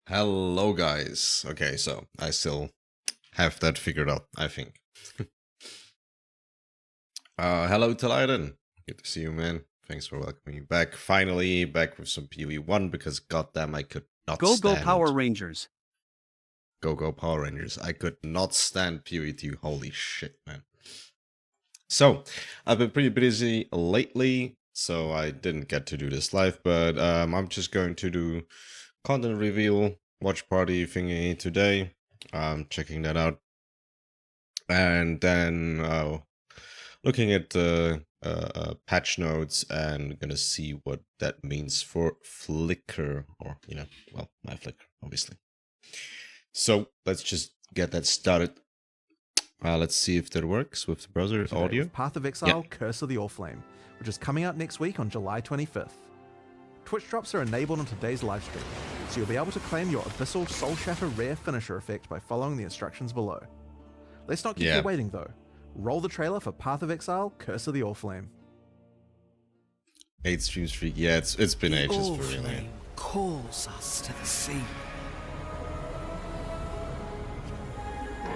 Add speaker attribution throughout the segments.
Speaker 1: Hello guys. Okay, so I still have that figured out, I think. Hello Talaiden. Good to see you, man. Thanks for welcoming me back. Finally back with some PoE1 because goddamn I could not
Speaker 2: Go
Speaker 1: stand
Speaker 2: Power Rangers.
Speaker 1: Go Power Rangers. I could not stand PoE2. Holy shit, man. So, I've been pretty busy lately, so I didn't get to do this live, but I'm just going to do content reveal, watch party thingy today. Checking that out. And then looking at the patch notes and gonna see what that means for Flickr, or, well, my Flickr, obviously. So let's just get that started. Let's see if that works with the browser audio.
Speaker 3: Path of Exile, Curse of the Oriflame, which is coming out next week on July 25th. Twitch drops are enabled on today's livestream, so you'll be able to claim your Abyssal Soul Shatter rare finisher effect by following the instructions below. Let's not keep you waiting though. Roll the trailer for Path of Exile, Curse of the Oriflame.
Speaker 1: 8 streams free. Yeah, it's been ages for real.
Speaker 4: Oriflame calls us to the sea.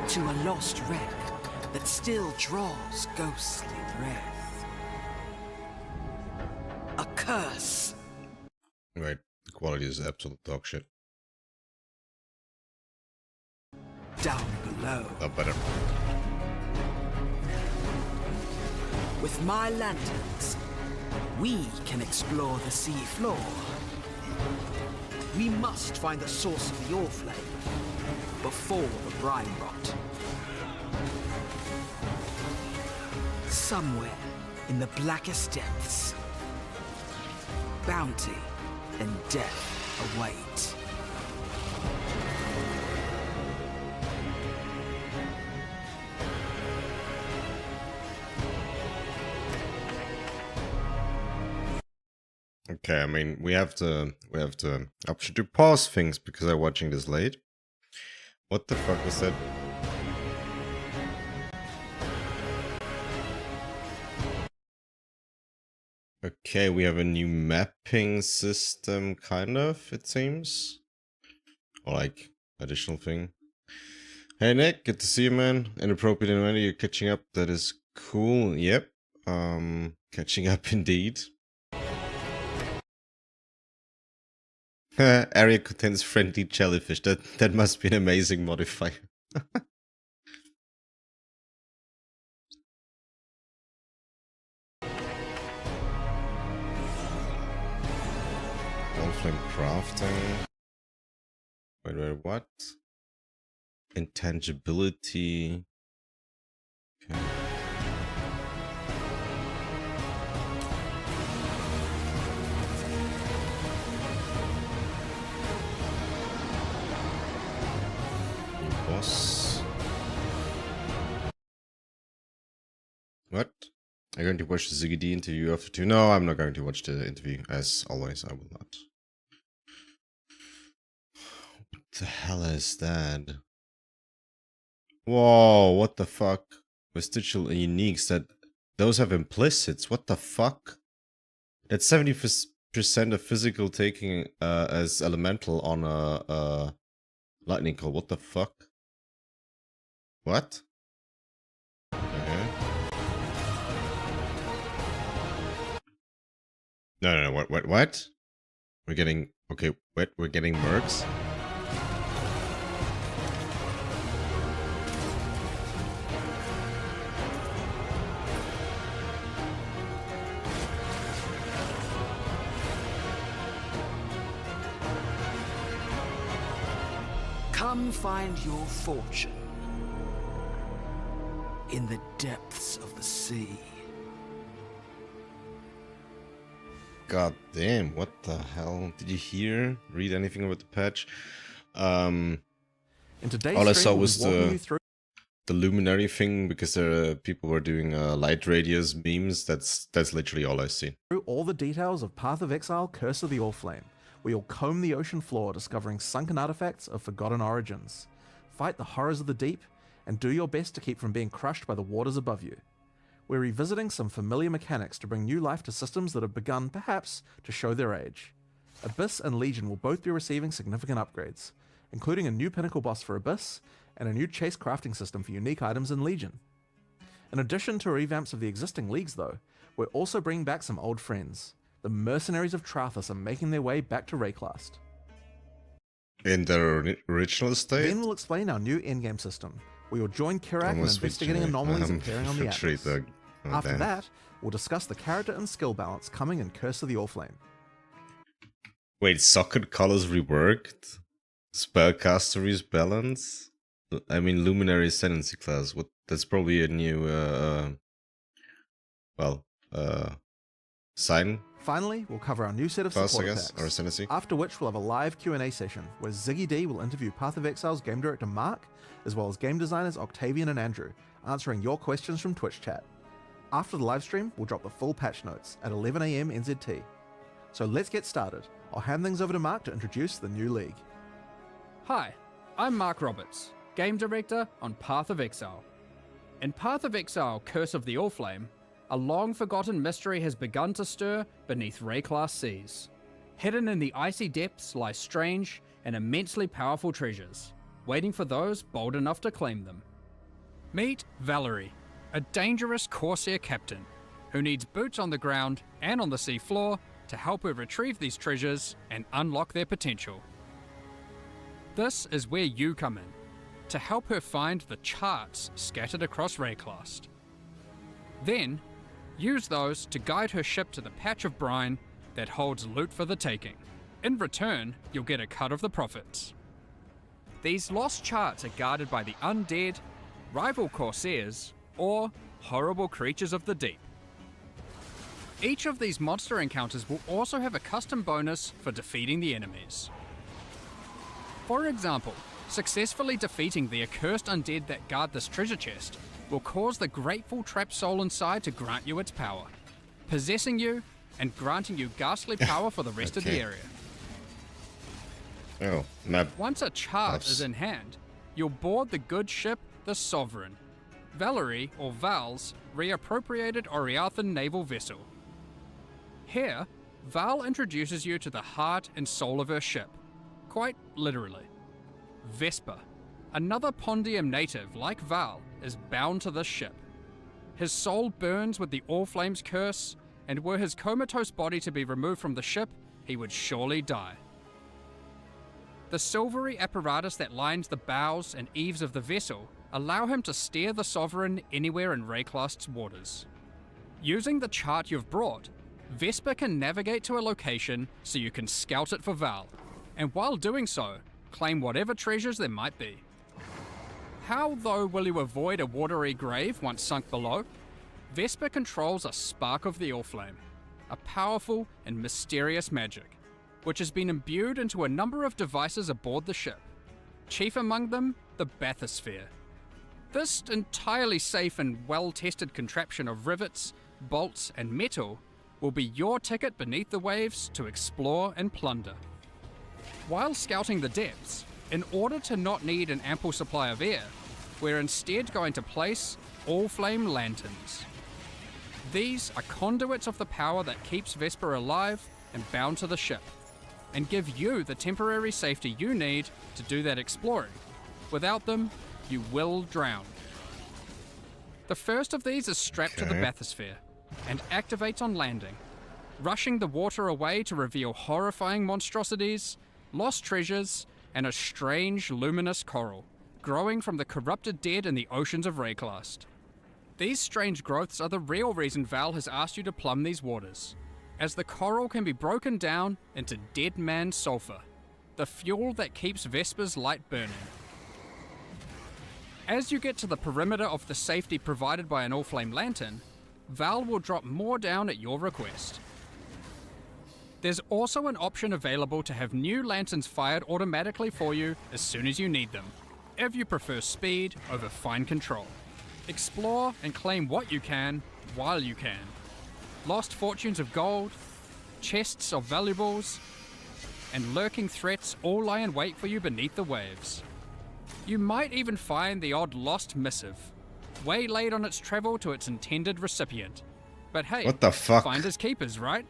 Speaker 4: To a lost wreck that still draws ghostly breath. A curse.
Speaker 1: Right, the quality is absolute dog shit.
Speaker 4: Down below.
Speaker 1: Oh, better.
Speaker 4: With my lanterns, we can explore the sea floor. We must find the source of the Oriflame before the brine rot. Somewhere in the blackest depths, bounty and death await.
Speaker 1: Okay, I mean we have the option to pause things because I'm watching this late. What the fuck was that? Okay, we have a new mapping system, kind of, it seems. Or like, additional thing. Hey Nick, good to see you, man. Inappropriate inventory, you're catching up, that is cool. Yep, catching up indeed. Area contains friendly jellyfish, that must be an amazing modifier. Flame crafting. Wait, what? Intangibility. Okay. New boss. What? Are you going to watch the ZiggyD interview after 2? No, I'm not going to watch the interview. As always, I will not. What the hell is that? Whoa, what the fuck? Vestigial uniques, those have implicits. What the fuck? That's 70% of physical taking as elemental on a lightning call. What the fuck? What? Okay. No, what? We're getting, okay, what? We're getting mercs?
Speaker 4: Come find your fortune in the depths of the sea.
Speaker 1: God damn, what the hell? Did you read anything about the patch?
Speaker 3: In today's
Speaker 1: all I saw
Speaker 3: stream,
Speaker 1: was
Speaker 3: we'll walk you through
Speaker 1: the luminary thing, because people were doing light radius memes. That's literally all I've seen.
Speaker 3: through all the details of Path of Exile, Curse of the Oriflame, where you'll comb the ocean floor discovering sunken artifacts of forgotten origins, fight the horrors of the deep, and do your best to keep from being crushed by the waters above you. We're revisiting some familiar mechanics to bring new life to systems that have begun, perhaps, to show their age. Abyss and Legion will both be receiving significant upgrades, including a new pinnacle boss for Abyss and a new chase crafting system for unique items in Legion. In addition to revamps of the existing leagues though, we're also bringing back some old friends. The Mercenaries of Trathus are making their way back to Rayclast.
Speaker 1: In their original state?
Speaker 3: Then we'll explain our new endgame system, where you'll join Kirak in investigating anomalies appearing on the Atlas. After that, we'll discuss the character and skill balance coming in Curse of the Oriflame.
Speaker 1: Wait, socket colors reworked? Spellcaster rebalance? I mean, Luminary Ascendancy class. What? That's probably a new, sign
Speaker 3: Finally, we'll cover our new set of
Speaker 1: class,
Speaker 3: support
Speaker 1: I guess,
Speaker 3: packs,
Speaker 1: or Ascendancy.
Speaker 3: after which we'll have a live Q&A session where Ziggy D will interview Path of Exile's game director Mark, as well as game designers Octavian and Andrew, answering your questions from Twitch chat. After the live stream, we'll drop the full patch notes at 11 AM NZT. So let's get started. I'll hand things over to Mark to introduce the new league.
Speaker 2: Hi, I'm Mark Roberts, game director on Path of Exile. In Path of Exile Curse of the Oriflame, a long-forgotten mystery has begun to stir beneath Rayclast seas. Hidden in the icy depths lie strange and immensely powerful treasures, waiting for those bold enough to claim them. Meet Valerie, a dangerous Corsair captain who needs boots on the ground and on the sea floor to help her retrieve these treasures and unlock their potential. This is where you come in, to help her find the charts scattered across Rayclast. Then, use those to guide her ship to the patch of brine that holds loot for the taking. In return, you'll get a cut of the profits. These lost charts are guarded by the undead, rival Corsairs, or horrible creatures of the deep. Each of these monster encounters will also have a custom bonus for defeating the enemies. For example, successfully defeating the accursed undead that guard this treasure chest will cause the grateful trapped soul inside to grant you its power, possessing you and granting you ghastly power for the rest of the area.
Speaker 1: Oh, map.
Speaker 2: Once a chart is in hand, you'll board the good ship, the Sovereign, Valerie or Val's reappropriated Oriathan naval vessel. Here, Val introduces you to the heart and soul of her ship, quite literally. Vesper, another Pondium native like Val, is bound to this ship. His soul burns with the Oriflame's curse, and were his comatose body to be removed from the ship, he would surely die. The silvery apparatus that lines the bows and eaves of the vessel allow him to steer the Sovereign anywhere in Rayclast's waters. Using the chart you've brought, Vesper can navigate to a location so you can scout it for Val, and while doing so, claim whatever treasures there might be. How, though, will you avoid a watery grave once sunk below? Vesper controls a spark of the Oriflame, a powerful and mysterious magic, which has been imbued into a number of devices aboard the ship, chief among them the bathysphere. This entirely safe and well-tested contraption of rivets, bolts, and metal will be your ticket beneath the waves to explore and plunder. While scouting the depths, in order to not need an ample supply of air, we're instead going to place Oriflame lanterns. These are conduits of the power that keeps Vesper alive and bound to the ship, and give you the temporary safety you need to do that exploring. Without them, you will drown. The first of these is strapped to the bathysphere and activates on landing, rushing the water away to reveal horrifying monstrosities, lost treasures, and a strange luminous coral growing from the corrupted dead in the oceans of Rayclast. These strange growths are the real reason Val has asked you to plumb these waters, as the coral can be broken down into dead man sulfur, the fuel that keeps Vesper's light burning. As you get to the perimeter of the safety provided by an Oriflame lantern, Val will drop more down at your request. There's also an option available to have new lanterns fired automatically for you as soon as you need them, if you prefer speed over fine control. Explore and claim what you can while you can. Lost fortunes of gold, chests of valuables, and lurking threats all lie in wait for you beneath the waves. You might even find the odd lost missive, waylaid on its travel to its intended recipient. But hey,
Speaker 1: What the fuck?
Speaker 2: finders keepers, right?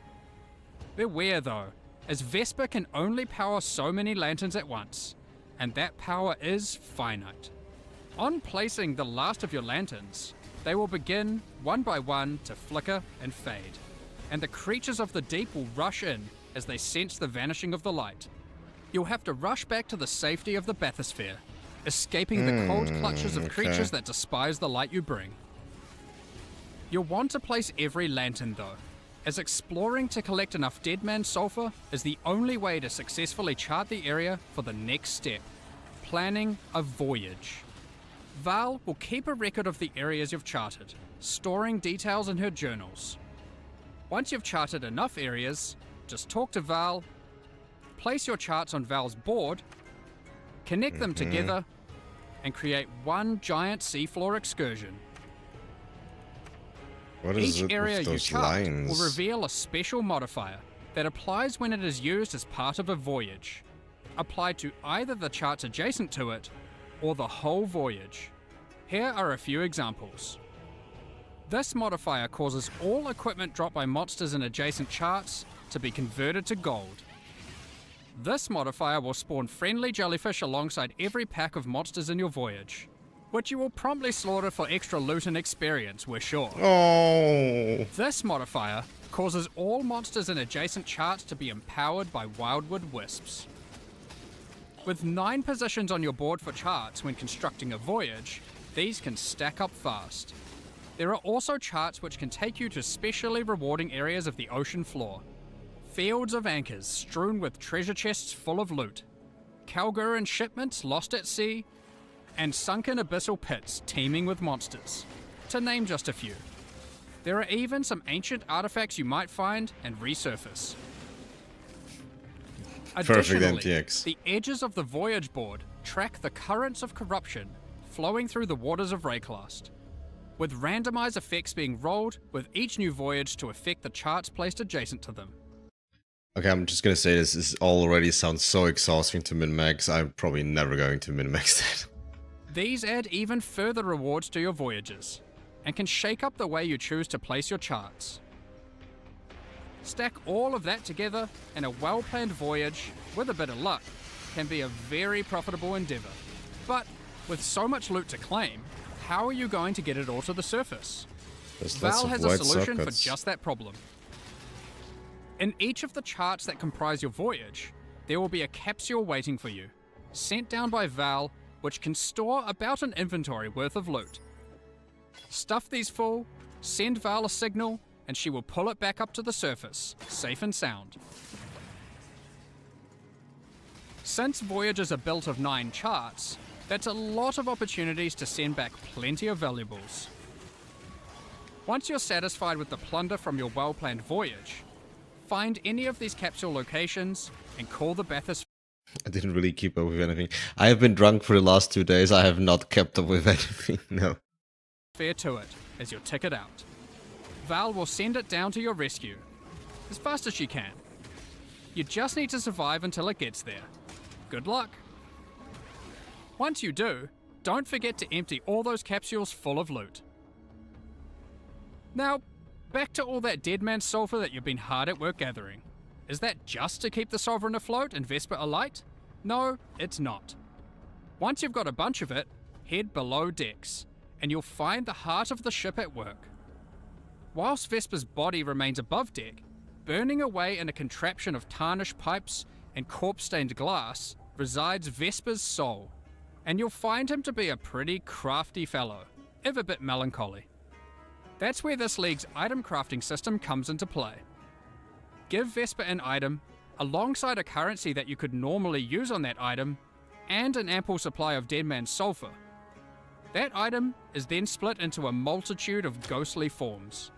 Speaker 2: Beware though, as Vesper can only power so many lanterns at once, and that power is finite. On placing the last of your lanterns, they will begin, one by one, to flicker and fade, and the creatures of the deep will rush in as they sense the vanishing of the light. You'll have to rush back to the safety of the bathysphere, escaping the cold clutches of creatures that despise the light you bring. You'll want to place every lantern though, as exploring to collect enough Deadman Sulfur is the only way to successfully chart the area for the next step, planning a voyage. Val will keep a record of the areas you've charted, storing details in her journals. Once you've charted enough areas, just talk to Val, place your charts on Val's board, connect them together, and create one giant seafloor excursion.
Speaker 1: What is
Speaker 2: Each
Speaker 1: it
Speaker 2: area
Speaker 1: with
Speaker 2: you
Speaker 1: those
Speaker 2: chart
Speaker 1: lines?
Speaker 2: will reveal a special modifier that applies when it is used as part of a voyage, applied to either the charts adjacent to it or the whole voyage. Here are a few examples. This modifier causes all equipment dropped by monsters in adjacent charts to be converted to gold. This modifier will spawn friendly jellyfish alongside every pack of monsters in your voyage, which you will promptly slaughter for extra loot and experience, we're sure.
Speaker 1: Oh,
Speaker 2: This modifier causes all monsters in adjacent charts to be empowered by Wildwood Wisps. With 9 positions on your board for charts when constructing a voyage, these can stack up fast. There are also charts which can take you to specially rewarding areas of the ocean floor. Fields of anchors strewn with treasure chests full of loot, Kalguran shipments lost at sea, and sunken abyssal pits teeming with monsters, to name just a few. There are even some ancient artifacts you might find and resurface.
Speaker 1: Perfect
Speaker 2: Additionally,
Speaker 1: MTX.
Speaker 2: the edges of the voyage board track the currents of corruption flowing through the waters of Rayclast, with randomized effects being rolled with each new voyage to affect the charts placed adjacent to them.
Speaker 1: Okay, I'm just gonna say this already sounds so exhausting to min-max. I'm probably never going to min-max that.
Speaker 2: These add even further rewards to your voyages, and can shake up the way you choose to place your charts. Stack all of that together, and a well-planned voyage, with a bit of luck, can be a very profitable endeavor. But with so much loot to claim, how are you going to get it all to the surface?
Speaker 1: There's lots
Speaker 2: Val
Speaker 1: of
Speaker 2: has a
Speaker 1: white
Speaker 2: solution
Speaker 1: sockets.
Speaker 2: for just that problem. In each of the charts that comprise your voyage, there will be a capsule waiting for you, sent down by Val, which can store about an inventory worth of loot. Stuff these full, send Val a signal, and she will pull it back up to the surface, safe and sound. Since voyages are built of 9 charts, that's a lot of opportunities to send back plenty of valuables. Once you're satisfied with the plunder from your well-planned voyage, find any of these capsule locations and call the bathysphere
Speaker 1: I didn't really keep up with anything. I have been drunk for the last 2 days. I have not kept up with anything, no.
Speaker 2: to it as your ticket out. Val will send it down to your rescue, as fast as she can. You just need to survive until it gets there. Good luck. Once you do, don't forget to empty all those capsules full of loot. Now, back to all that Deadman Sulfur that you've been hard at work gathering. Is that just to keep the Sovereign afloat and Vesper alight? No, it's not. Once you've got a bunch of it, head below decks, and you'll find the heart of the ship at work. Whilst Vesper's body remains above deck, burning away in a contraption of tarnished pipes and corpse-stained glass, resides Vesper's soul, and you'll find him to be a pretty crafty fellow, if a bit melancholy. That's where this league's item crafting system comes into play. Give Vesper an item, alongside a currency that you could normally use on that item, and an ample supply of Deadman Sulfur. That item is then split into a multitude of ghostly forms,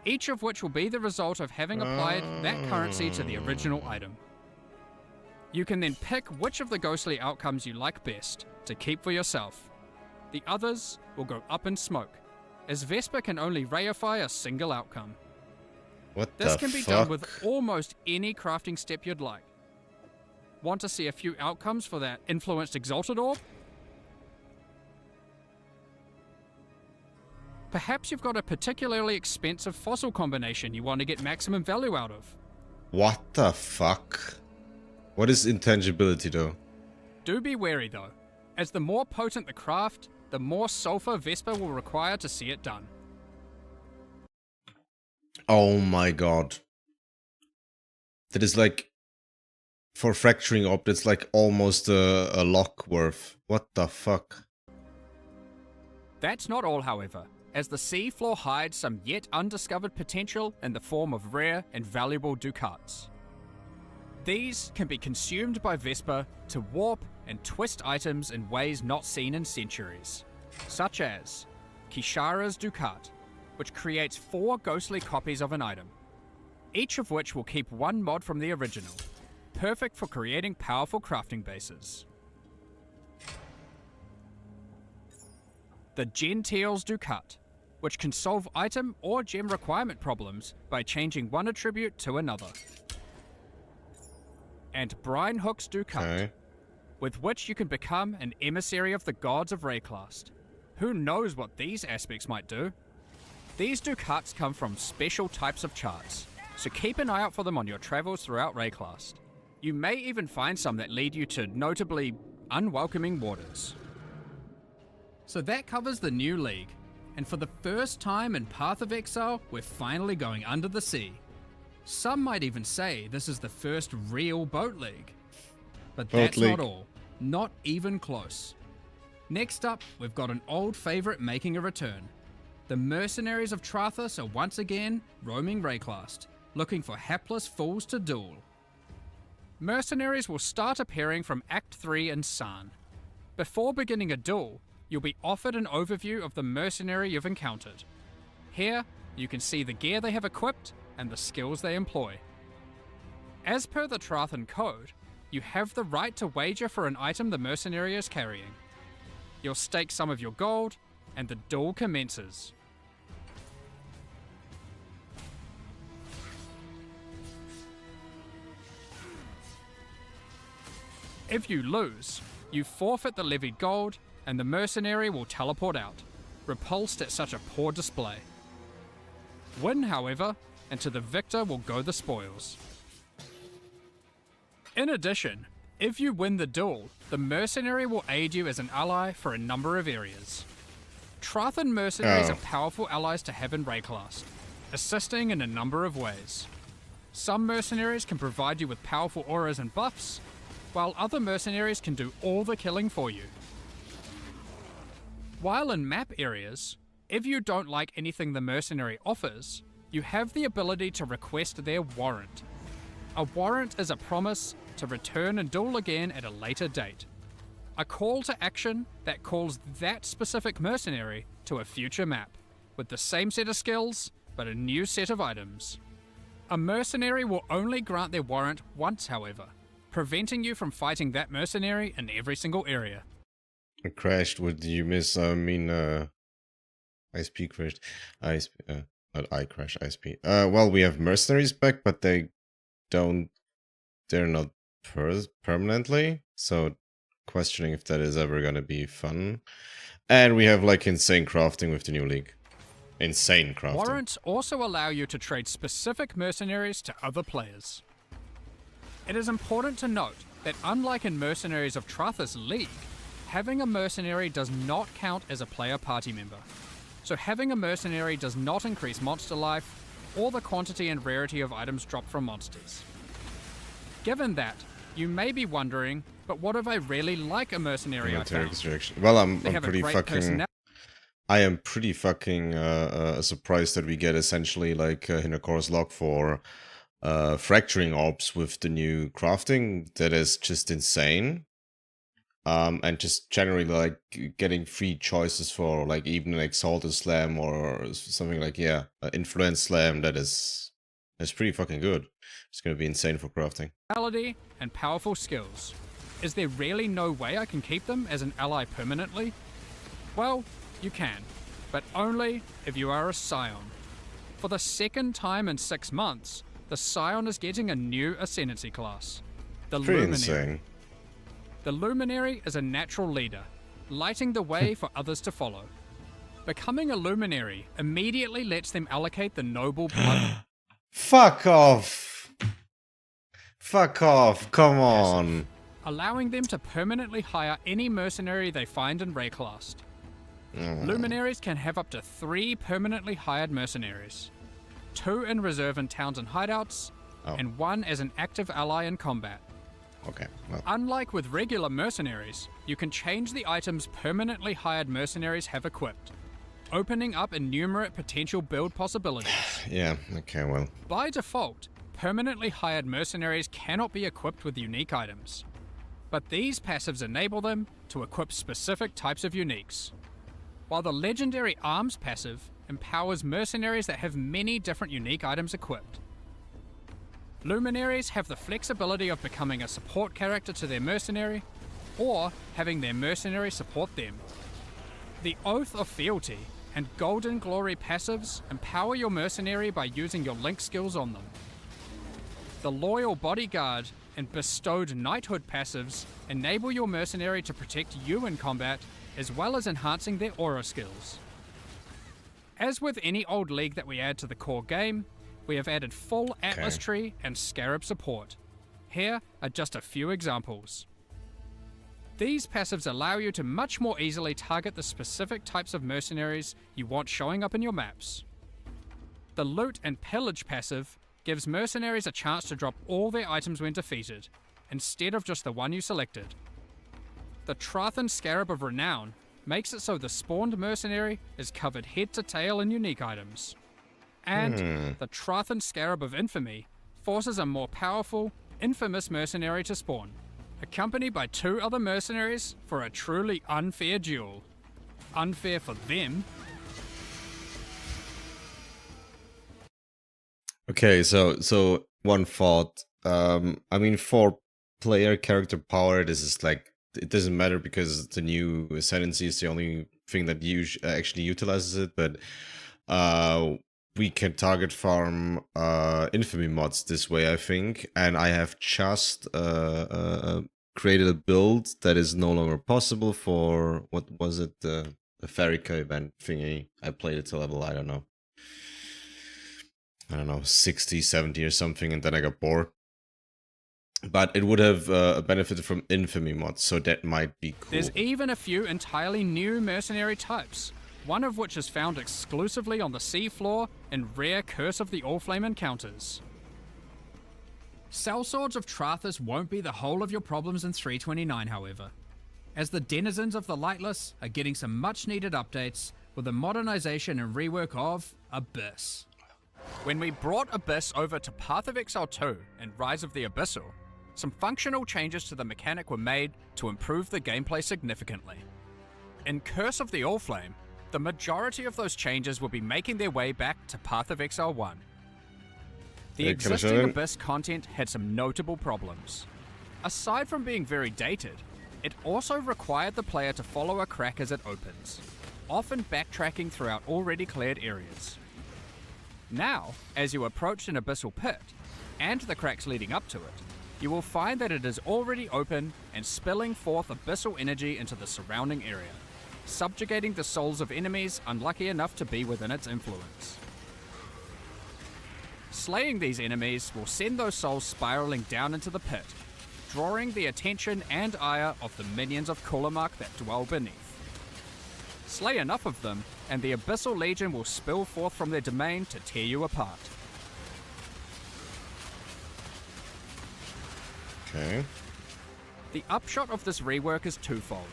Speaker 2: each of which will be the result of having applied that currency to the original item. You can then pick which of the ghostly outcomes you like best to keep for yourself. The others will go up in smoke, as Vesper can only reify a single outcome.
Speaker 1: What
Speaker 2: This
Speaker 1: the
Speaker 2: can be
Speaker 1: fuck?
Speaker 2: done with almost any crafting step you'd like. Want to see a few outcomes for that influenced exalted orb? Perhaps you've got a particularly expensive fossil combination you want to get maximum value out of.
Speaker 1: What the fuck? What is intangibility though?
Speaker 2: Do be wary though, as the more potent the craft, the more sulfur Vesper will require to see it done.
Speaker 1: Oh my god. That is like, for fracturing op, that's like almost a lock worth. What the fuck?
Speaker 2: That's not all, however, as the seafloor hides some yet undiscovered potential in the form of rare and valuable ducats. These can be consumed by Vesper to warp and twist items in ways not seen in centuries, such as Kishara's Ducat, which creates 4 ghostly copies of an item, each of which will keep 1 mod from the original, perfect for creating powerful crafting bases. The Gentile's Ducat, which can solve item or gem requirement problems by changing one attribute to another. And Brine Hook's Ducat,
Speaker 1: Okay.
Speaker 2: with which you can become an emissary of the gods of Rayclast. Who knows what these aspects might do? These Ducats come from special types of charts, so keep an eye out for them on your travels throughout Rayclast. You may even find some that lead you to notably unwelcoming waters. So that covers the new league, and for the first time in Path of Exile, we're finally going under the sea. Some might even say this is the first real boat league. But that's not all. Not even close. Next up, we've got an old favourite making a return. The mercenaries of Trathus are once again roaming Rayclast, looking for hapless fools to duel. Mercenaries will start appearing from Act 3 in San. Before beginning a duel, you'll be offered an overview of the mercenary you've encountered. Here, you can see the gear they have equipped and the skills they employ. As per the Trathan Code, you have the right to wager for an item the mercenary is carrying. You'll stake some of your gold, and the duel commences. If you lose, you forfeit the levied gold, and the mercenary will teleport out, repulsed at such a poor display. Win, however, and to the victor will go the spoils. In addition, if you win the duel, the mercenary will aid you as an ally for a number of areas. Trathan mercenaries are powerful allies to have in Rayclast, assisting in a number of ways. Some mercenaries can provide you with powerful auras and buffs, while other mercenaries can do all the killing for you. While in map areas, if you don't like anything the mercenary offers, you have the ability to request their warrant. A warrant is a promise to return and duel again at a later date. A call to action that calls that specific mercenary to a future map, with the same set of skills, but a new set of items. A mercenary will only grant their warrant once, however, preventing you from fighting that mercenary in every single area.
Speaker 1: I crashed. What did you miss? ISP crashed. Not I crashed, ISP. Well, we have mercenaries back, but they're not permanently, so questioning if that is ever gonna be fun. And we have like insane crafting with the new league. Insane crafting.
Speaker 2: Warrants also allow you to trade specific mercenaries to other players. It is important to note that unlike in Mercenaries of Trathus League, having a mercenary does not count as a player party member. So having a mercenary does not increase monster life or the quantity and rarity of items dropped from monsters. Given that, you may be wondering, but what if I really like a mercenary I found?
Speaker 1: Well, I'm pretty fucking... I am pretty fucking surprised that we get essentially like Hinocor's Lock for fracturing orbs with the new crafting. That is just insane. And just generally like getting free choices for like even an Exalted Slam or something like, yeah, Influence Slam. That's pretty fucking good. It's gonna be insane for crafting.
Speaker 2: Ability and powerful skills. Is there really no way I can keep them as an ally permanently? Well, you can, but only if you are a Scion. For the second time in 6 months, the Scion is getting a new Ascendancy class, the
Speaker 1: Pretty
Speaker 2: Luminary.
Speaker 1: insane.
Speaker 2: The Luminary is a natural leader, lighting the way for others to follow. Becoming a Luminary immediately lets them allocate the noble blood.
Speaker 1: Fuck off! Fuck off! Come on!
Speaker 2: allowing them to permanently hire any mercenary they find in Rayclast. Luminaries can have up to 3 permanently hired mercenaries, 2 in reserve in towns and hideouts, and 1 as an active ally in combat.
Speaker 1: Okay, well.
Speaker 2: Unlike with regular mercenaries, you can change the items permanently hired mercenaries have equipped, opening up innumerate potential build possibilities.
Speaker 1: Yeah, okay, well.
Speaker 2: By default, permanently hired mercenaries cannot be equipped with unique items, but these passives enable them to equip specific types of uniques, while the legendary arms passive empowers mercenaries that have many different unique items equipped. Luminaries have the flexibility of becoming a support character to their mercenary, or having their mercenary support them. The Oath of Fealty and Golden Glory passives empower your mercenary by using your link skills on them. The Loyal Bodyguard and Bestowed Knighthood passives enable your mercenary to protect you in combat, as well as enhancing their aura skills. As with any old league that we add to the core game, we have added full Atlas Tree and Scarab support. Here are just a few examples. These passives allow you to much more easily target the specific types of mercenaries you want showing up in your maps. The Loot and Pillage passive gives mercenaries a chance to drop all their items when defeated, instead of just the one you selected. The Trathan Scarab of Renown makes it so the spawned mercenary is covered head to tail in unique items. And the Trathan Scarab of Infamy forces a more powerful, infamous mercenary to spawn, accompanied by 2 other mercenaries for a truly unfair duel. Unfair for them.
Speaker 1: Okay, so one thought. I mean, for player character power, this is like, it doesn't matter because the new Ascendancy is the only thing that actually utilizes it, but we can target farm infamy mods this way, I think, and I have just created a build that is no longer possible for, what was it, the Farika event thingy. I played it to level, I don't know, 60, 70 or something, and then I got bored. But it would have benefited from infamy mods, so that might be cool.
Speaker 2: There's even a few entirely new mercenary types, one of which is found exclusively on the seafloor in rare Curse of the Allflame encounters. Sellswords of Trathus won't be the whole of your problems in 329, however, as the denizens of the Lightless are getting some much needed updates with the modernization and rework of Abyss. When we brought Abyss over to Path of Exile 2 and Rise of the Abyssal, some functional changes to the mechanic were made to improve the gameplay significantly. In Curse of the Allflame, the majority of those changes will be making their way back to Path of Exile 1. The existing Abyss content had some notable problems. Aside from being very dated, it also required the player to follow a crack as it opens, often backtracking throughout already cleared areas. Now, as you approach an abyssal pit, and the cracks leading up to it, you will find that it is already open and spilling forth abyssal energy into the surrounding area, subjugating the souls of enemies unlucky enough to be within its influence. Slaying these enemies will send those souls spiraling down into the pit, drawing the attention and ire of the minions of Kulamak that dwell beneath. Slay enough of them, and the Abyssal Legion will spill forth from their domain to tear you apart.
Speaker 1: Okay.
Speaker 2: The upshot of this rework is twofold.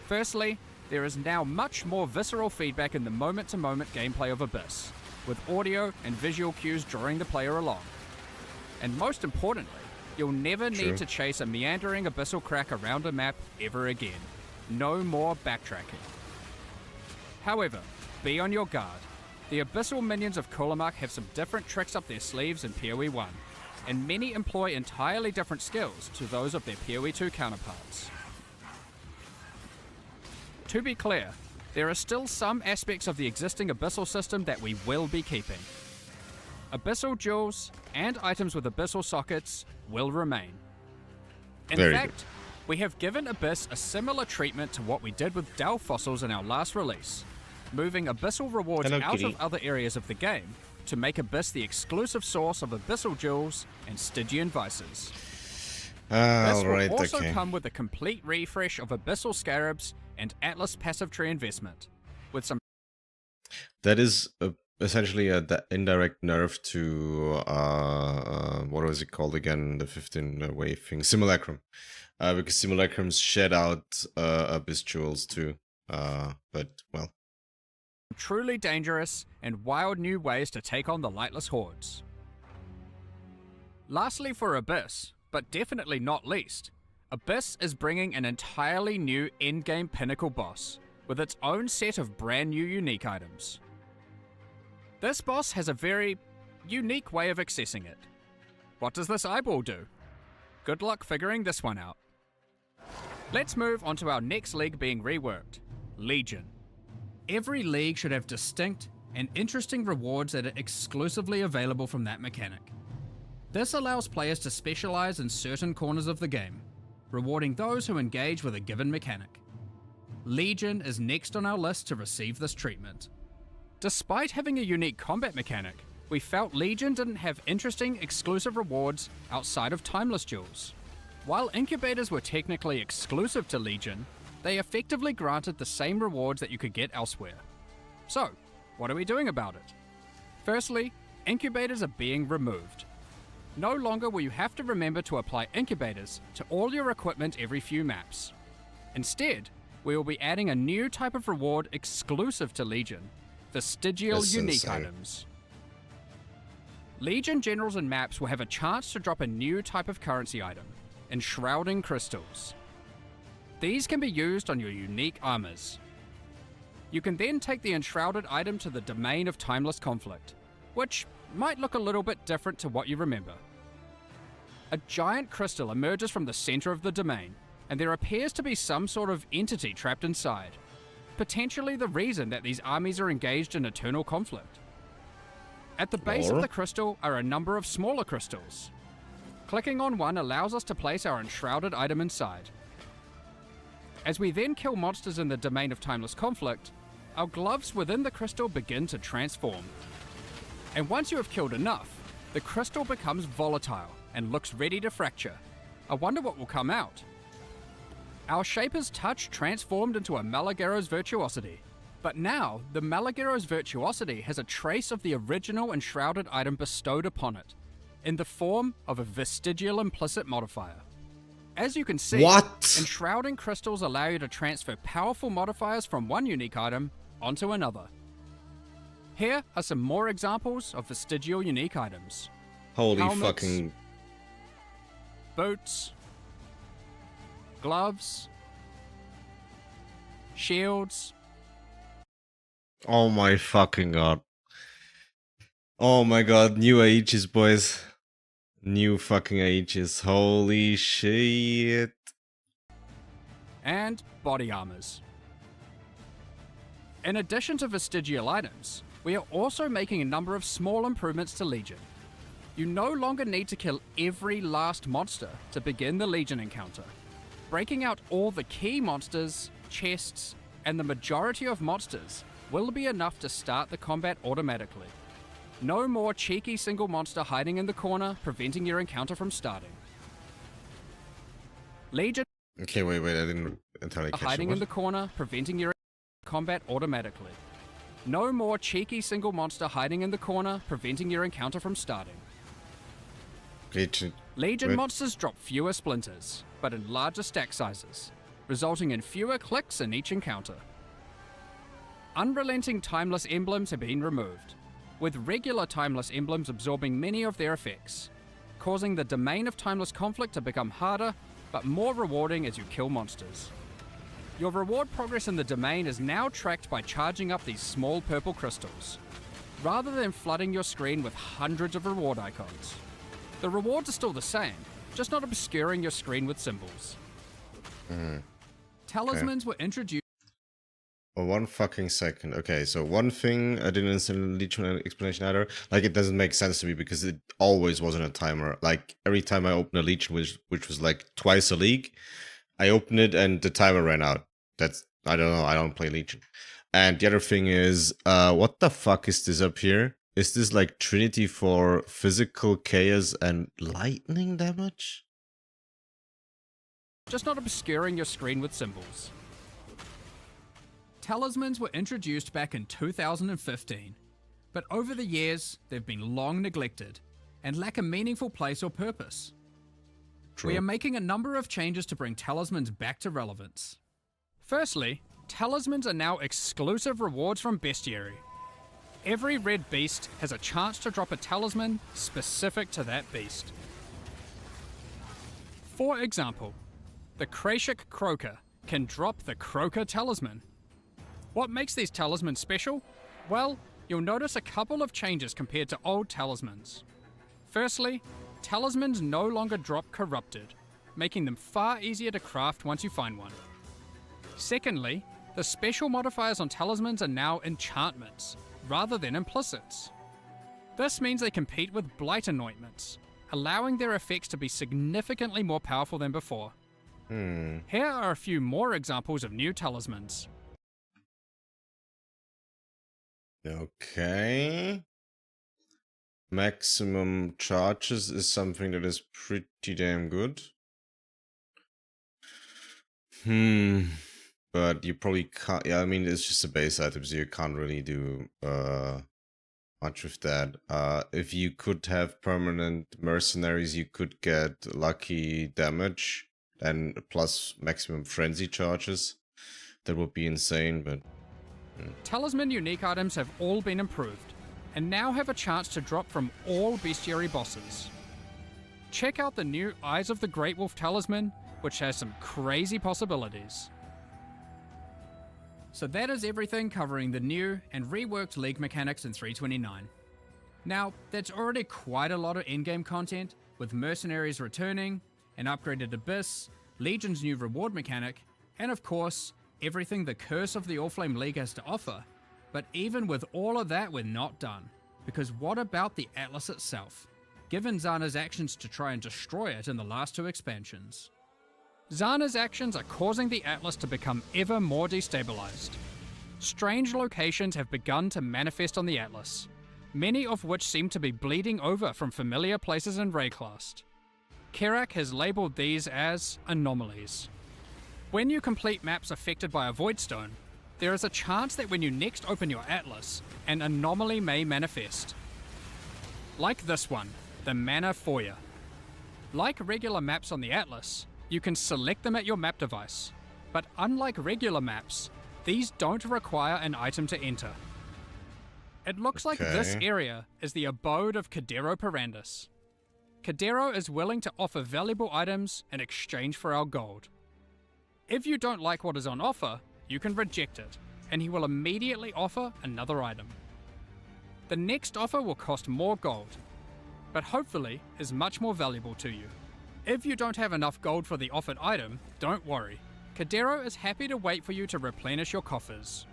Speaker 2: Firstly, there is now much more visceral feedback in the moment-to-moment gameplay of Abyss, with audio and visual cues drawing the player along. And most importantly, you'll never need to chase a meandering abyssal crack around a map ever again. No more backtracking. However, be on your guard. The abyssal minions of Kulamak have some different tricks up their sleeves in PoE 1, and many employ entirely different skills to those of their PoE 2 counterparts. To be clear, there are still some aspects of the existing abyssal system that we will be keeping. Abyssal jewels and items with abyssal sockets will remain. In fact, we have given Abyss a similar treatment to what we did with Dell fossils in our last release, moving abyssal rewards out of other areas of the game to make Abyss the exclusive source of abyssal jewels and Stygian vices. This will
Speaker 1: Alright,
Speaker 2: also
Speaker 1: okay.
Speaker 2: come with a complete refresh of Abyssal Scarabs and Atlas passive tree investment, with some
Speaker 1: That is essentially a indirect nerf to what was it called again? The 15 wave thing, Simulacrum, because Simulacrums shed out Abyss Jewels too. But well,
Speaker 2: truly dangerous and wild new ways to take on the Lightless Hordes. Lastly for Abyss, but definitely not least, Abyss is bringing an entirely new endgame pinnacle boss, with its own set of brand new unique items. This boss has a very unique way of accessing it. What does this eyeball do? Good luck figuring this one out. Let's move on to our next league being reworked, Legion. Every league should have distinct and interesting rewards that are exclusively available from that mechanic. This allows players to specialize in certain corners of the game, rewarding those who engage with a given mechanic. Legion is next on our list to receive this treatment. Despite having a unique combat mechanic, we felt Legion didn't have interesting exclusive rewards outside of Timeless Jewels. While Incubators were technically exclusive to Legion, they effectively granted the same rewards that you could get elsewhere. So, what are we doing about it? Firstly, Incubators are being removed. No longer will you have to remember to apply Incubators to all your equipment every few maps. Instead, we will be adding a new type of reward exclusive to Legion, Vestigial
Speaker 1: That's
Speaker 2: Unique
Speaker 1: insane.
Speaker 2: Items. Legion generals and maps will have a chance to drop a new type of currency item, Enshrouding Crystals. These can be used on your unique armors. You can then take the enshrouded item to the Domain of Timeless Conflict, which might look a little bit different to what you remember. A giant crystal emerges from the center of the domain, and there appears to be some sort of entity trapped inside, potentially the reason that these armies are engaged in eternal conflict. At the base
Speaker 1: Or?
Speaker 2: of the crystal are a number of smaller crystals. Clicking on one allows us to place our enshrouded item inside. As we then kill monsters in the Domain of Timeless Conflict, our gloves within the crystal begin to transform. And once you have killed enough, the crystal becomes volatile and looks ready to fracture. I wonder what will come out. Our Shaper's Touch transformed into a Malagara's Virtuosity, but now the Malagara's Virtuosity has a trace of the original enshrouded item bestowed upon it, in the form of a vestigial implicit modifier. As you can see,
Speaker 1: What?
Speaker 2: enshrouding crystals allow you to transfer powerful modifiers from one unique item onto another. Here are some more examples of vestigial unique items.
Speaker 1: Holy
Speaker 2: Helmets.
Speaker 1: fucking...
Speaker 2: Boots, gloves, shields,
Speaker 1: Oh my fucking god. Oh my god, new ages, boys. New fucking ages. Holy shit.
Speaker 2: and body armors. In addition to vestigial items, we are also making a number of small improvements to Legion. You no longer need to kill every last monster to begin the Legion encounter. Breaking out all the key monsters, chests, and the majority of monsters will be enough to start the combat automatically. No more cheeky single monster hiding in the corner, preventing your encounter from starting. Legion
Speaker 1: Okay, wait, I didn't entirely catch
Speaker 2: hiding
Speaker 1: it.
Speaker 2: in the corner, preventing your combat automatically. No more cheeky single monster hiding in the corner, preventing your encounter from starting. Legion
Speaker 1: Wait.
Speaker 2: monsters drop fewer splinters, but in larger stack sizes, resulting in fewer clicks in each encounter. Unrelenting Timeless Emblems have been removed, with regular Timeless Emblems absorbing many of their effects, causing the Domain of Timeless Conflict to become harder, but more rewarding as you kill monsters. Your reward progress in the domain is now tracked by charging up these small purple crystals, rather than flooding your screen with hundreds of reward icons. The rewards are still the same, just not obscuring your screen with symbols. Talismans were introduced.
Speaker 1: Oh, 1 fucking second. Okay, so one thing I didn't understand in the Legion explanation either. Like, it doesn't make sense to me because it always wasn't a timer. Like, every time I opened a Legion, which was like twice a league, I opened it and the timer ran out. That's, I don't know, I don't play Legion. And the other thing is, what the fuck is this up here? Is this like Trinity for physical chaos and lightning damage?
Speaker 2: just not obscuring your screen with symbols. Talismans were introduced back in 2015, but over the years they've been long neglected and lack a meaningful place or purpose.
Speaker 1: True.
Speaker 2: We are making a number of changes to bring talismans back to relevance. Firstly, talismans are now exclusive rewards from Bestiary. Every red beast has a chance to drop a talisman specific to that beast. For example, the Krashik Croaker can drop the Croaker Talisman. What makes these talismans special? Well, you'll notice a couple of changes compared to old talismans. Firstly, talismans no longer drop Corrupted, making them far easier to craft once you find one. Secondly, the special modifiers on talismans are now enchantments, rather than implicits. This means they compete with Blight Anointments, allowing their effects to be significantly more powerful than before. Here are a few more examples of new talismans.
Speaker 1: Okay. Maximum charges is something that is pretty damn good. But you probably can't, yeah, I mean, it's just a base item, so you can't really do much with that. If you could have permanent mercenaries, you could get lucky damage and plus maximum frenzy charges. That would be insane, but...
Speaker 2: Talisman unique items have all been improved, and now have a chance to drop from all bestiary bosses. Check out the new Eyes of the Great Wolf Talisman, which has some crazy possibilities. So that is everything covering the new and reworked League mechanics in 3.29. Now, that's already quite a lot of endgame content, with mercenaries returning, an upgraded Abyss, Legion's new reward mechanic, and of course, everything the Curse of the Allflame League has to offer. But even with all of that, we're not done. Because what about the Atlas itself? Given Zana's actions to try and destroy it in the last two expansions. Zana's actions are causing the Atlas to become ever more destabilized. Strange locations have begun to manifest on the Atlas, many of which seem to be bleeding over from familiar places in Rayclast. Kerak has labeled these as anomalies. When you complete maps affected by a Voidstone, there is a chance that when you next open your Atlas, an anomaly may manifest. Like this one, the Mana Foyer. Like regular maps on the Atlas, you can select them at your map device, but unlike regular maps, these don't require an item to enter. It looks like this area is the abode of Cadero Perandus. Cadero is willing to offer valuable items in exchange for our gold. If you don't like what is on offer, you can reject it, and he will immediately offer another item. The next offer will cost more gold, but hopefully is much more valuable to you. If you don't have enough gold for the offered item, don't worry. Cadero is happy to wait for you to replenish your coffers.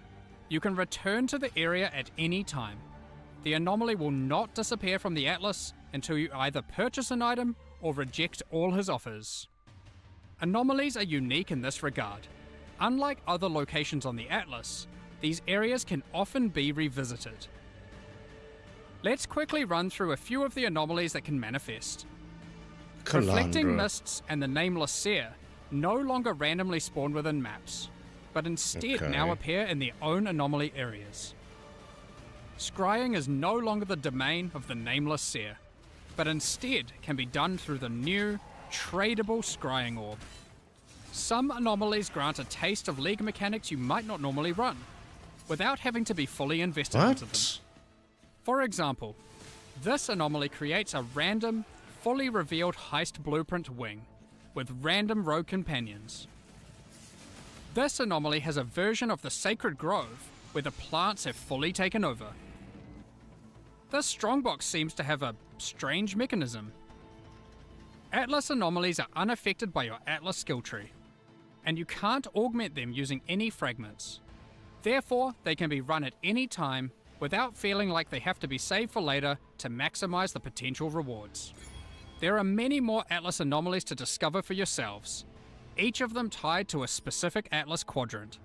Speaker 2: You can return to the area at any time. The anomaly will not disappear from the Atlas until you either purchase an item or reject all his offers. Anomalies are unique in this regard. Unlike other locations on the Atlas, these areas can often be revisited. Let's quickly run through a few of the anomalies that can manifest. Reflecting Mists and the Nameless Seer no longer randomly spawn within maps, but instead now appear in their own anomaly areas. Scrying is no longer the domain of the Nameless Seer, but instead can be done through the new, tradable Scrying Orb. Some anomalies grant a taste of League mechanics you might not normally run, without having to be fully invested into them. For example, this anomaly creates a random, fully revealed heist blueprint wing, with random rogue companions. This anomaly has a version of the Sacred Grove, where the plants have fully taken over. This strongbox seems to have a strange mechanism. Atlas anomalies are unaffected by your Atlas skill tree, and you can't augment them using any fragments. Therefore, they can be run at any time without feeling like they have to be saved for later to maximize the potential rewards. There are many more Atlas anomalies to discover for yourselves, each of them tied to a specific Atlas quadrant.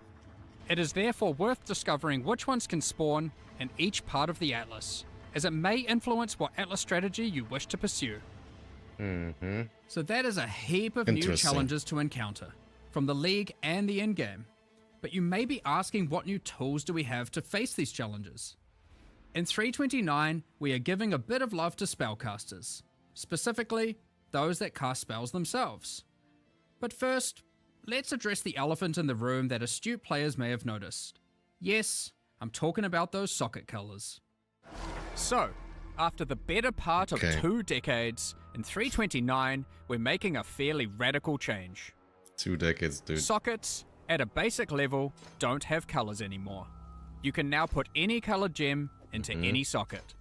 Speaker 2: It is therefore worth discovering which ones can spawn in each part of the Atlas, as it may influence what Atlas strategy you wish to pursue.
Speaker 1: Mm-hmm.
Speaker 2: So that is a heap of new
Speaker 1: Interesting.
Speaker 2: challenges to encounter, from the league and the in-game. But you may be asking, what new tools do we have to face these challenges? In 329, we are giving a bit of love to spellcasters, specifically those that cast spells themselves. But first, let's address the elephant in the room that astute players may have noticed. Yes, I'm talking about those socket colors. So, after the better part of
Speaker 1: Okay.
Speaker 2: 2 decades, in 329, we're making a fairly radical change.
Speaker 1: 2 decades, dude.
Speaker 2: Sockets, at a basic level, don't have colors anymore. You can now put any colored gem into any socket.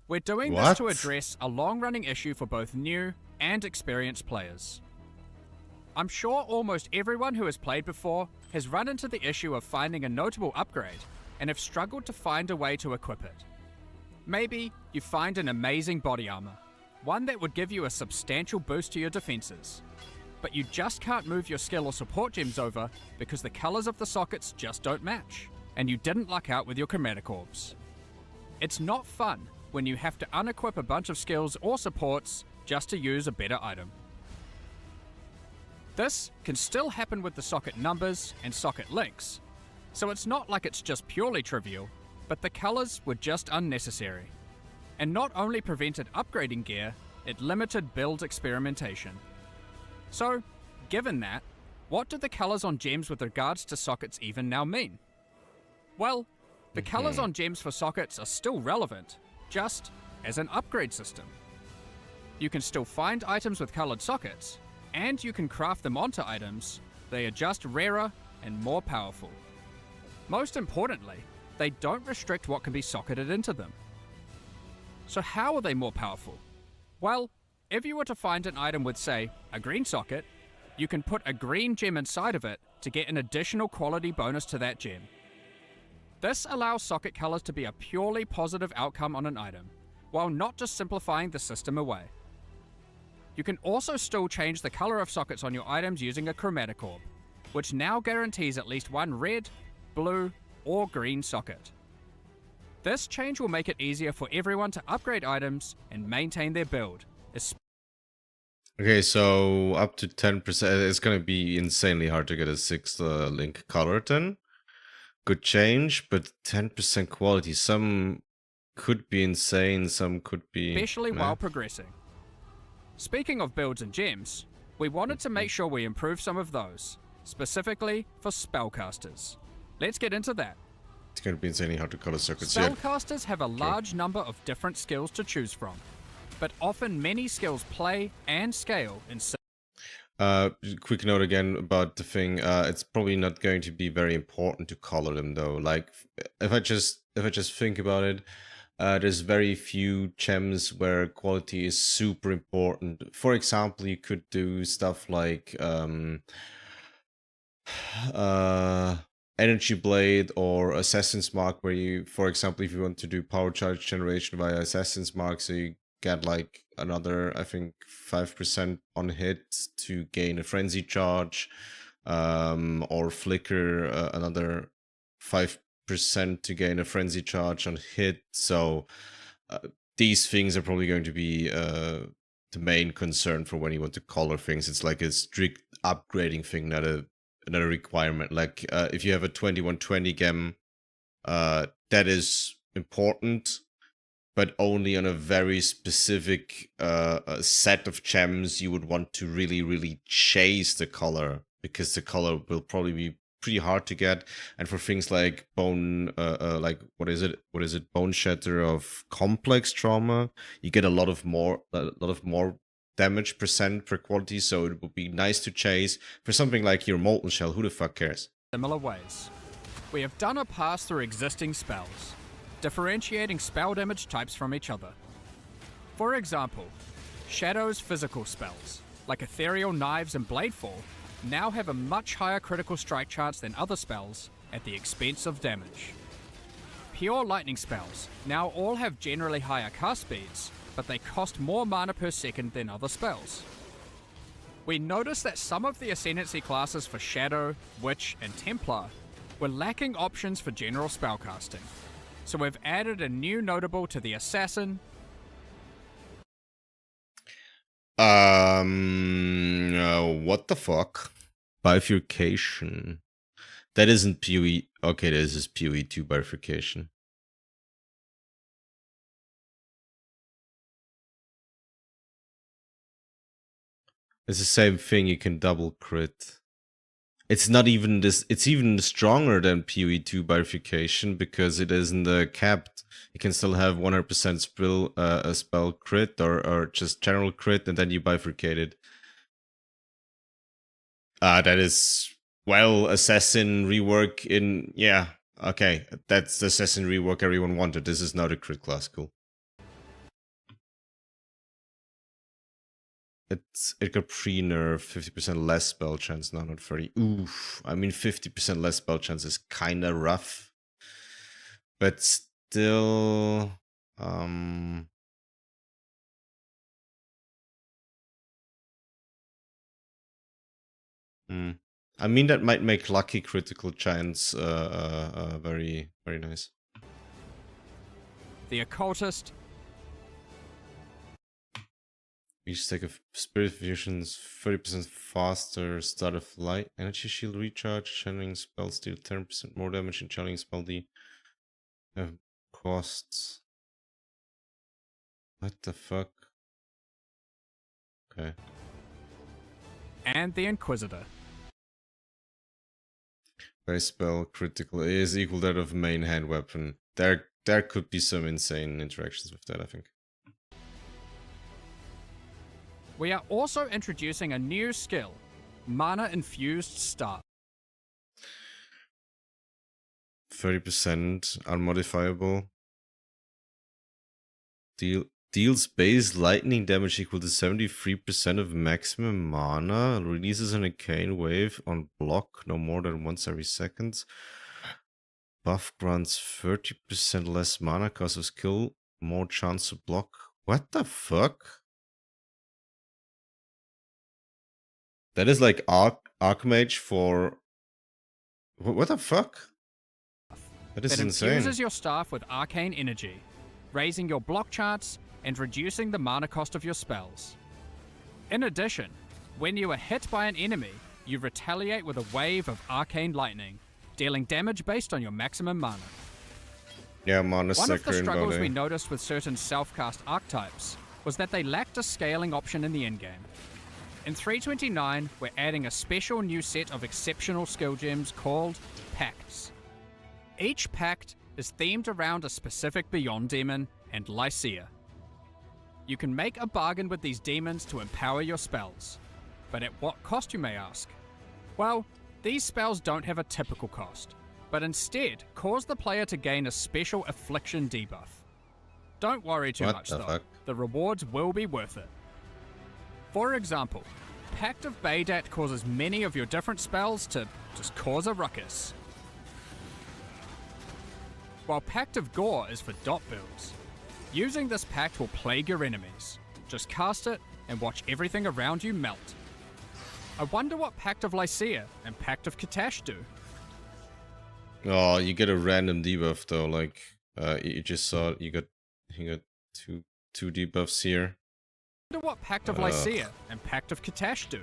Speaker 2: We're doing this to
Speaker 1: What?
Speaker 2: address a long-running issue for both new and experienced players. I'm sure almost everyone who has played before has run into the issue of finding a notable upgrade and have struggled to find a way to equip it. Maybe you find an amazing body armor, one that would give you a substantial boost to your defenses, but you just can't move your skill or support gems over because the colors of the sockets just don't match, and you didn't luck out with your chromatic orbs. It's not fun when you have to unequip a bunch of skills or supports just to use a better item. This can still happen with the socket numbers and socket links, so it's not like it's just purely trivial, but the colors were just unnecessary, and not only prevented upgrading gear, it limited build experimentation. So, given that, what do the colors on gems with regards to sockets even now mean? Well, the colors on gems for sockets are still relevant, just as an upgrade system. You can still find items with colored sockets, and you can craft them onto items. They are just rarer and more powerful. Most importantly, they don't restrict what can be socketed into them. So how are they more powerful? Well, if you were to find an item with, say, a green socket, you can put a green gem inside of it to get an additional quality bonus to that gem. This allows socket colors to be a purely positive outcome on an item, while not just simplifying the system away. You can also still change the color of sockets on your items using a chromatic orb, which now guarantees at least one red, blue, or green socket. This change will make it easier for everyone to upgrade items and maintain their build.
Speaker 1: Okay, so up to 10%. It's gonna be insanely hard to get a 6th link color then. Good change, but 10% quality. Some could be insane, some could be...
Speaker 2: Especially
Speaker 1: meh.
Speaker 2: while progressing. Speaking of builds and gems, we wanted to make sure we improve some of those, specifically for spellcasters. Let's get into that.
Speaker 1: It's gonna be insanely hard to color circuits. Yeah.
Speaker 2: Spellcasters have a large number of different skills to choose from, but often many skills play and scale in
Speaker 1: Quick note again about the thing. It's probably not going to be very important to color them though. Like if I just think about it, there's very few gems where quality is super important. For example, you could do stuff like Energy Blade or Assassin's Mark, where you, for example, if you want to do power charge generation via Assassin's Mark, so you get like another, I think, 5% on hit to gain a frenzy charge, or Flicker another 5% to gain a frenzy charge on hit. So these things are probably going to be the main concern for when you want to color things. It's like a strict upgrading thing, not a requirement. Like if you have a 2120 gem, that is important, but only on a very specific set of gems you would want to really chase the color, because the color will probably be pretty hard to get. And for things like bone, like what is it, Bone Shatter of Complex Trauma, you get a lot of more damage percent per quality, so it would be nice to chase. For something like your Molten Shell, who the fuck cares?
Speaker 2: similar ways. We have done a pass through existing spells, differentiating spell damage types from each other. For example, Shadow's physical spells, like Ethereal Knives and Bladefall, now have a much higher critical strike chance than other spells at the expense of damage. Pure Lightning spells now all have generally higher cast speeds, but they cost more mana per second than other spells. We noticed that some of the Ascendancy classes for Shadow, Witch, and Templar were lacking options for general spellcasting, so we've added a new notable to the Assassin.
Speaker 1: What the fuck? Bifurcation. That isn't PoE. Okay, this is PoE 2 bifurcation. It's the same thing, you can double crit. It's not even this, it's even stronger than PoE 2 bifurcation because it isn't capped. You can still have 100% spell, a spell crit or just general crit, and then you bifurcate it. That is, well, assassin rework in, yeah, okay, that's the assassin rework everyone wanted. This is not a crit class, cool. It got pre-nerf, 50% less spell chance, no, not 30. Oof, I mean 50% less spell chance is kinda rough. But still, I mean, that might make lucky critical chance very, very nice.
Speaker 2: The Occultist.
Speaker 1: Each stack of Spirit Fusions 30% faster, start of light, energy shield recharge, channeling spell steal 10% more damage, and channeling spell D costs. What the fuck? Okay.
Speaker 2: And the Inquisitor.
Speaker 1: Base spell critical is equal that of main hand weapon. There could be some insane interactions with that, I think.
Speaker 2: We are also introducing a new skill, Mana Infused Staff.
Speaker 1: 30% unmodifiable. Deals base lightning damage equal to 73% of maximum mana. Releases an arcane wave on block no more than once every second. Buff grants 30% less mana cost of skill, more chance to block. What the fuck? That is like Archmage for... What the fuck? That is insane.
Speaker 2: Infuses your staff with arcane energy, raising your block chance and reducing the mana cost of your spells. In addition, when you are hit by an enemy, you retaliate with a wave of arcane lightning, dealing damage based on your maximum mana.
Speaker 1: Yeah, mana
Speaker 2: One of the
Speaker 1: second
Speaker 2: struggles
Speaker 1: body.
Speaker 2: we noticed with certain self-cast archetypes was that they lacked a scaling option in the endgame. In 329, we're adding a special new set of exceptional skill gems called Pacts. Each pact is themed around a specific Beyond demon and Lycia. You can make a bargain with these demons to empower your spells. But at what cost, you may ask? Well, these spells don't have a typical cost, but instead cause the player to gain a special affliction debuff. Don't worry too much though, the rewards will be worth it. For example, Pact of Baydat causes many of your different spells to just cause a ruckus. While Pact of Gore is for dot builds. Using this pact will plague your enemies. Just cast it and watch everything around you melt. I wonder what Pact of Lycia and Pact of Katash do.
Speaker 1: Oh, you get a random debuff though, like you just saw you got two debuffs here.
Speaker 2: I wonder what Pact of Lycia and Pact of Katash do.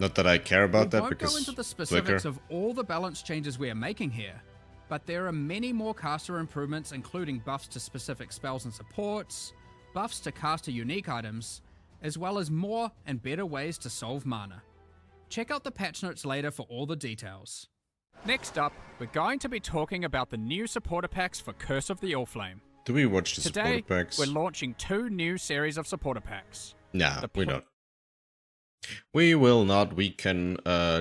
Speaker 1: Not that I care about that
Speaker 2: won't
Speaker 1: because
Speaker 2: go into the specifics
Speaker 1: Flicker.
Speaker 2: of all the balance changes we are making here, but there are many more caster improvements, including buffs to specific spells and supports, buffs to caster unique items, as well as more and better ways to solve mana. Check out the patch notes later for all the details. Next up, we're going to be talking about the new supporter packs for Curse of the Allflame.
Speaker 1: Do we watch the
Speaker 2: Today,
Speaker 1: supporter packs?
Speaker 2: we're launching 2 new series of supporter packs.
Speaker 1: Nah,
Speaker 2: the
Speaker 1: we
Speaker 2: pl-
Speaker 1: don't. We will not. We can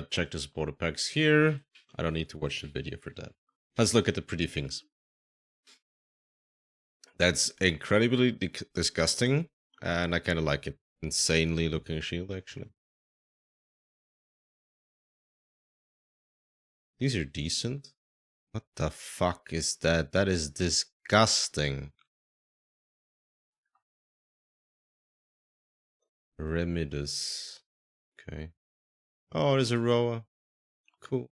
Speaker 1: check the supporter packs here. I don't need to watch the video for that. Let's look at the pretty things. That's incredibly disgusting, and I kind of like it. Insanely looking shield, actually. These are decent. What the fuck is that? That is disgusting. Remedus. Okay. Oh, there's a Roa. Cool.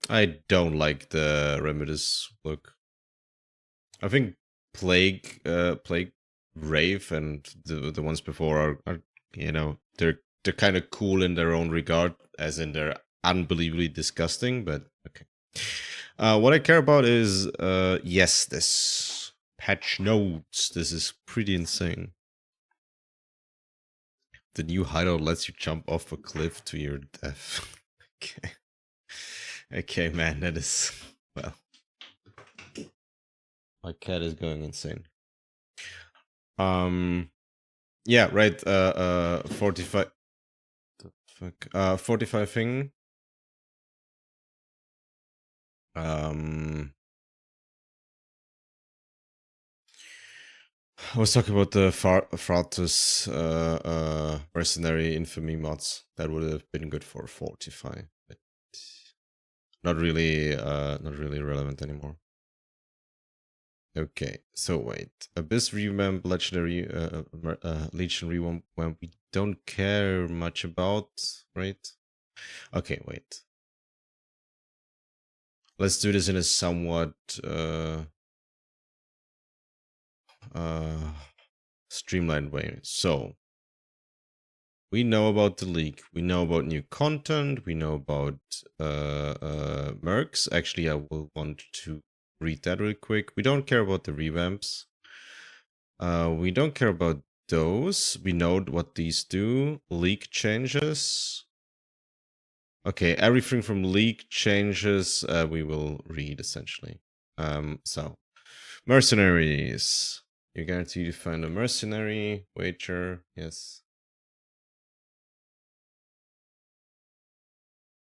Speaker 1: I don't like the Remedus look. I think Plague Rave and the ones before are you know, they're kind of cool in their own regard, as in they're unbelievably disgusting, but okay. What I care about is yes, this patch notes. This is pretty insane. The new hideout lets you jump off a cliff to your death. Okay. Okay, man, that is, well, my cat is going insane. Yeah, right. 45. The fuck. 45 thing. I was talking about the Fratus mercenary infamy mods. That would have been good for 45, but not really relevant anymore. Okay, so wait. Abyss revamp, legendary Legion revamp we don't care much about, right? Okay, wait. Let's do this in a somewhat streamlined way. So we know about the leak, we know about new content, we know about mercs. Actually, I will want to read that real quick. We don't care about the revamps. We don't care about those. We know what these do. Leak changes. Okay, everything from leak changes we will read essentially. So mercenaries. You're guaranteed to find a mercenary. Wager, yes.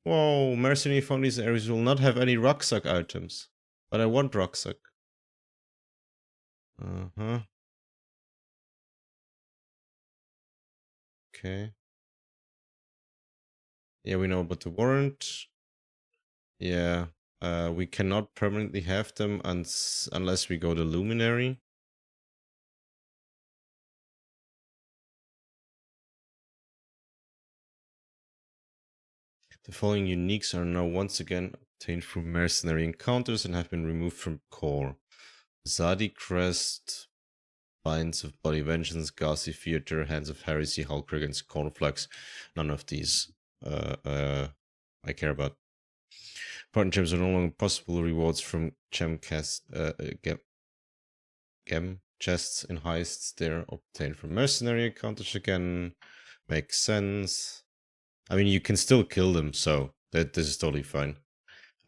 Speaker 1: Whoa, mercenary from these areas will not have any rucksack items. But I want rucksack. Uh-huh. Okay. Yeah, we know about the warrant. Yeah. We cannot permanently have them unless we go to Luminary. The following uniques are now once again obtained from mercenary encounters and have been removed from core. Zadi Crest, Binds of Bloody Vengeance, Ghastly Theater, Hands of Heresy, Hulk against Cornflux. None of these I care about. Partner gems are no longer possible. Rewards from gem chests in heists. They're obtained from mercenary encounters again. Makes sense. I mean, you can still kill them, so this is totally fine.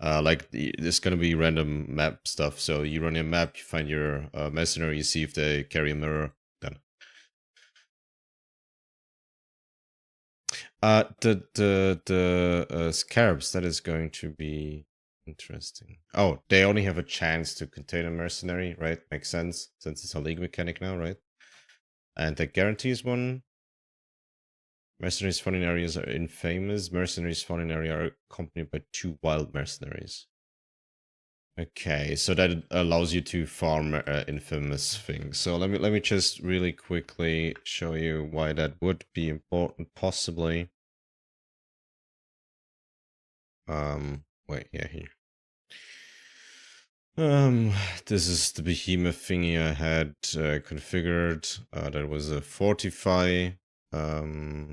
Speaker 1: Like, there's gonna be random map stuff, so you run your map, you find your mercenary, you see if they carry a mirror, done. The scarabs, that is going to be interesting. Oh, they only have a chance to contain a mercenary, right? Makes sense, since it's a league mechanic now, right? And that guarantees one. Mercenaries found in areas are infamous. Mercenaries found in area are accompanied by 2 wild mercenaries. Okay, so that allows you to farm infamous things. So let me just really quickly show you why that would be important, possibly. Wait, yeah, here. This is the behemoth thingy I had configured. That was a fortify.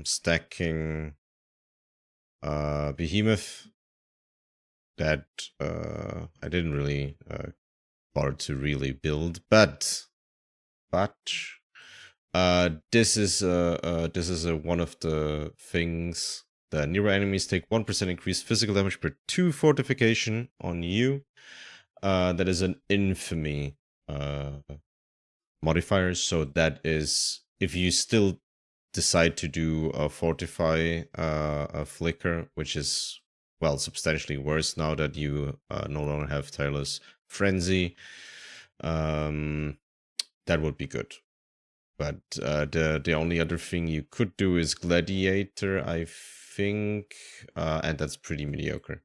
Speaker 1: Stacking behemoth that I didn't really bother to really build, but this is one of the things. The nearer enemies take 1% increased physical damage per 2 fortification on you. That is an infamy modifier, so that is if you still decide to do a fortify a flicker, which is, well, substantially worse now that you no longer have tireless frenzy. That would be good. But the only other thing you could do is gladiator, I think, and that's pretty mediocre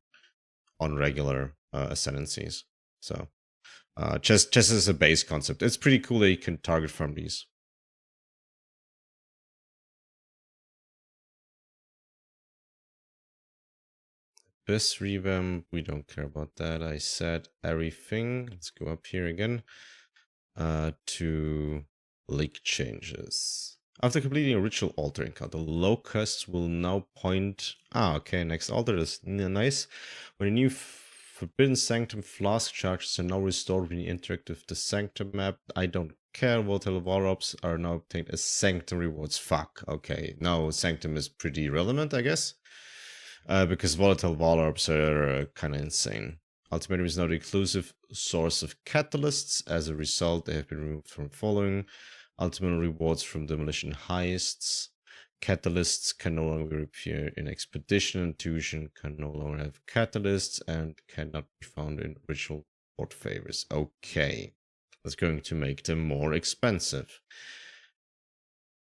Speaker 1: on regular ascendancies. So just as a base concept, it's pretty cool that you can target from these. This revamp, we don't care about that. I said everything. Let's go up here again. to leak changes. After completing a ritual altar encounter, locusts will now point... okay, next altar is nice. When a new Forbidden Sanctum flask charges are now restored when you interact with the Sanctum map. I don't care. Volatile Valor-Ups are now obtained as Sanctum rewards. Fuck, okay. Now Sanctum is pretty relevant, I guess. Because Volatile Valor-Ups are kind of insane. Ultimatum is now the exclusive source of catalysts. As a result, they have been removed from following. Ultimate rewards from demolition heists. Catalysts can no longer appear in Expedition. Intuition can no longer have catalysts and cannot be found in ritual board favors. Okay, that's going to make them more expensive.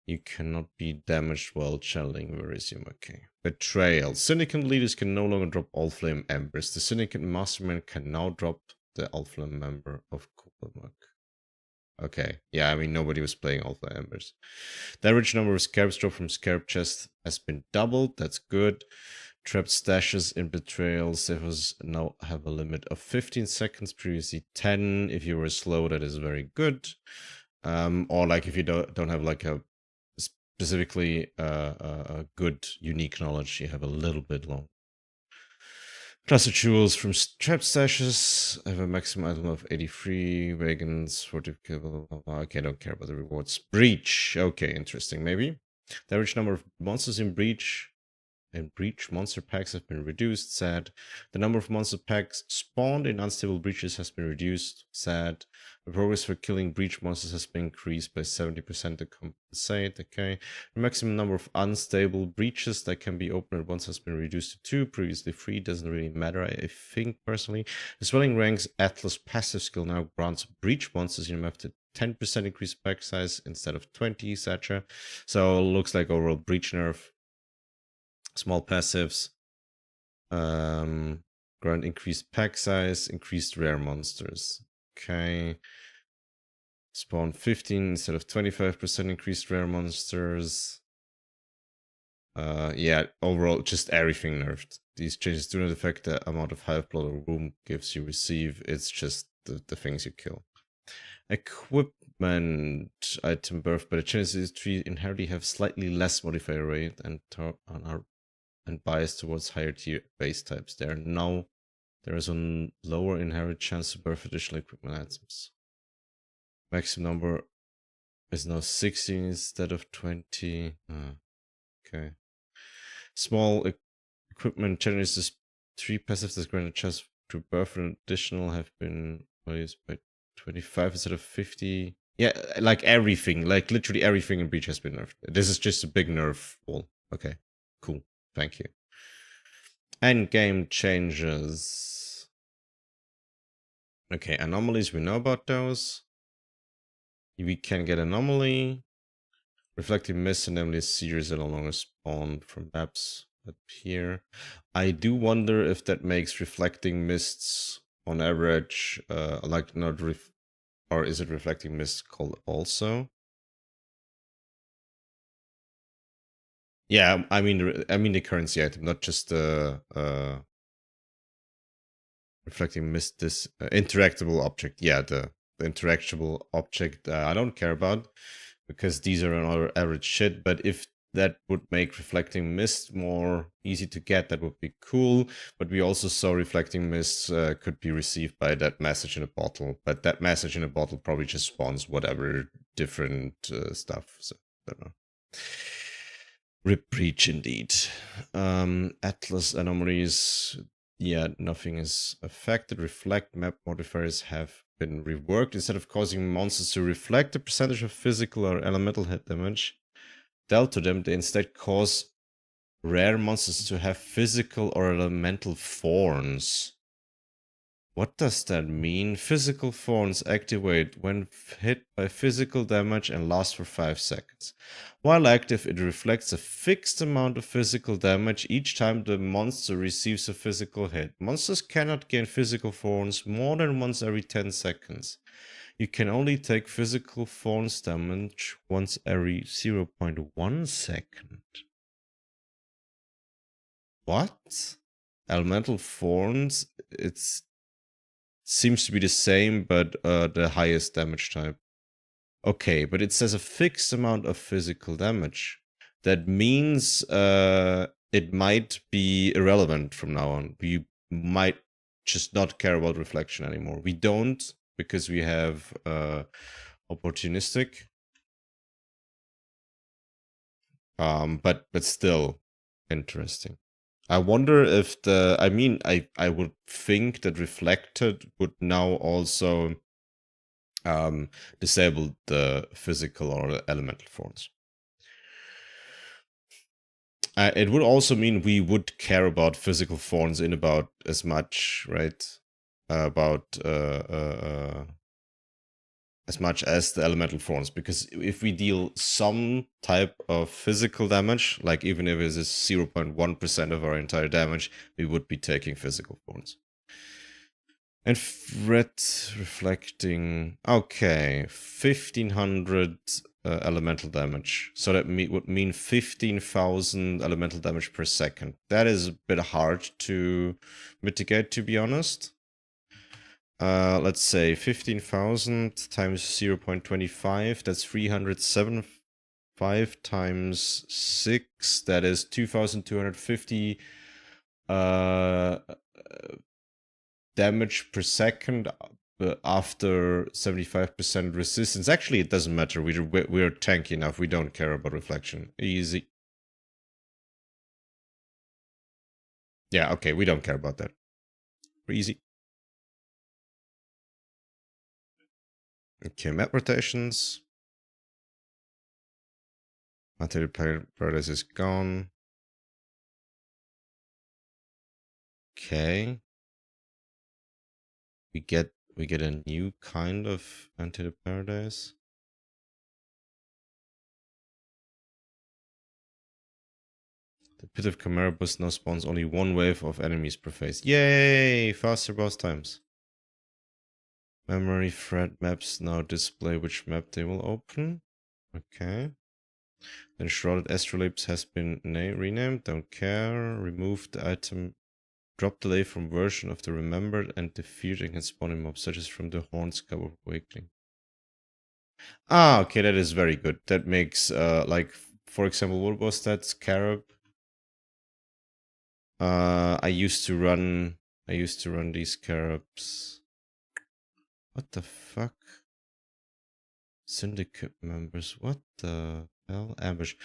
Speaker 1: You cannot be damaged while channeling Verisium. Okay. Betrayal. Syndicate leaders can no longer drop All Flame Embers. The Syndicate Mastermind can now drop the All Flame member of Kupelmark. Okay, yeah, I mean, nobody was playing All Flame Embers. The average number of scarabs dropped from scarab chests has been doubled. That's good. Trapped stashes in Betrayal ciphers now have a limit of 15 seconds, previously 10. If you were slow, that is very good. Or like if you don't have like a specifically a good unique knowledge, you have a little bit long. Cluster jewels from trapped stashes have a maximum item of 83. Wagons, 40. Okay, I don't care about the rewards. Breach. Okay, interesting. Maybe. The average number of monsters in Breach monster packs have been reduced. Sad. The number of monster packs spawned in unstable breaches has been reduced. Sad. The progress for killing breach monsters has been increased by 70% to compensate. Okay. The maximum number of unstable breaches that can be opened at once has been reduced to 2. Previously 3. Doesn't really matter, I think, personally. The Swelling Ranks Atlas passive skill now grants breach monsters you have to 10% increased pack size instead of 20, etc. So looks like overall breach nerf. Small passives, grant increased pack size, increased rare monsters. Okay. Spawn 15 instead of 25% increased rare monsters. Yeah, overall, just everything nerfed. These changes do not affect the amount of hive blood or womb gifts you receive. It's just the things you kill. Equipment item birth by the Genesis tree inherently have slightly less modifier rate and are biased towards higher tier base types. There is a lower inherent chance to birth additional equipment items. Maximum number is now 16 instead of 20. Okay. Small equipment Genesis 3 passives that grant a chance to birth an additional have been raised by 25 instead of 50. Yeah, like everything, like literally everything in Breach has been nerfed. This is just a big nerf wall. Okay, cool. Thank you. Endgame changes. Okay, anomalies, we know about those. We can get anomaly. Reflecting Mist and Emily Seers are no longer spawned from maps appear. I do wonder if that makes Reflecting Mists on average, like not or is it Reflecting Mist called also? Yeah, I mean the currency item, not just the Reflecting Mist. This interactable object. Yeah, the interactable object. I don't care about because these are another average shit. But if that would make Reflecting Mist more easy to get, that would be cool. But we also saw Reflecting Mist could be received by that message in a bottle. But that message in a bottle probably just spawns whatever different stuff. So I don't know. Rip Breach indeed. Atlas anomalies. Yeah, nothing is affected. Reflect map modifiers have been reworked. Instead of causing monsters to reflect the percentage of physical or elemental hit damage dealt to them, they instead cause rare monsters to have physical or elemental thorns. What does that mean? Physical thorns activate when hit by physical damage and last for 5 seconds. While active, it reflects a fixed amount of physical damage each time the monster receives a physical hit. Monsters cannot gain physical thorns more than once every 10 seconds. You can only take physical thorns damage once every 0.1 second. What? Elemental thorns? It's seems to be the same, but the highest damage type. Okay, but it says a fixed amount of physical damage. That means it might be irrelevant from now on. We might just not care about reflection anymore. We don't, because we have opportunistic. But still interesting. I wonder if I would think that reflected would now also disable the physical or elemental forms. It would also mean we would care about physical forms in about as much, right? As much as the elemental forms, because if we deal some type of physical damage, like even if it is 0.1% of our entire damage, we would be taking physical forms. And red reflecting, okay, 1500 elemental damage. So that would mean 15,000 elemental damage per second. That is a bit hard to mitigate, to be honest. Let's say 15,000 times 0.25, that's 375 times 6, that is 2,250 damage per second after 75% resistance. Actually, it doesn't matter. We're tanky enough. We don't care about reflection. Easy. Yeah, okay, we don't care about that. We're easy. Okay, map rotations. Material Paradise is gone. Okay. We get a new kind of Enter the Paradise. The Pit of Camarabus now spawns only one wave of enemies per phase. Yay! Faster boss times. Memory thread maps now display which map they will open. Okay. Then Shrouded Astrolapse has been renamed. Don't care. Remove the item. Drop delay from version of the remembered and defeating and spawning mobs, such as from the Horns Cup of Awakening. Ah, okay, that is very good. That makes like, for example, what was that? Scarab. I used to run these scarabs. What the fuck? Syndicate members. What the hell? Ambush.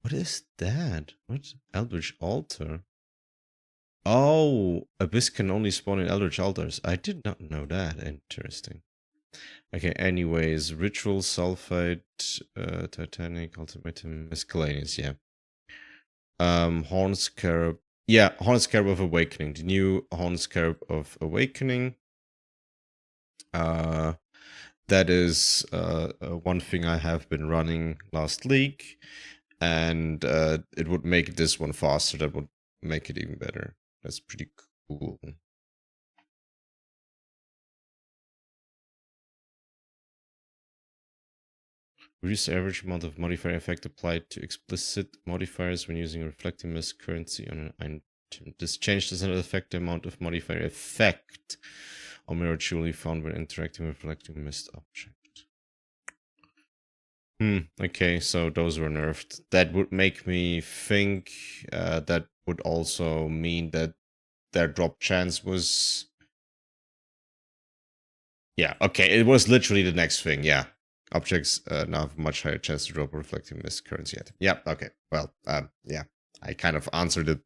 Speaker 1: What is that? What? Eldritch Altar? Oh, Abyss can only spawn in Eldritch Altars. I did not know that. Interesting. Okay, anyways. Ritual, Sulfite, Titanic, Ultimatum, Miscellaneous, yeah. Horn Scarab. Yeah, Horn Scarab of Awakening. The new Horn Scarab of Awakening. That is one thing I have been running last league. And it would make this one faster. That would make it even better. That's pretty cool. Reduce the average amount of modifier effect applied to explicit modifiers when using reflecting mist currency on an item. This change does not affect the amount of modifier effect on mirror jewelry found when interacting with reflecting mist object. Okay, so those were nerfed. That would make me think that would also mean that their drop chance was... Yeah, okay, it was literally the next thing, yeah. Objects now have a much higher chance to drop a reflecting mist currency item. Yeah, okay, well, yeah. I kind of answered it,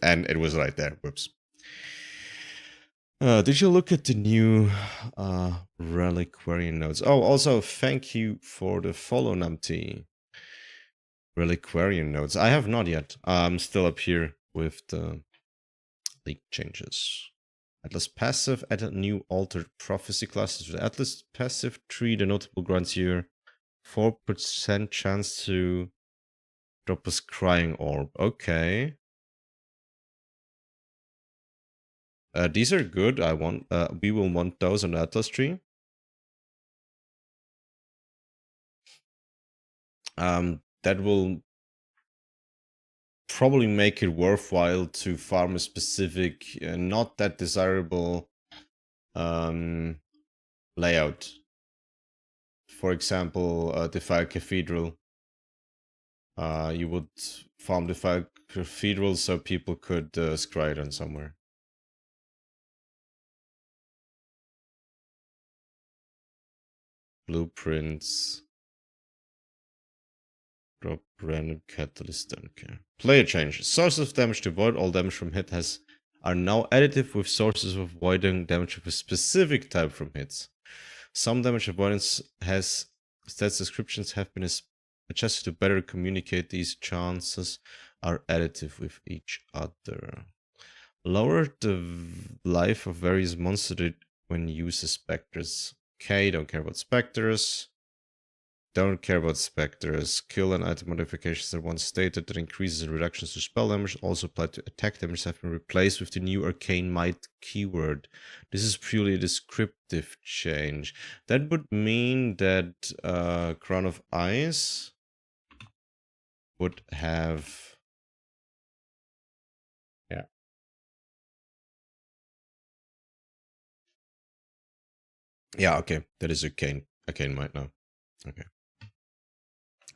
Speaker 1: and it was right there. Whoops. Did you look at the new Reliquarian nodes? Oh, also, thank you for the follow, Numpty. Reliquarian nodes. I have not yet. I'm still up here with the league changes. Atlas passive, add a new altered prophecy classes to the Atlas passive tree. The notable grants you 4% chance to drop a scrying orb. Okay. These are good. We will want those on the Atlas tree. That will probably make it worthwhile to farm a specific, not that desirable layout. For example, Defile Cathedral. You would farm Defile Cathedral so people could scry it on somewhere. Blueprints. Drop random catalyst, don't care. Player changes. Sources of damage to avoid all damage from hit are now additive with sources of avoiding damage of a specific type from hits. Some damage avoidance stats descriptions have been adjusted to better communicate these chances are additive with each other. Lower the life of various monsters when you use specters. Okay, don't care about specters. Don't care about specters. Kill and item modifications that once stated that increases and reductions to spell damage also apply to attack damage have been replaced with the new Arcane Might keyword. This is purely a descriptive change. That would mean that Crown of Ice would have... Yeah. Yeah, okay. That is Arcane Might now. Okay.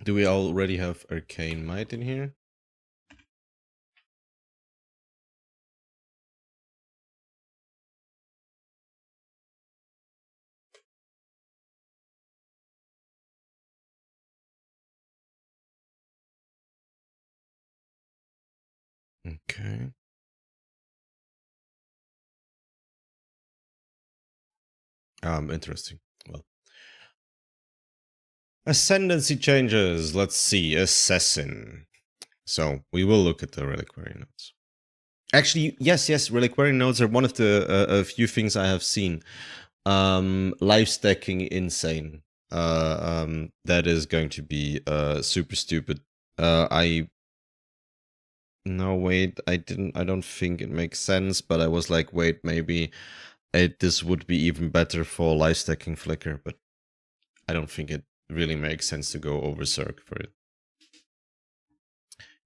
Speaker 1: Do we already have Arcane Might in here? Okay. Interesting. Well. Ascendancy changes. Let's see. Assassin. So we will look at the reliquary notes. Actually, yes. Reliquary notes are one of the a few things I have seen. Life stacking insane. That is going to be super stupid. No, wait, I don't think it makes sense, but I was like, wait, maybe this would be even better for life stacking Flicker, but I don't think it really makes sense to go over Zerg for it.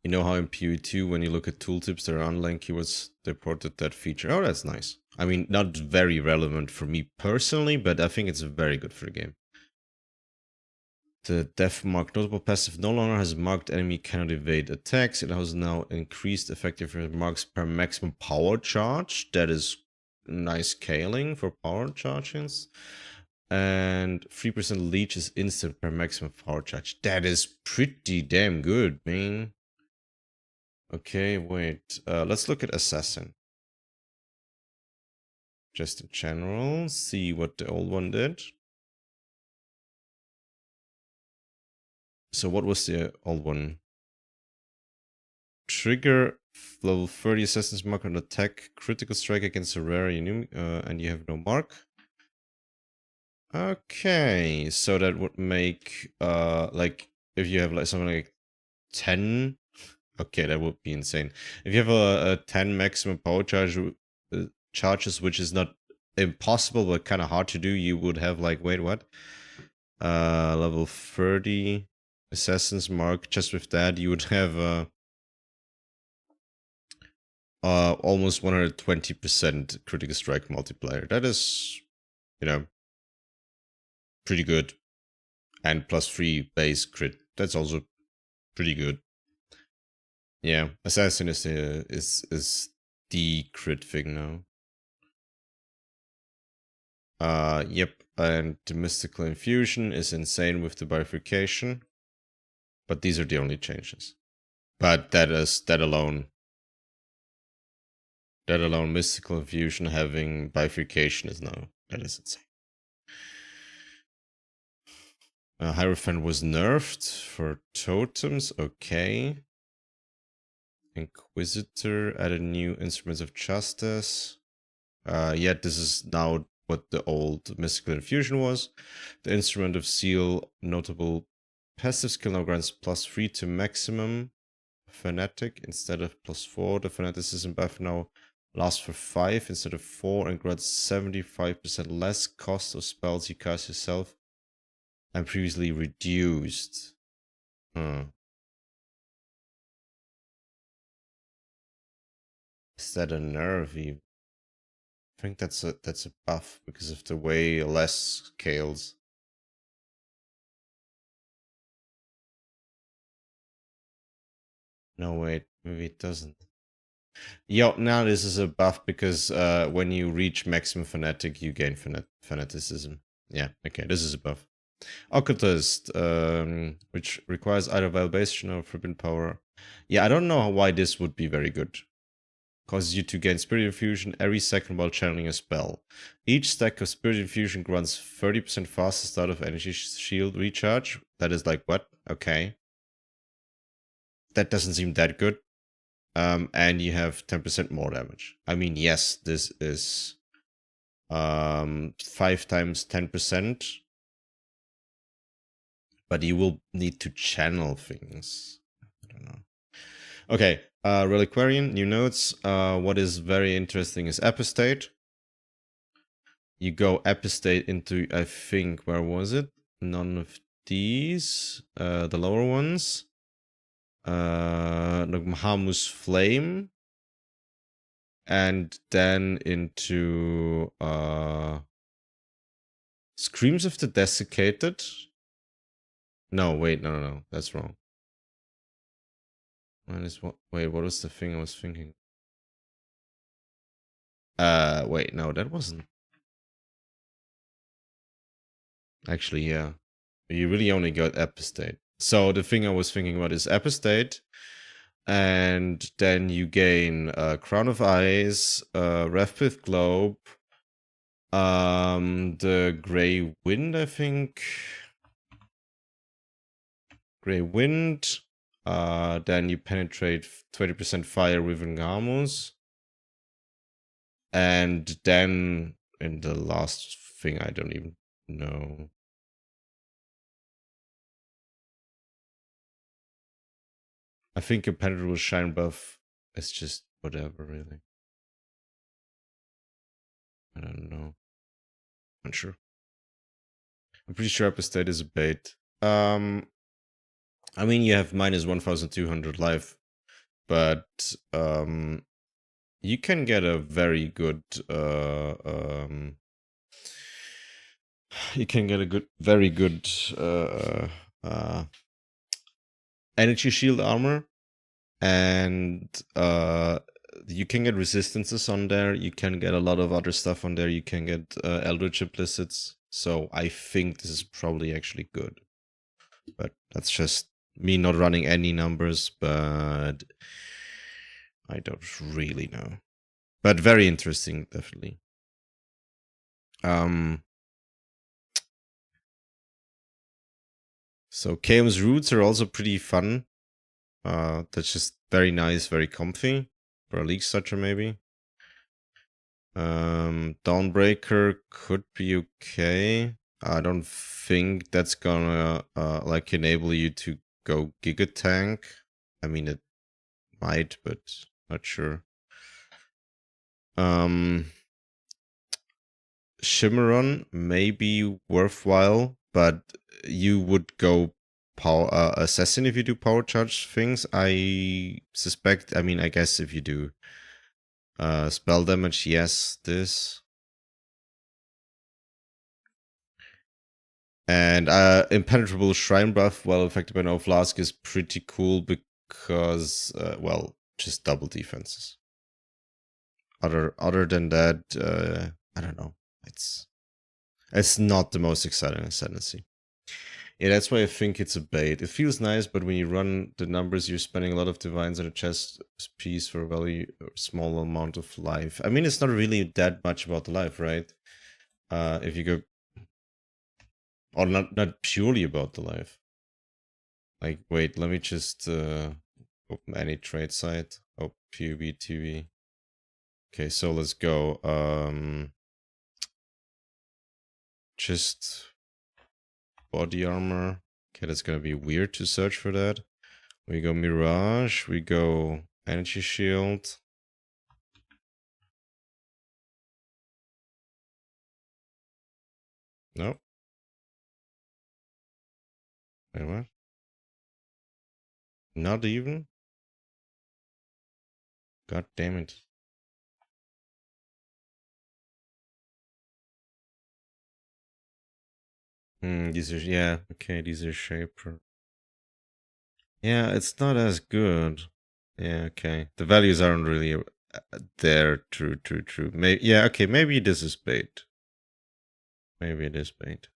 Speaker 1: You know how in PoE2, when you look at tooltips, there are unlined keywords, they ported that feature. Oh, that's nice. I mean, not very relevant for me personally, but I think it's very good for the game. The def mark notable passive no longer has marked enemy cannot evade attacks. It has now increased effective marks per maximum power charge. That is nice scaling for power charges. And 3% leech is instant per maximum power charge. That is pretty damn good, man. Okay, wait. Let's look at Assassin. Just in general, see what the old one did. So what was the old one? Trigger level 30 Assassin's Mark on attack, critical strike against a rare enemy, and you have no mark. Okay, so that would make like if you have like something like 10. Okay, that would be insane. If you have a 10 maximum power charges, which is not impossible but kind of hard to do, you would have like, wait, what? Level 30 Assassin's Mark. Just with that, you would have almost 120% critical strike multiplier. That is, you know, pretty good. And +3 base crit. That's also pretty good. Yeah, Assassin is the crit thing now. Yep, and the Mystical Infusion is insane with the bifurcation. But these are the only changes. But that alone, Mystical Infusion having bifurcation is now, that is insane. Hierophant was nerfed for totems, okay. Inquisitor added new instruments of justice. Yet this is now what the old Mystical Infusion was. The Instrument of Seal notable passive skill now grants +3 to maximum fanatic instead of +4. The fanaticism buff now lasts for 5 instead of 4 and grants 75% less cost of spells you cast yourself and previously reduced. Is that a nerf? I think that's a buff because of the way less scales. No, wait, maybe it doesn't. Yo, now this is a buff because when you reach maximum fanatic, you gain fanaticism. Yeah, okay, this is a buff. Occultist, which requires either Valbation or Forbidden Power. Yeah, I don't know why this would be very good. Causes you to gain Spirit Infusion every second while channeling a spell. Each stack of Spirit Infusion grants 30% faster start of Energy Shield recharge. That is like, what? Okay. That doesn't seem that good. And you have 10% more damage. I mean, yes, this is 5 times 10%. But you will need to channel things. I don't know. Okay, Reliquarian, new notes. What is very interesting is Epistate. You go Epistate into, I think, where was it? None of these. The lower ones. Nagmahamu's Flame. And then into Screams of the Desiccated. No, wait, no, that's wrong. Wait, what was the thing I was thinking? Wait, no, that wasn't. Actually, yeah. You really only got Epistate. So the thing I was thinking about is Epistate, and then you gain Crown of Ice, Rathpith Globe, the Grey Wind, I think. Grey Wind. Then you penetrate 20% fire with Ngamus. And then in the last thing, I don't even know. I think a penetrable shine buff is just whatever, really. I don't know. I'm sure. I'm pretty sure Epistate is a bait. I mean, you have minus 1,200 life, but you can get a very good you can get a very good energy shield armor, and you can get resistances on there. You can get a lot of other stuff on there. You can get Eldritch Implicits. So I think this is probably actually good, but that's just me not running any numbers, but I don't really know. But very interesting, definitely. So Chaos Roots are also pretty fun. That's just very nice, very comfy for a League Starter, maybe. Dawnbreaker could be okay. I don't think that's gonna like enable you to go Giga Tank. I mean, it might, but not sure. Shimmeron may be worthwhile, but you would go power assassin if you do power charge things. I suspect. I mean, I guess if you do spell damage, yes, this. And impenetrable shrine buff, well affected by no flask, is pretty cool because well, just double defenses. Other than that, I don't know. It's not the most exciting ascendancy. Yeah, that's why I think it's a bait. It feels nice, but when you run the numbers, you're spending a lot of divines on a chest piece for a very small amount of life. I mean, it's not really that much about the life, right? If you go, or not purely about the life. Like, wait, let me just open any trade site. Oh, PUB TV. Okay, so let's go. Just body armor. Okay, that's gonna be weird to search for that. We go Mirage, we go Energy Shield. Nope. Wait, what? Not even? God damn it. These are, yeah, okay, these are shaper. Yeah, it's not as good. Yeah, okay. The values aren't really there. True. Maybe, yeah, okay, maybe this is bait. Maybe it is bait.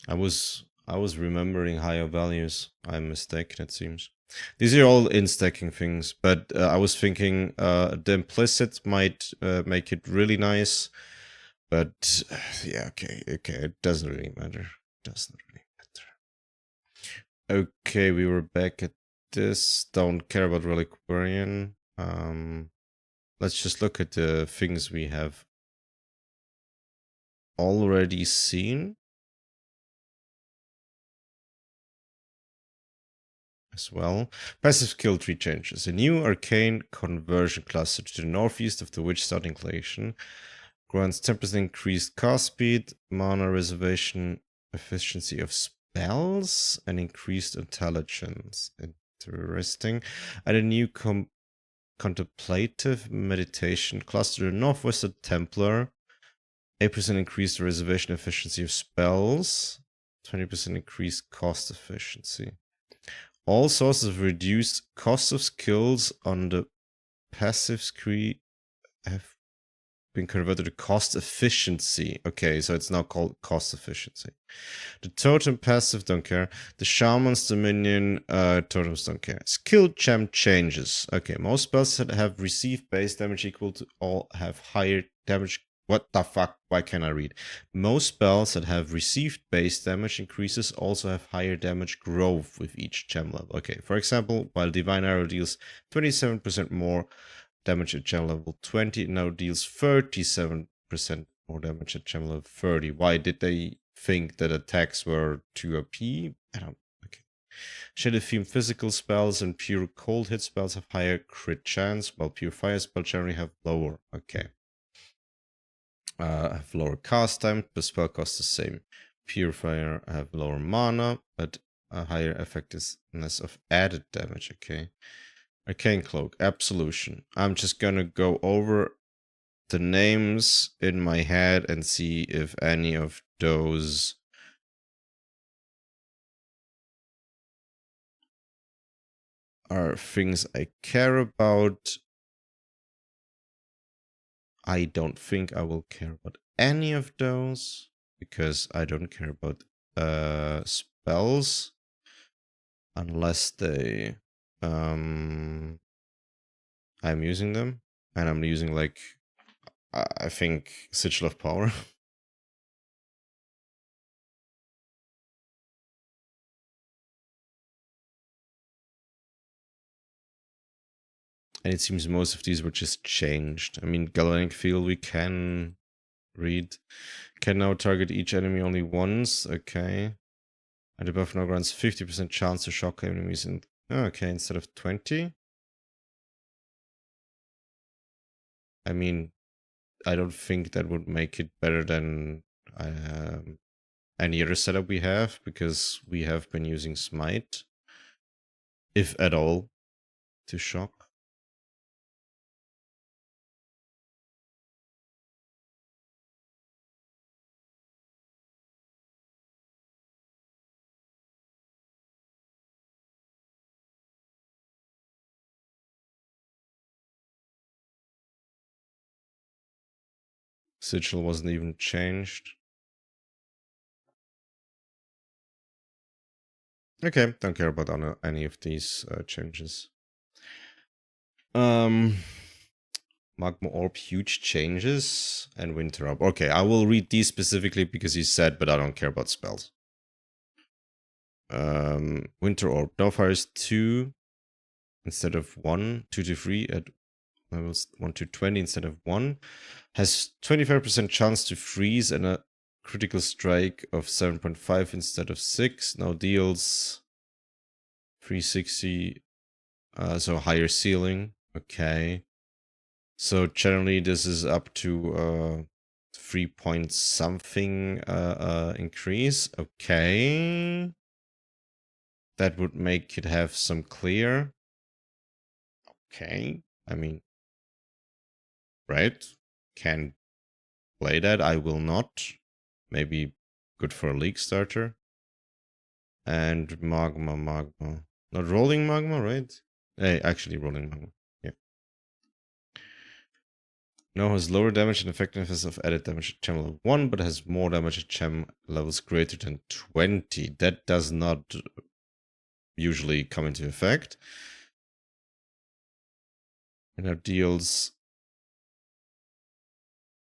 Speaker 1: I was remembering higher values. I'm mistaken, it seems. These are all in stacking things, but I was thinking the implicit might make it really nice, but yeah, okay, it doesn't really matter. Okay, we were back at this. Don't care about Reliquarian. Let's just look at the things we have already seen as well. Passive skill tree changes. A new arcane conversion cluster to the northeast of the Witchstone Inclination grants 10% increased cast speed, mana reservation efficiency of spells, and increased intelligence. Interesting. And a new contemplative meditation cluster to the northwestern Templar. 8% increased reservation efficiency of spells, 20% increased cost efficiency. All sources of reduced cost of skills on the passive screen have been converted to cost efficiency. Okay, so it's now called cost efficiency. The totem passive, don't care. The shaman's dominion, totems don't care. Skill gem changes. Okay, most spells that have received base damage equal to all have higher damage. What the fuck? Why can't I read? Most spells that have received base damage increases also have higher damage growth with each gem level. Okay, for example, while Divine Arrow deals 27% more damage at gem level 20, it now deals 37% more damage at gem level 30. Why did they think that attacks were too OP? I don't. Okay. Shadow Theme physical spells and pure cold hit spells have higher crit chance, while pure fire spells generally have lower. Okay. Have lower cast time, but spell cost the same. Purifier have lower mana, but a higher effectiveness of added damage. Okay. Arcane Cloak, Absolution. I'm just gonna go over the names in my head and see if any of those are things I care about. I don't think I will care about any of those because I don't care about spells unless they I'm using them, and I'm using, like, I think Sigil of Power. And it seems most of these were just changed. I mean, Galvanic Field we can read. Can now target each enemy only once. Okay. And the buff now grants 50% chance to shock enemies. Okay, instead of 20. I mean, I don't think that would make it better than any other setup we have, because we have been using Smite, if at all, to shock. Sigil wasn't even changed. Okay, don't care about any of these changes. Magma Orb, huge changes, and Winter Orb. Okay, I will read these specifically because you said, but I don't care about spells. Winter Orb, Downfire 2 instead of 1, 2 to 3 at levels 1 to 20 instead of 1. Has 25% chance to freeze and a critical strike of 7.5 instead of 6. Now deals 360, so higher ceiling. Okay. So generally this is up to 3 point something increase. Okay. that would make it have some clear. Okay, I mean, right? Can play that. I will not. Maybe good for a league starter. And magma. Not rolling magma, right? Hey, actually rolling magma. Yeah. Now has lower damage and effectiveness of added damage at gem level 1, but has more damage at gem levels greater than 20. That does not usually come into effect. And now deals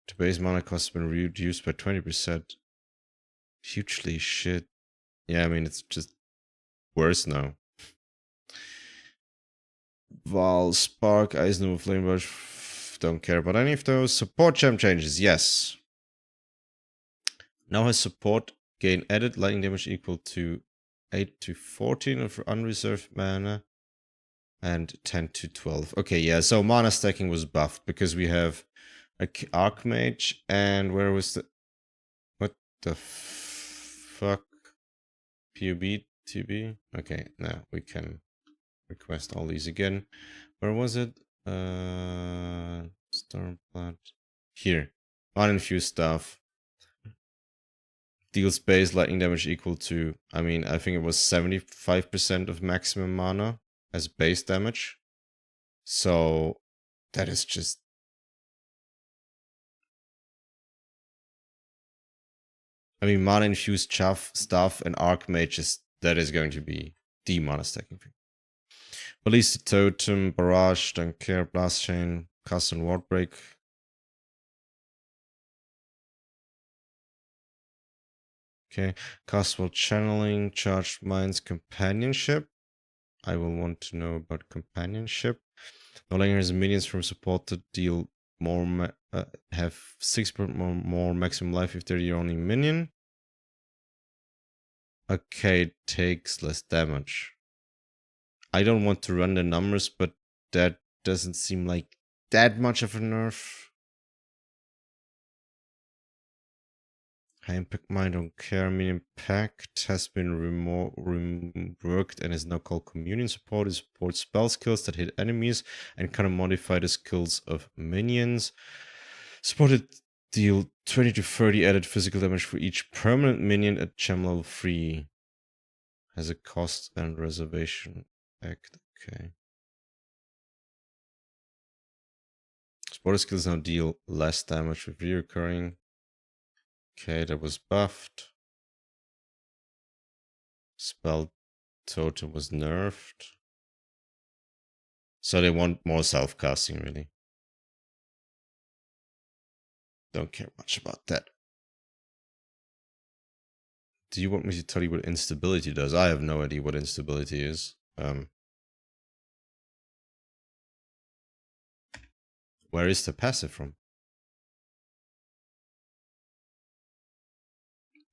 Speaker 1: the base mana cost has been reduced by 20%. Hugely shit. Yeah, I mean, it's just worse now. Val, Spark, Eisner, Flamebush, don't care about any of those. Support gem changes, yes. Now has support gain added lightning damage equal to 8 to 14 of unreserved mana and 10 to 12. Okay, yeah, so mana stacking was buffed because we have a Archmage and where was the... What the fuck? PUB, TB? Okay, now we can request all these again. Where was it? Stormplant. Here. Uninfused stuff. Deals base lightning damage equal to, I mean, I think it was 75% of maximum mana as base damage. So that is just... I mean, mana infused stuff and Archmages, that is going to be the mana stacking thing. Release the Totem, Barrage, don't care, Blast Chain, Cast and Ward Break. Okay, cast while channeling, Charged Minds, Companionship. I will want to know about Companionship. No longer has minions from support to deal more, have 6% more maximum life if they're your only minion. Okay, it takes less damage. I don't want to run the numbers, but that doesn't seem like that much of a nerf. High Impact Mind, don't care. Minion Pact has been reworked and is now called Communion Support. It supports spell skills that hit enemies and can modify the skills of minions. Supported deal 20 to 30 added physical damage for each permanent minion at gem level 3. Has a cost and reservation act. Okay. Supported skills now deal less damage with reoccurring. Okay, that was buffed. Spell totem was nerfed. So they want more self-casting, really. Don't care much about that. Do you want me to tell you what instability does? I have no idea what instability is. Where is the passive from?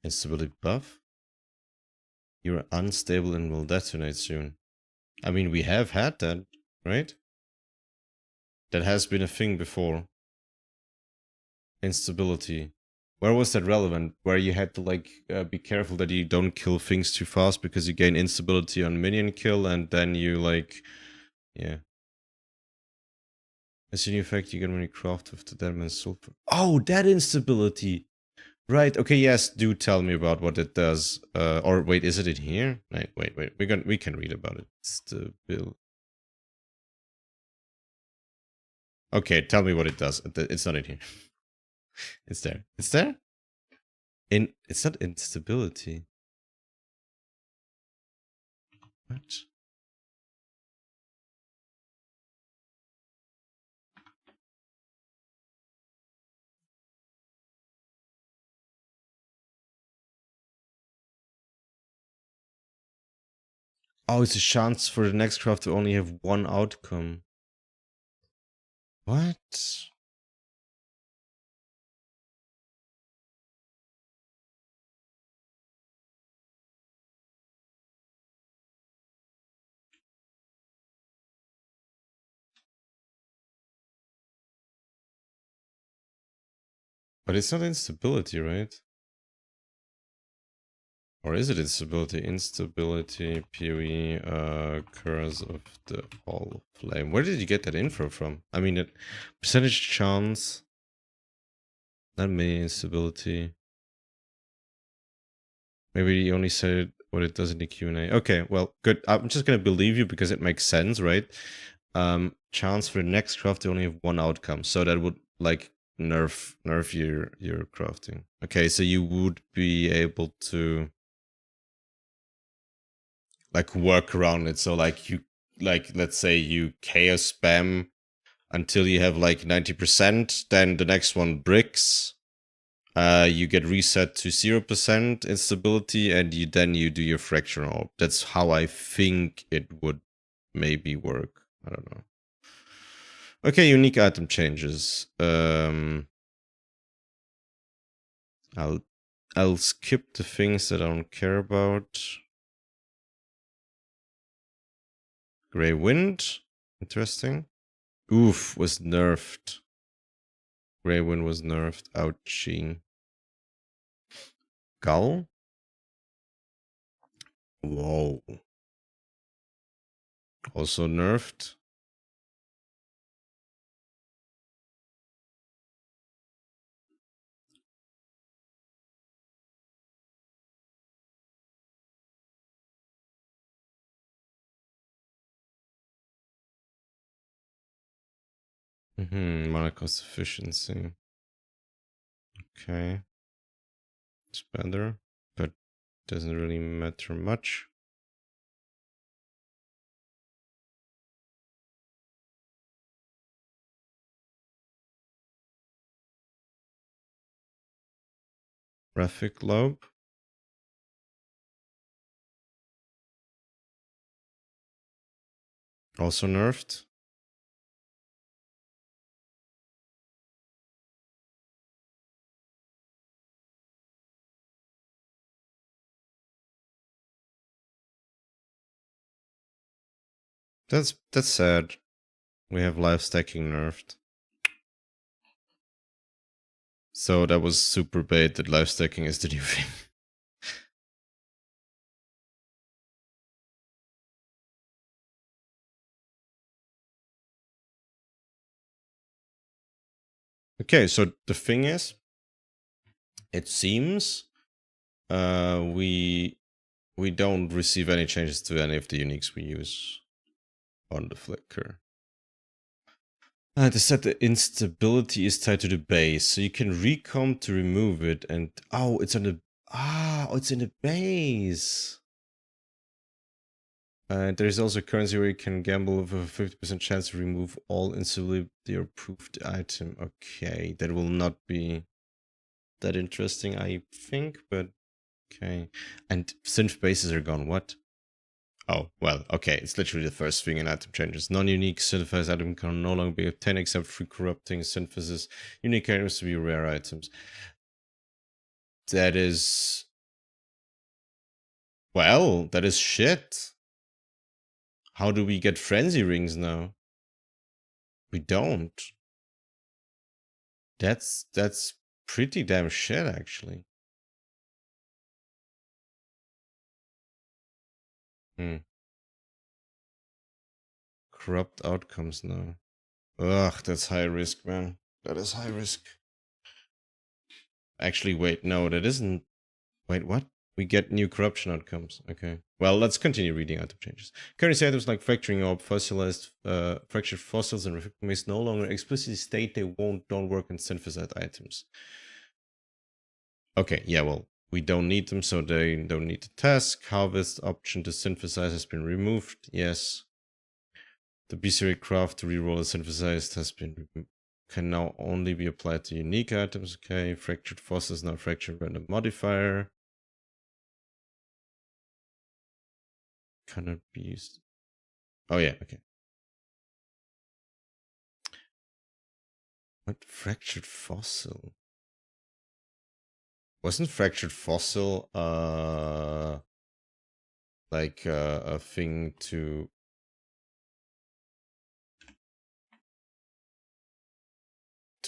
Speaker 1: Instability buff? You're unstable and will detonate soon. I mean, we have had that, right? That has been a thing before. Instability. Where was that relevant? Where you had to like be careful that you don't kill things too fast because you gain instability on minion kill and then you like... Yeah. As a new effect you get when you craft with the Deadman Sulfur. Oh, that instability! Right, okay, yes, do tell me about what it does. Or wait, is it in here? Wait, we can read about it. Stabil. Okay, tell me what it does. It's not in here. It's there. It's there? It's not instability. What? Oh, it's a chance for the next craft to only have one outcome. What? But it's not instability, right? Or is it instability? Instability, PoE, curse of the Hall Flame. Where did you get that info from? I mean, it, percentage chance. Not many instability. Maybe you only said what it does in the Q&A. Okay, well, good. I'm just gonna believe you because it makes sense, right? Chance for the next craft to only have one outcome, so that would like nerf your crafting. Okay, so you would be able to like work around it. So like you let's say you chaos spam until you have like 90%, then the next one bricks. You get reset to 0% instability, and then you do your fracture orb. That's how I think it would maybe work. I don't know. Okay, unique item changes. I'll skip the things that I don't care about. Grey Wind, interesting. Oof, was nerfed. Grey Wind was nerfed. Ouchie. Gull? Whoa. Also nerfed. Mana cost efficiency. Okay. It's better, but doesn't really matter much. Graphic lobe. Also nerfed. That's sad. We have life stacking nerfed. So that was super bait that life stacking is the new thing. Okay, so the thing is, it seems we don't receive any changes to any of the uniques we use on the Flicker. They said the instability is tied to the base, so you can recomp to remove it, and it's on the it's in the base. There's also a currency where you can gamble with a 50% chance to remove all instability approved item. Okay, that will not be that interesting, I think, but okay. And synth bases are gone. What? Oh, well, okay. It's literally the first thing in item changes. Non-unique synthesized item can no longer be obtained except through corrupting synthesis. Unique items to be rare items. That is... Well, that is shit. How do we get frenzy rings now? We don't. That's pretty damn shit, actually. Corrupt outcomes now. Ugh, that's high risk, man. That is high risk. Actually, wait, no, that isn't... Wait, what? We get new corruption outcomes. Okay. Well, let's continue reading item changes. Currency items like fracturing orb, fossilized, fractured fossils, and reflecting mace no longer explicitly state they don't work in synthesized items. Okay, yeah, well, we don't need them, so they don't need the task. Harvest option to synthesize has been removed. Yes. The bestiary craft to reroll a synthesized has been removed. Can now only be applied to unique items. Okay, fractured fossils now fractured random modifier. Cannot be used. Oh yeah, okay. What fractured fossil? Wasn't fractured fossil like a thing to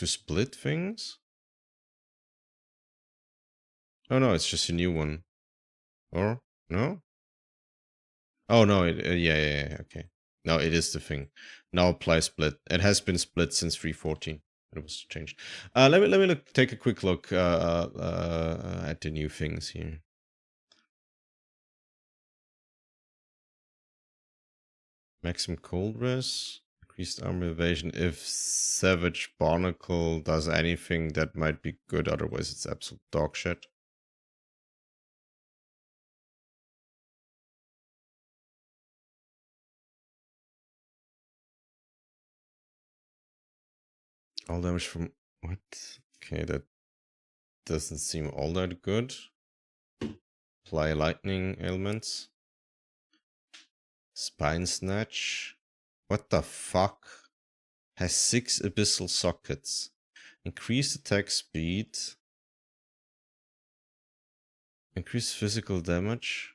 Speaker 1: split things? Oh no, it's just a new one. Or no? Oh no, yeah, okay. No, it is the thing. Now apply split. It has been split since 3.14. It was changed. Let me take a quick look at the new things here. Maximum cold res, increased armor evasion. If Savage Barnacle does anything, that might be good. Otherwise, it's absolute dog shit. All damage from what? Okay, that doesn't seem all that good. Apply lightning elements. Spine snatch. What the fuck? Has 6 abyssal sockets. Increased attack speed. Increased physical damage.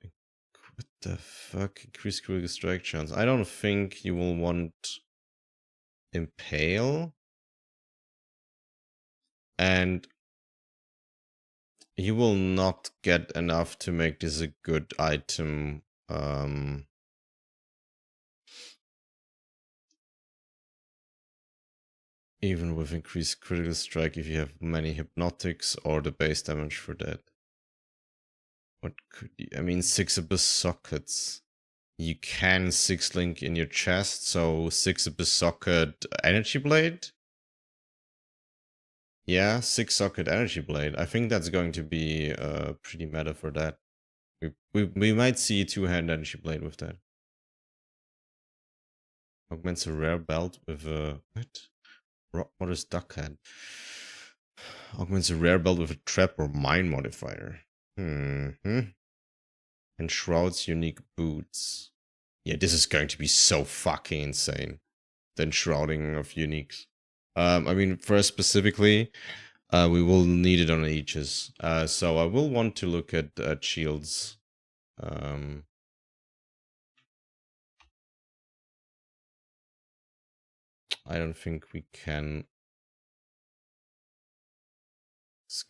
Speaker 1: What the fuck? Increased critical strike chance. I don't think you will want Impale. And you will not get enough to make this a good item. Even with increased critical strike, if you have many hypnotics or the base damage for that. What could you, I mean, 6 abyss sockets. You can 6 link in your chest, so 6 abyss socket energy blade. Yeah, 6 socket energy blade. I think that's going to be pretty meta for that. We might see 2-hand energy blade with that. Augments a rare belt with a what is Duckhead? Augments a rare belt with a trap or mine modifier. And Shroud's unique boots. Yeah, this is going to be so fucking insane. The enshrouding of uniques. I mean, first specifically, we will need it on Aegis. So I will want to look at shields. I don't think we can.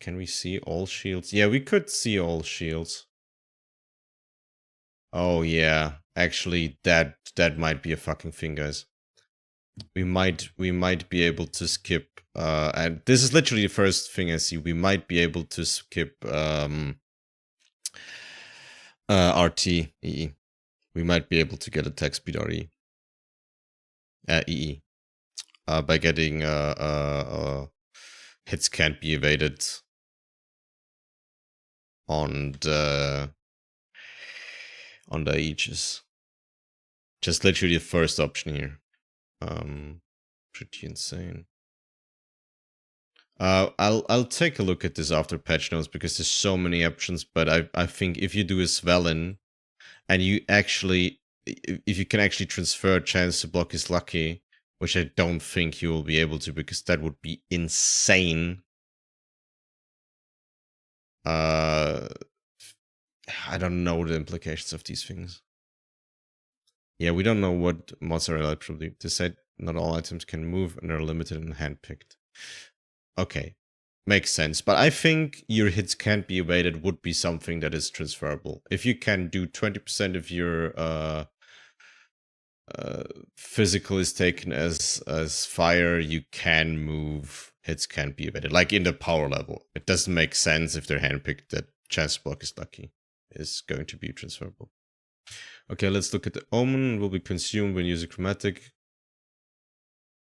Speaker 1: Can we see all shields? Yeah, we could see all shields. Oh yeah, actually that might be a fucking thing, guys. We might be able to skip and this is literally the first thing I see. We might be able to skip RT EE. We might be able to get attack speed RE. EE. By getting hits can't be evaded on the Aegis. Just literally the first option here. Pretty insane. I'll take a look at this after patch notes because there's so many options, but I think if you do a Svelin and you actually, if you can actually transfer chance to block is lucky, which I don't think you will be able to because that would be insane. I don't know the implications of these things. Yeah, we don't know what mozzarella probably. They said not all items can move and are limited and handpicked. Okay, makes sense. But I think your hits can't be evaded would be something that is transferable. If you can do 20% of your physical is taken as fire, you can move. Hits can't be evaded. Like in the power level, it doesn't make sense if they're handpicked that chance block is lucky is going to be transferable. Okay, let's look at the omen. Will be consumed when using chromatic.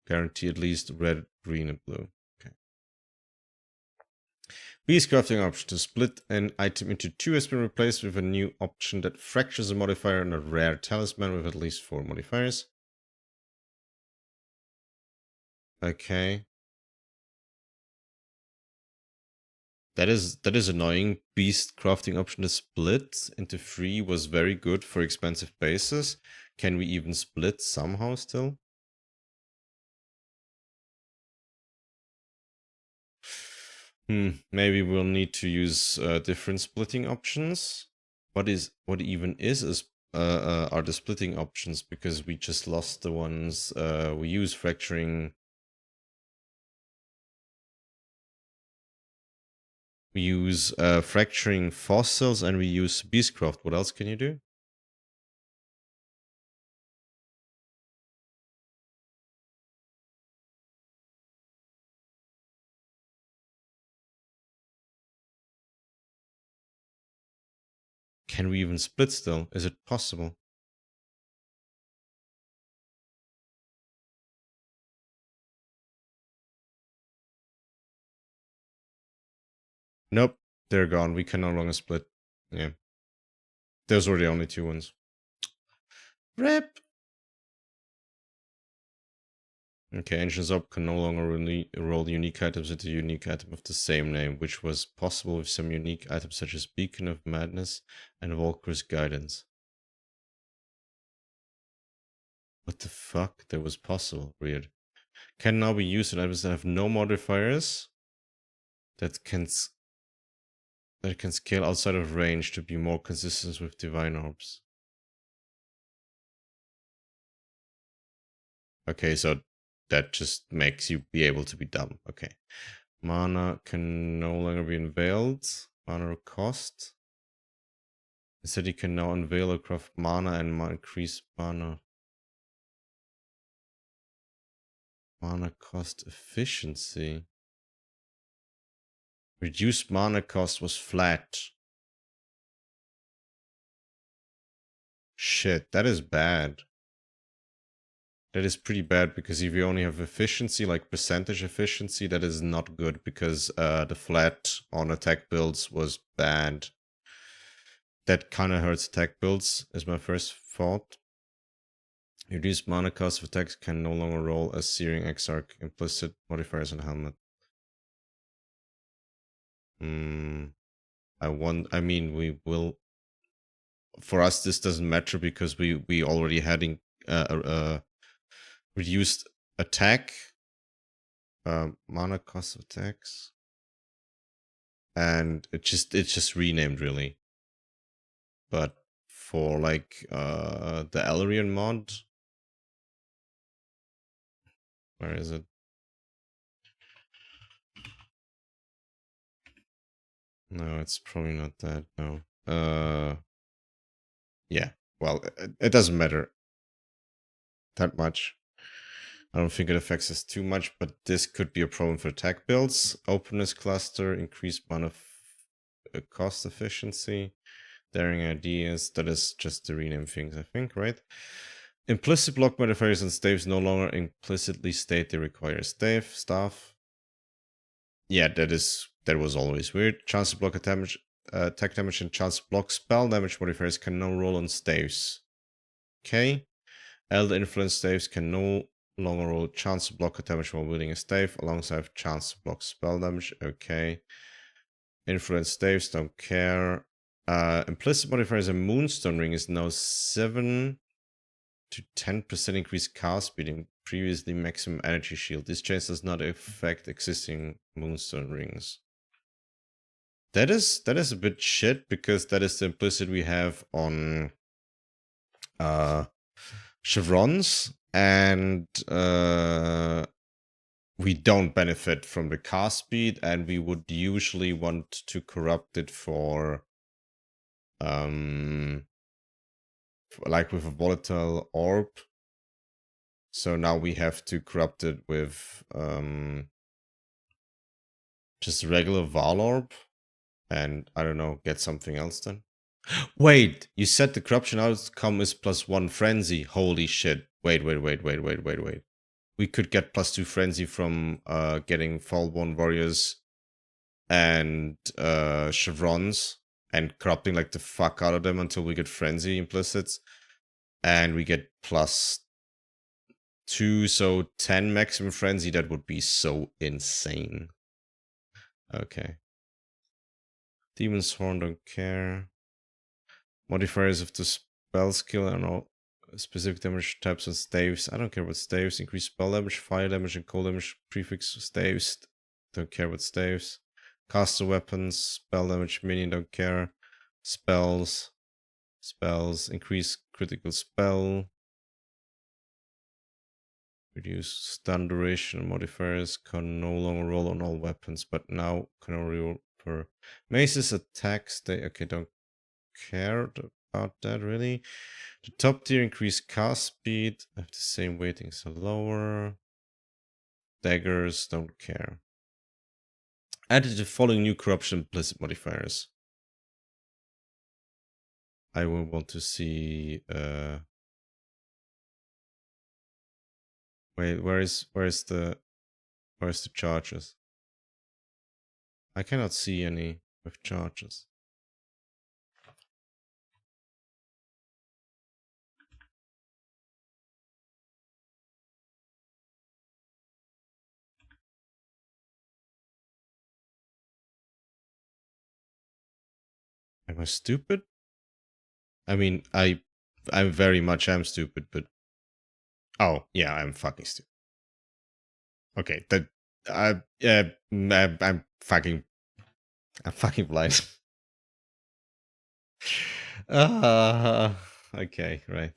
Speaker 1: Guarantee at least red, green, and blue. Okay. Beast crafting option to split an item into 2 has been replaced with a new option that fractures a modifier and a rare talisman with at least 4 modifiers. Okay. That is annoying. Beast crafting option to split into 3 was very good for expensive bases. Can we even split somehow still? Maybe we'll need to use different splitting options. What even are the splitting options? Because we just lost the ones we use fracturing. We use fracturing fossils, and we use Beastcraft. What else can you do? Can we even split still? Is it possible? Nope, they're gone. We can no longer split. Yeah. Those were the only two ones. RIP! Okay, Ancient Orb can no longer roll unique items into a unique item of the same name, which was possible with some unique items such as Beacon of Madness and Volker's Guidance. What the fuck? That was possible. Weird. Can now be used in items that have no modifiers that can scale outside of range to be more consistent with Divine Orbs. Okay, so that just makes you be able to be dumb. Okay. Mana can no longer be unveiled. Mana cost. Instead, you can now unveil or craft mana and increase mana. Mana cost efficiency. Reduced mana cost was flat. Shit, that is bad. That is pretty bad, because if you only have efficiency, like percentage efficiency, that is not good, because the flat on attack builds was bad. That kind of hurts attack builds, is my first thought. Reduced mana cost of attacks can no longer roll as Searing Exarch. Implicit modifiers on helmet. I mean, we will. For us, this doesn't matter, because we already had reduced attack, mana cost of attacks, and it's just renamed really. But for like the Elrian mod, where is it? No, it's probably not that. No. Yeah. Well, it doesn't matter that much. I don't think it affects us too much, but this could be a problem for attack builds. Openness cluster, increased mana cost efficiency, daring ideas. That is just to rename things, I think, right? Implicit block modifiers and staves no longer implicitly state they require a staff. Yeah, that was always weird. Chance to block attack damage and chance to block spell damage modifiers can now roll on staves. Okay. Elder Influence staves can no longer roll chance to block damage while wielding a stave, alongside chance to block spell damage. Okay. Influence staves, don't care. Implicit modifiers and Moonstone Ring is now 7 to 10% increased cast speed, previously maximum energy shield. This change does not affect existing Moonstone Rings. That is a bit shit, because that is the implicit we have on chevrons, and we don't benefit from the cast speed, and we would usually want to corrupt it for like with a volatile orb. So now we have to corrupt it with just a regular Val orb, and I don't know, get something else then. Wait, you said the corruption outcome is +1 frenzy. Holy shit. Wait. We could get +2 frenzy from getting Fallborn Warriors and chevrons, and corrupting like the fuck out of them until we get frenzy implicits, and we get +2, so 10 maximum frenzy. That would be so insane. Okay. Demon's Horn, don't care. Modifiers of the spell skill and all specific damage types on staves. I don't care about staves. Increase spell damage, fire damage, and cold damage prefix staves. Don't care about staves. Caster weapons, spell damage, minion, don't care. Spells. Increase critical spell. Reduce stun duration. Modifiers can no longer roll on all weapons, but now can only roll per maces attacks. They okay, don't care about that really. The top tier increase cast speed. Have the same weighting, so lower. Daggers, don't care. Added the following new corruption implicit modifiers. I will want to see wait, where's the charges? I cannot see any with charges. Am I stupid? I mean, I very much am stupid, but oh yeah, I'm fucking stupid. Okay, that I'm fucking blind. Okay, right.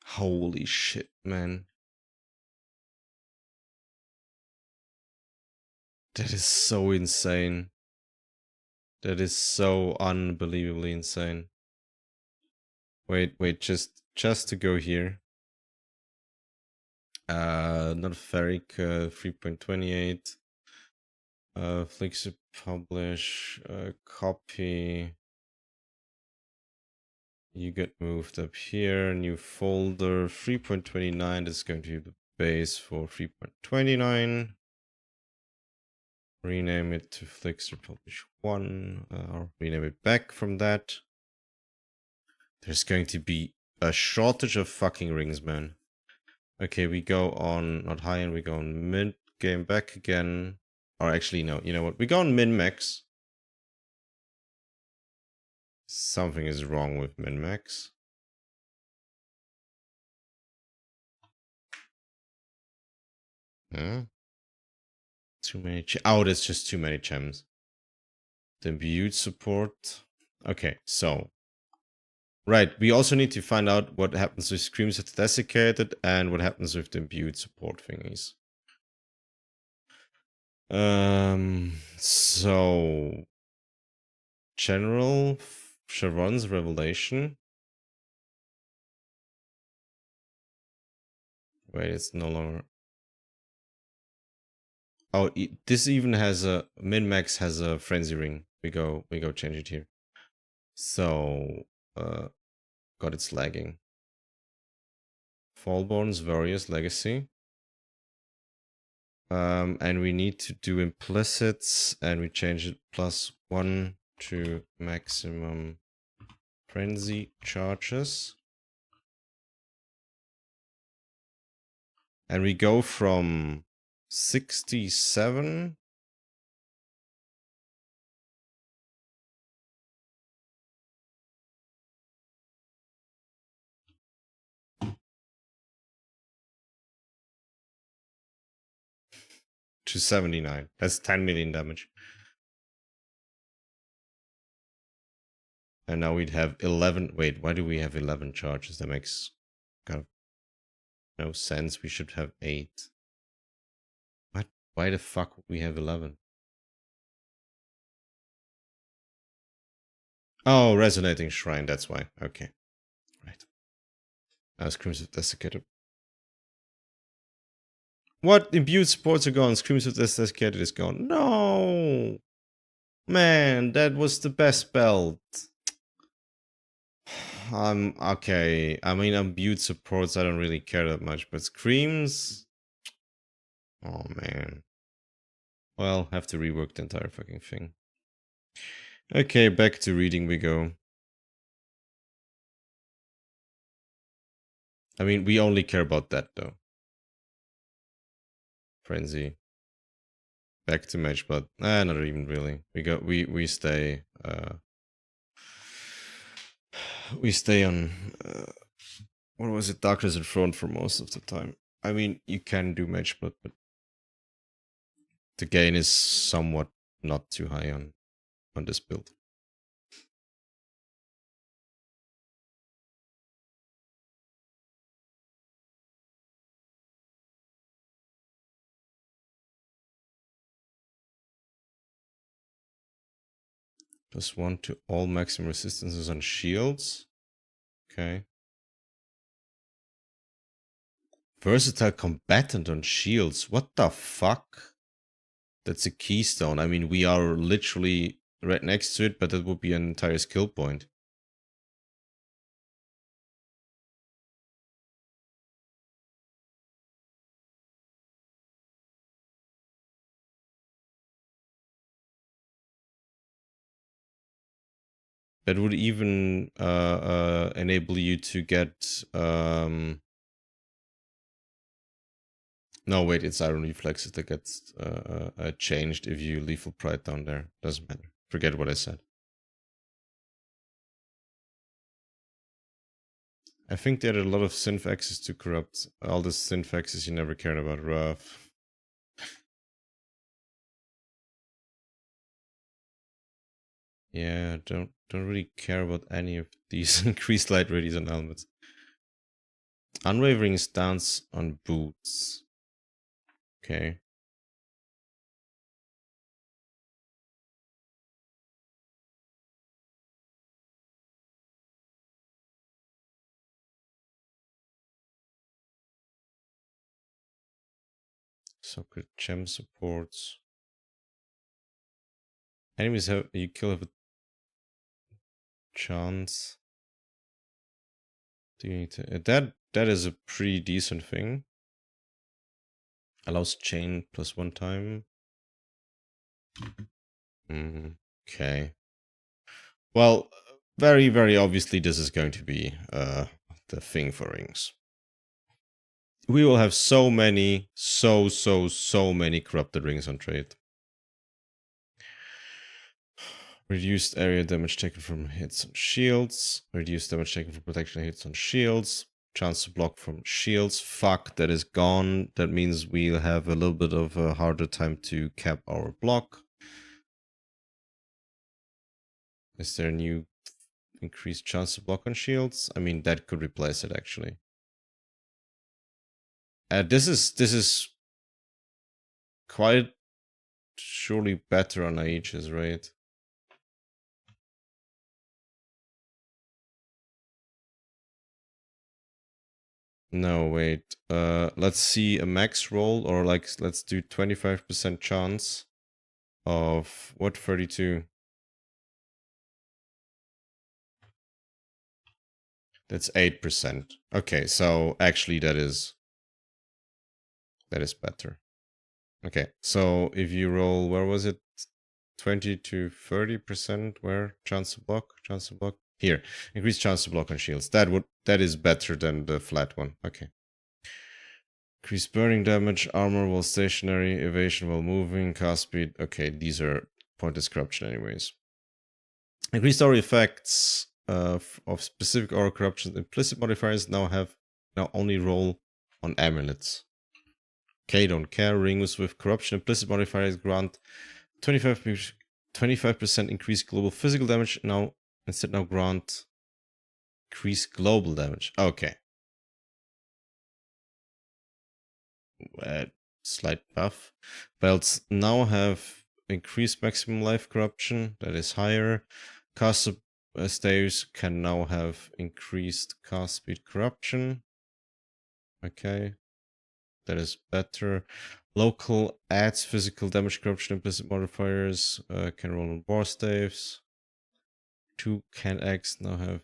Speaker 1: Holy shit, man. That is so insane. That is so unbelievably insane. Wait, just to go here. Not Ferric, 3.28. Flixer publish, copy. You get moved up here, new folder, 3.29 is going to be the base for 3.29. Rename it to Flixer publish 1, or rename it back from that. There's going to be a shortage of fucking rings, man. Okay, we go on, not high end, we go on mid game back again. Or actually, no, you know what? We go on min max. Something is wrong with min max. Huh? Too many. Oh, there's just too many gems. The imbued support. Okay, so. Right, we also need to find out what happens with Screams of the Desiccated and what happens with the imbued support thingies. So. General Sharon's Revelation. Wait, it's no longer. Oh, this even has a min-max has a frenzy ring. We go change it here. So, God, it's lagging. Fallborn's Various Legacy. And we need to do implicits, and we change it +1 to maximum frenzy charges. And we go from 67 to 79. That's 10 million damage. And now we'd have 11. Wait, why do we have 11 charges? That makes kind of no sense. We should have 8. What? Why the fuck would we have 11? Oh, Resonating Shrine, that's why. Okay. Right. Screams of Desiccated. What? Imbued supports are gone. Screams of Desiccated is gone. No! Man, that was the best belt. Okay. I mean, imbued supports, I don't really care that much, but Screams? Oh, man. Well, have to rework the entire fucking thing. Okay, back to reading we go. I mean, we only care about that, though. Frenzy. Back to match, but not even really. We stay we stay on what was it, Darkness in Front for most of the time. I mean, you can do match, but the gain is somewhat not too high on this build. +1 to all maximum resistances on shields. Okay. Versatile combatant on shields. What the fuck? That's a keystone. I mean, we are literally right next to it, but that would be an entire skill point. That would even enable you to get... No, wait, it's Iron Reflexes that gets changed if you Lethal Pride down there. Doesn't matter. Forget what I said. I think they added a lot of synth axes to corrupt. All the synth axes you never cared about. Rough. Yeah, don't really care about any of these increased light radius on helmets. Unwavering stance on boots. Okay. Socket gem supports. Enemies you kill have a chance. Do you need to that is a pretty decent thing. Allows chain +1 time. Okay. Well, very, very obviously this is going to be the thing for rings. We will have so many, so many corrupted rings on trade. Reduced area damage taken from hits on shields. Reduced damage taken from protection hits on shields. Chance to block from shields. Fuck, that is gone. That means we'll have a little bit of a harder time to cap our block. Is there a new increased chance to block on shields? I mean, that could replace it actually. This is quite surely better on Aegis, right? No, wait. Let's see a max roll, or like let's do 25% chance of what 32. That's 8%. Okay, so actually that is better. Okay, so if you roll, where was it? 20 to 30%, where chance to block? Here, increased chance to block on shields. That is better than the flat one. Okay. Increased burning damage, armor while stationary, evasion while moving, cast speed. Okay, these are pointless corruption anyways. Increased aura effects of specific aura corruptions. Implicit modifiers now only roll on amulets. Okay, don't care. Rings with corruption implicit modifiers grant 25% increased global physical damage. Now grant increased global damage. Okay. Slight buff. Belts now have increased maximum life corruption. That is higher. Caster staves can now have increased cast speed corruption. Okay. That is better. Local adds physical damage corruption implicit modifiers. Can roll on war staves. 2 can X now have.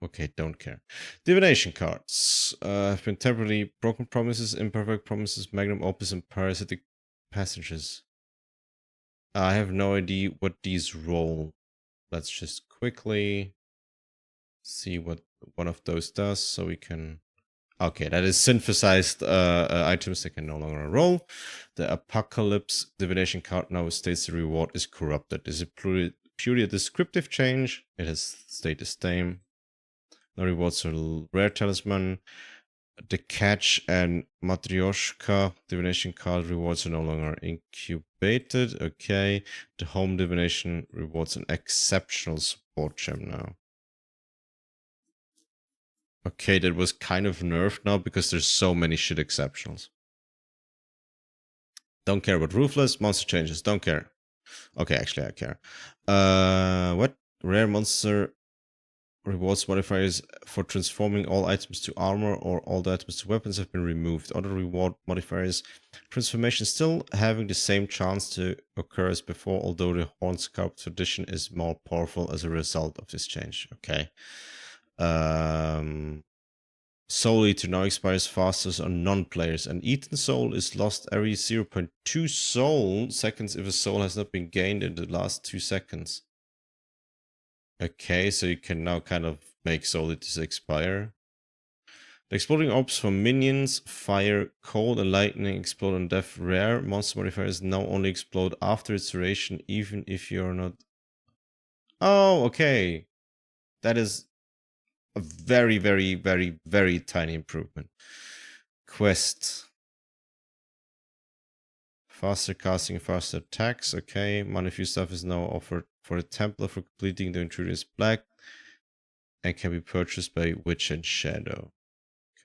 Speaker 1: Okay, don't care. Divination cards have been temporarily broken promises, imperfect promises, magnum opus, and parasitic passages. I have no idea what these roll. Let's just quickly see what one of those does, so we can. Okay, that is synthesized items that can no longer roll. The Apocalypse Divination card now states the reward is corrupted. This is purely a descriptive change. It has stayed the same. No rewards are rare talisman. The Catch and Matryoshka Divination card rewards are no longer incubated. Okay. The Home Divination rewards an exceptional support gem now. Okay, that was kind of nerfed now because there's so many shit exceptionals. Don't care about Ruthless, monster changes, don't care. Okay, actually I care. What? Rare monster rewards modifiers for transforming all items to armor or all the items to weapons have been removed. Other reward modifiers transformation still having the same chance to occur as before, although the Horn Scarp tradition is more powerful as a result of this change. Okay. Soul Eater now expires faster on non-players, and Eaten Soul is lost every 0.2 soul seconds if a soul has not been gained in the last 2 seconds. Okay, so you can now kind of make Soul Eaters expire. The exploding orbs for minions, fire, cold, and lightning explode on death. Rare monster modifiers now only explode after its duration, even if you're not. Oh, okay. That is a very, very, very, very tiny improvement. Quest. Faster casting, faster attacks. Okay. Monifuse stuff is now offered for the Templar for completing the Intruder's Black and can be purchased by Witch and Shadow.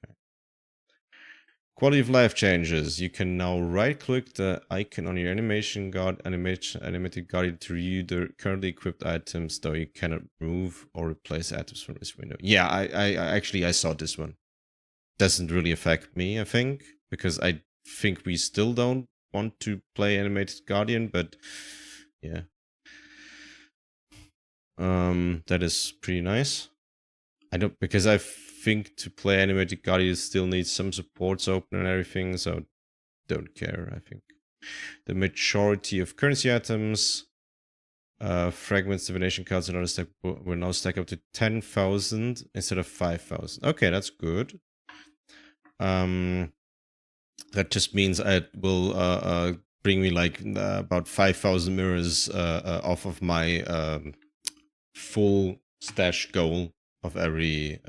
Speaker 1: Okay. Quality of life changes. You can now right click the icon on your animated guardian to review the currently equipped items, though you cannot remove or replace items from this window. Yeah, I saw this one. Doesn't really affect me, I think, because I think we still don't want to play animated guardian, but yeah. That is pretty nice. I don't, because I think to play animated guardian still needs some supports open and everything, so don't care, I think. The majority of currency items, fragments, divination cards, and other stack will now stack up to 10,000 instead of 5,000. Okay, that's good. That just means it will bring me like about 5,000 mirrors off of my full stash goal of every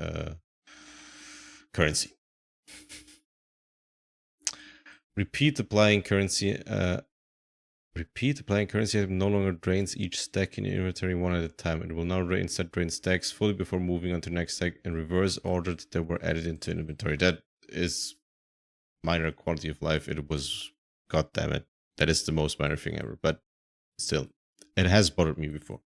Speaker 1: currency. Repeat applying currency. Repeat applying currency item no longer drains each stack in your inventory one at a time. It will now instead drain stacks fully before moving on to the next stack in reverse order that were added into inventory. That is minor quality of life. It was, god damn it, that is the most minor thing ever. But still, it has bothered me before.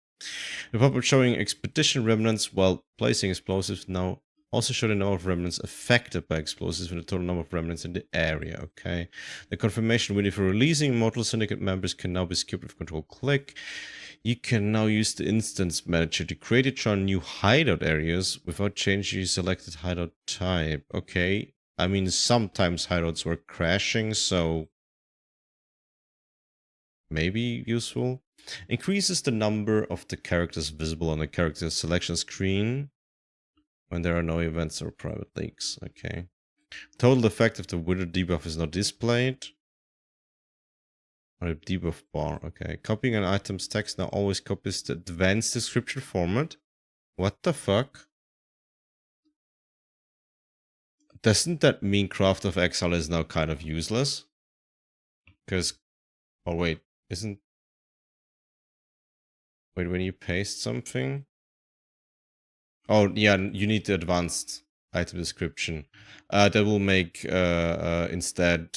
Speaker 1: The pop-up showing expedition remnants while placing explosives now also show the number of remnants affected by explosives and the total number of remnants in the area. Okay. The confirmation window for releasing Immortal Syndicate members can now be skipped with Control-Click. You can now use the instance manager to create and join new hideout areas without changing your selected hideout type. Okay. I mean, sometimes hideouts were crashing, so maybe useful. Increases the number of the characters visible on the character selection screen when there are no events or private leaks. Okay. Total effect of the wither debuff is not displayed. Or the debuff bar. Okay. Copying an item's text now always copies the advanced description format. What the fuck? Doesn't that mean Craft of Exile is now kind of useless? Because, oh wait, isn't... Wait, when you paste something? Oh, yeah, you need the advanced item description. That will make instead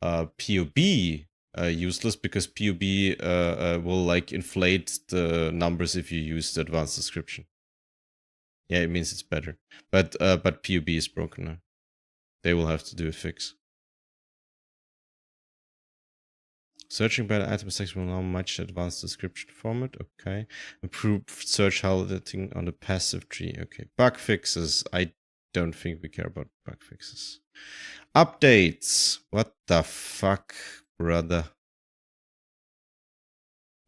Speaker 1: POB useless, because POB will like inflate the numbers if you use the advanced description. Yeah, it means it's better. But POB is broken now. They will have to do a fix. Searching by the item section will now match the advanced description format. Okay. Improved search highlighting on the passive tree. Okay. Bug fixes. I don't think we care about bug fixes. Updates. What the fuck, brother?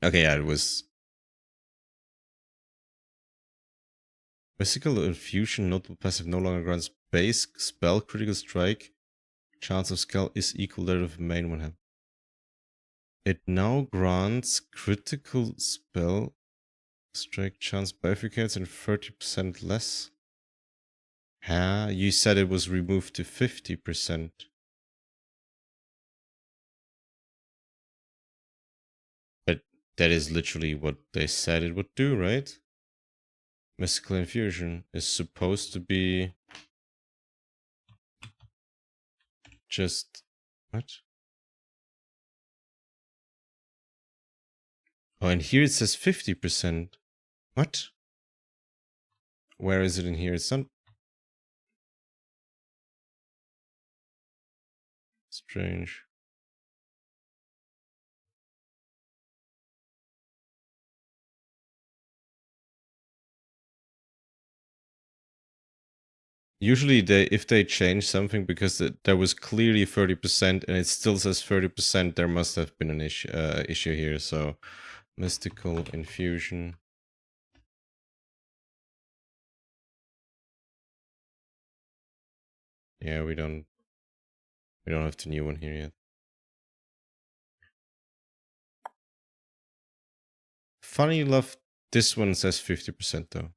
Speaker 1: Okay, yeah, it was... Physical infusion, notable passive no longer grants base spell critical strike. Chance of scale is equal to that of the main one. It now grants critical spell strike chance bifurcates and 30% less. Huh? You said it was removed to 50%. But that is literally what they said it would do, right? Mystical infusion is supposed to be just... What? Oh, and here it says 50%. What? Where is it in here? It's not... Strange. Usually if they change something because there was clearly 30% and it still says 30%, there must have been an issue here. So mystical infusion. Yeah, we don't have the new one here yet. Funny enough, this one says 50% though.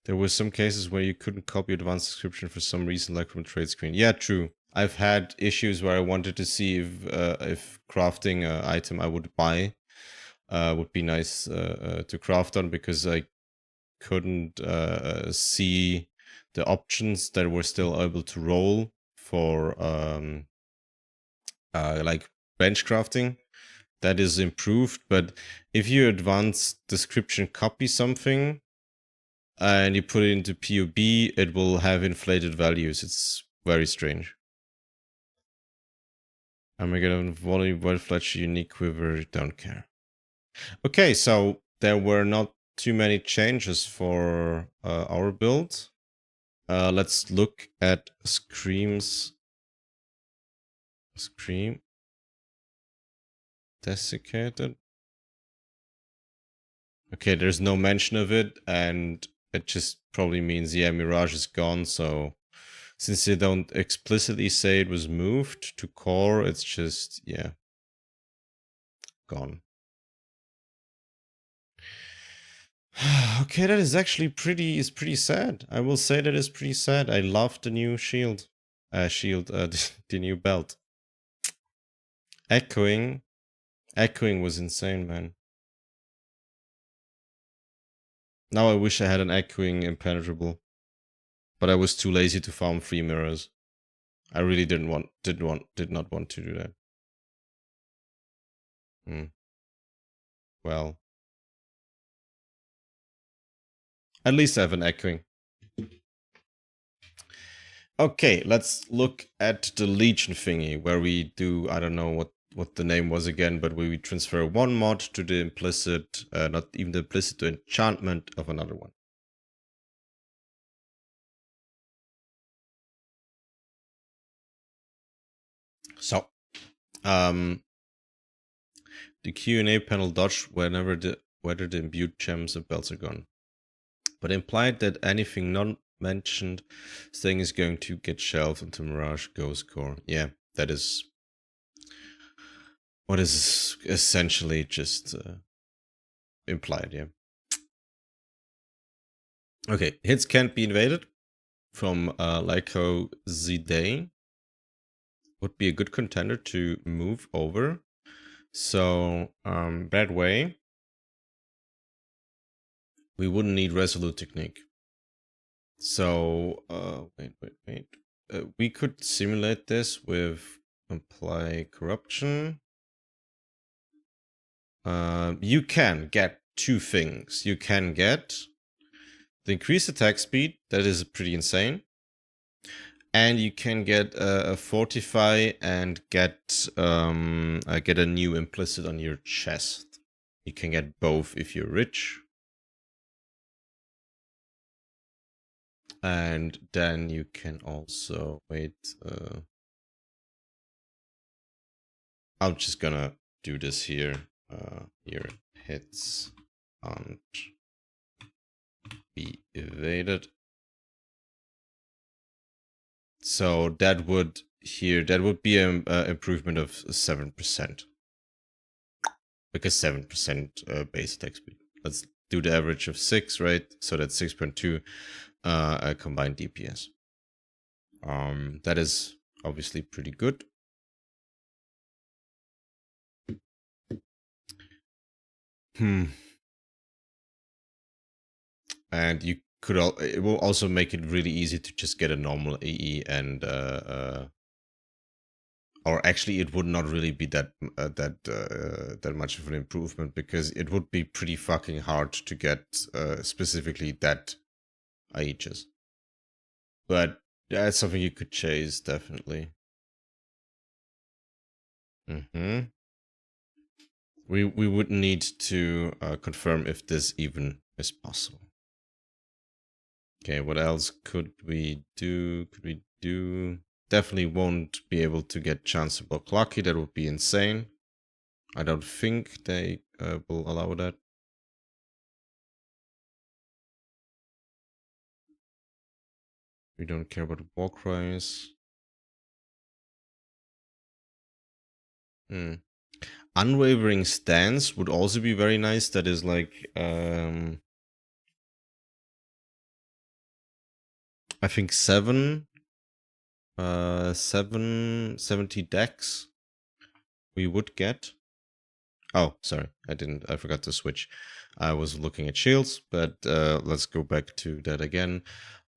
Speaker 1: There were some cases where you couldn't copy advanced description for some reason, like from trade screen. Yeah, true. I've had issues where I wanted to see if crafting an item I would buy would be nice to craft on, because I couldn't see the options that were still able to roll for like bench crafting. That is improved, but if you advanced description copy something and you put it into POB, it will have inflated values. It's very strange. Armageddon, volley, Wild Fletcher, unique quiver, don't care. Okay, so there were not too many changes for our build. Let's look at Scream's. Scream. Desiccated. Okay, there's no mention of it, and it just probably means, yeah, Mirage is gone, so since they don't explicitly say it was moved to core, it's just, yeah, gone. Okay, that is actually pretty sad. I will say that is pretty sad. I love the new shield. The new belt. Echoing was insane, man. Now I wish I had an echoing impenetrable, but I was too lazy to farm free mirrors. I really did not want to do that. Well, at least I have an echoing. Okay, let's look at the Legion thingy, where we do, I don't know what the name was again, but we transfer one mod to the implicit, not even the implicit, to enchantment of another one. So, the Q&A panel dodged whether the imbued gems and belts are gone, but implied that anything not mentioned thing is going to get shelved until Mirage goes core. Yeah, that is what is essentially just implied, yeah. Okay, hits can't be invaded from Lyco Zidane. Would be a good contender to move over. So that way we wouldn't need Resolute Technique. So wait. We could simulate this with apply corruption. You can get two things. You can get the increased attack speed, that is pretty insane. And you can get a fortify and get a new implicit on your chest. You can get both if you're rich. And then you can also wait. I'm just gonna do this here. Your hits aren't be evaded. So that would be an improvement of 7%, because 7% base attack speed. Let's do the average of 6, right? So that's 6.2 combined DPS. That is obviously pretty good. And you could it will also make it really easy to just get a normal AE and or actually it would not really be that much of an improvement, because it would be pretty fucking hard to get specifically that Aegis. But that's something you could chase, definitely. We would need to confirm if this even is possible. Okay, what else could we do? Definitely won't be able to get chance to block Lucky. That would be insane. I don't think they will allow that. We don't care about war cries. Unwavering stance would also be very nice. That is like I think 770 decks we would get. Oh, sorry, I forgot to switch. I was looking at shields, but let's go back to that again.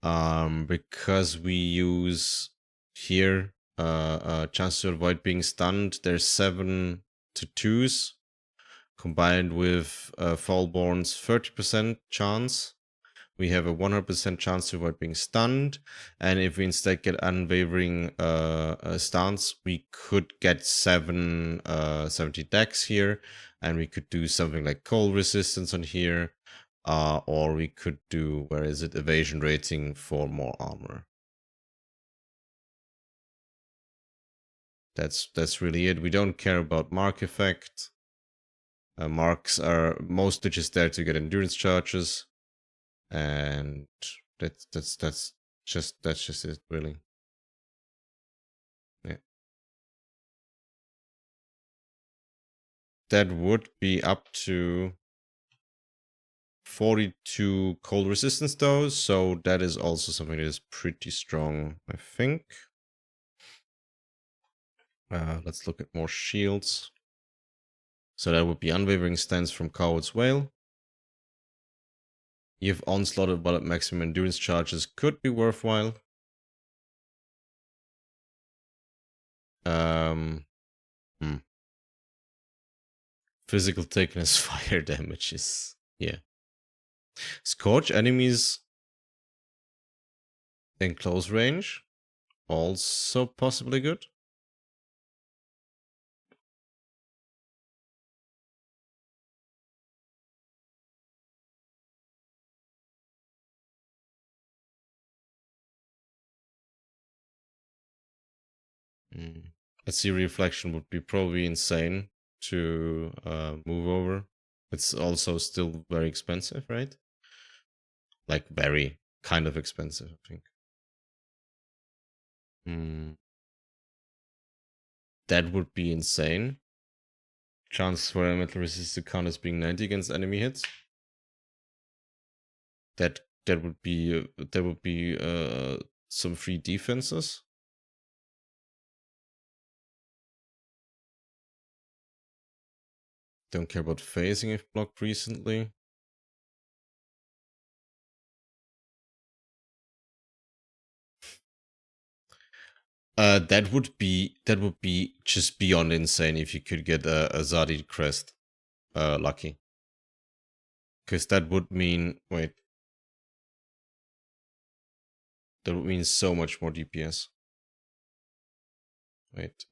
Speaker 1: Because we use here chance to avoid being stunned, there's 7 to 2s combined with Fallborn's 30% chance. We have a 100% chance to avoid being stunned, and if we instead get unwavering stance, we could get 70 decks here, and we cold do something like cold resistance on here, or we could do, where is it, evasion rating for more armor. That's really it. We don't care about mark effect. Marks are mostly just there to get endurance charges. And that's just it, really. Yeah. That would be up to 42 cold resistance though, so that is also something that is pretty strong, I think. Let's look at more shields. So that would be Unwavering Stance from Coward's Wail. If Onslaught but at maximum endurance charges could be worthwhile. Physical thickness, fire damage is, yeah. Scorch enemies in close range, also possibly good. Let's see, reflection would be probably insane to move over. It's also still very expensive, right? Like very kind of expensive, I think. That would be insane. Chance for elemental resistant counters being 90 against enemy hits. That would be some free defenses. Don't care about phasing if blocked recently. That would be just beyond insane if you could get a Zadi crest lucky. Because that would mean, wait. That would mean so much more DPS. Wait,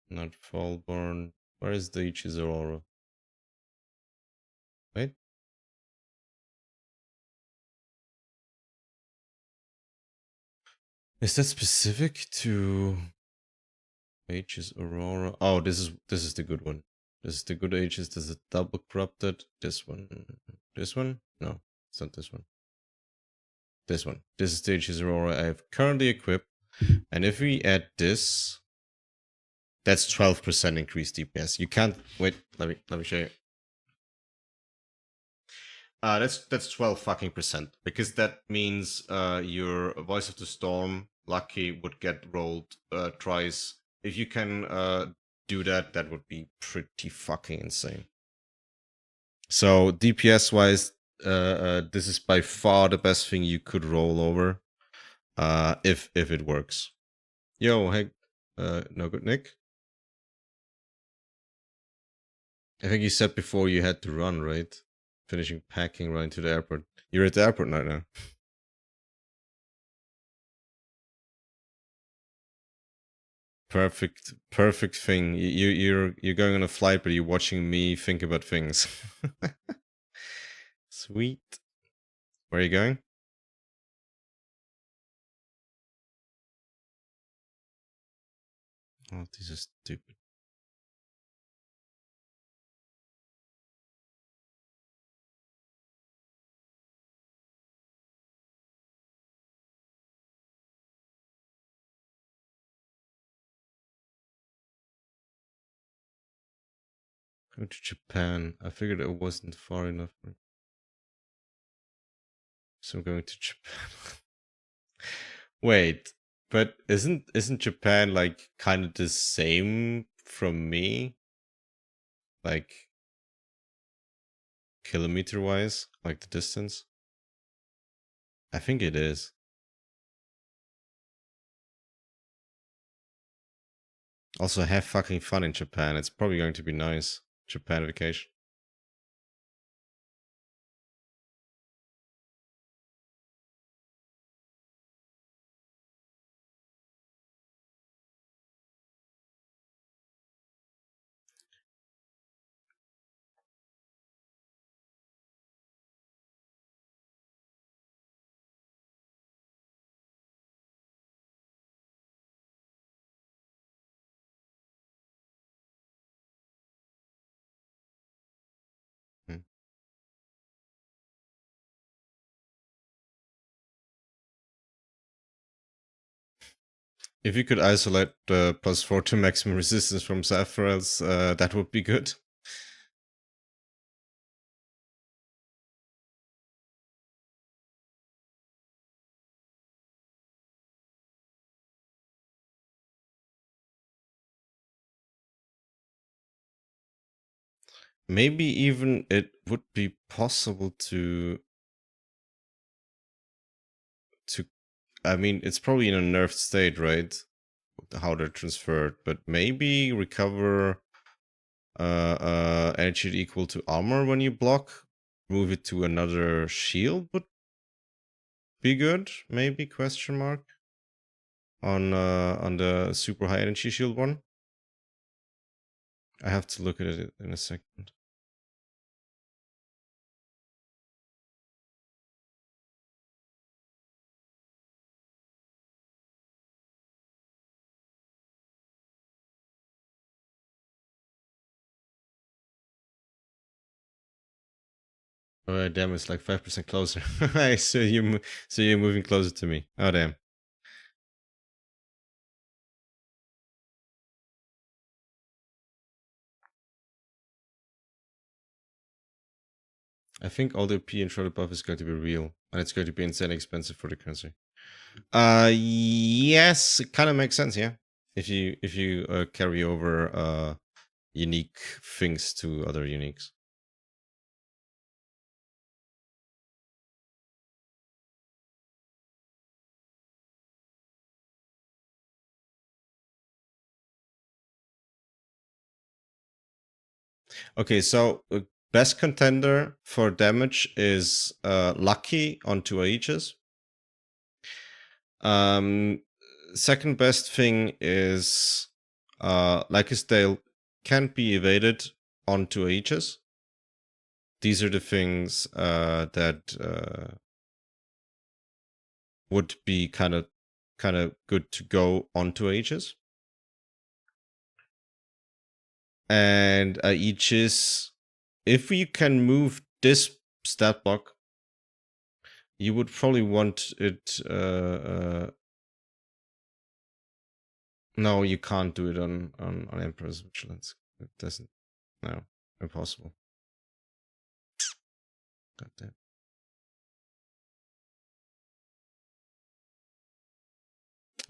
Speaker 1: not Fallborn. Where is the Aegis Aurora? Wait. Is that specific to Aegis Aurora? Oh, this is the good one. This is the good Aegis. This is double corrupted. This one. This one? No, it's not this one. This one. This is the Aegis Aurora I have currently equipped. And if we add this, that's 12% increased DPS. You can't wait. Let me show you. That's 12 fucking %, because that means your Voice of the Storm lucky would get rolled twice. If you can do that, that would be pretty fucking insane. So DPS wise, this is by far the best thing you could roll over. if it works. Yo, hey, no good, Nick. I think you said before you had to run, right? Finishing packing, running to the airport. You're at the airport right now. Perfect thing. You're going on a flight, but you're watching me think about things. Sweet. Where are you going? Oh, this is stupid. Go to Japan. I figured it wasn't far enough. So I'm going to Japan. Wait, but isn't Japan like kind of the same from me? Like kilometer wise, like the distance? I think it is. Also, have fucking fun in Japan. It's probably going to be nice. Japan vacation. Hmm. If you could isolate the +4 to maximum resistance from Sephiroths, that would be good. Maybe even it would be possible to I mean, it's probably in a nerfed state, right? How they're transferred, but maybe recover energy equal to armor when you block. Move it to another shield would be good, maybe, question mark. On the super high energy shield one. I have to look at it in a second. Oh damn, it's like 5% closer. so you're moving closer to me. Oh damn. I think all the P and Shrouded buff is going to be real, and it's going to be insanely expensive for the currency. Yes, it kind of makes sense, yeah. If you carry over unique things to other uniques. Okay, so best contender for damage is Lucky on 2 Aegis. Second best thing is Lycus Dale can't be evaded on 2 Aegis. These are the things that would be kind of good to go on 2 Aegis. And Aegis, if you can move this stat block, you would probably want it. No, you can't do it on Emperor's Vigilance. It doesn't. No, impossible. God damn.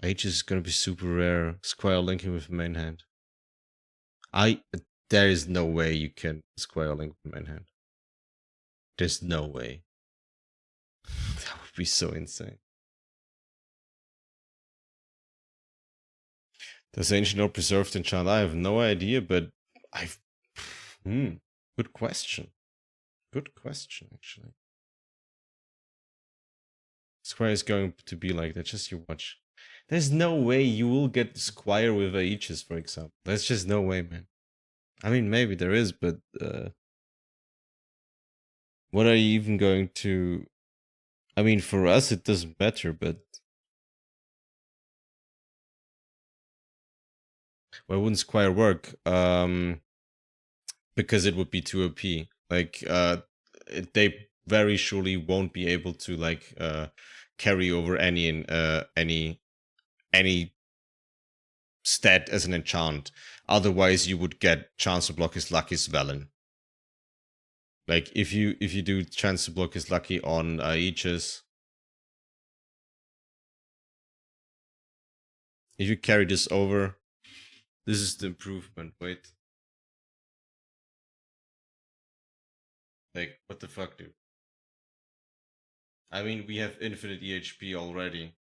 Speaker 1: Aegis is gonna be super rare. Squire linking with main hand. There is no way you can Squire link with main hand. There's no way. That would be so insane. Does ancient or preserved enchant? I have no idea, but I've. Good question. Good question, actually. Squire is going to be like that. Just you watch. There's no way you will get Squire with Aegis, for example. There's just no way, man. I mean, maybe there is, but what are you even going to? I mean, for us it doesn't matter, but why wouldn't Squire work? Because it would be too OP. Like, they very surely won't be able to like carry over any stat as an enchant. Otherwise, you would get chance to block his lucky Svelin. Like if you do chance to block his lucky on Aegis, if you carry this over, this is the improvement. Wait, like what the fuck, dude? I mean, we have infinite EHP already,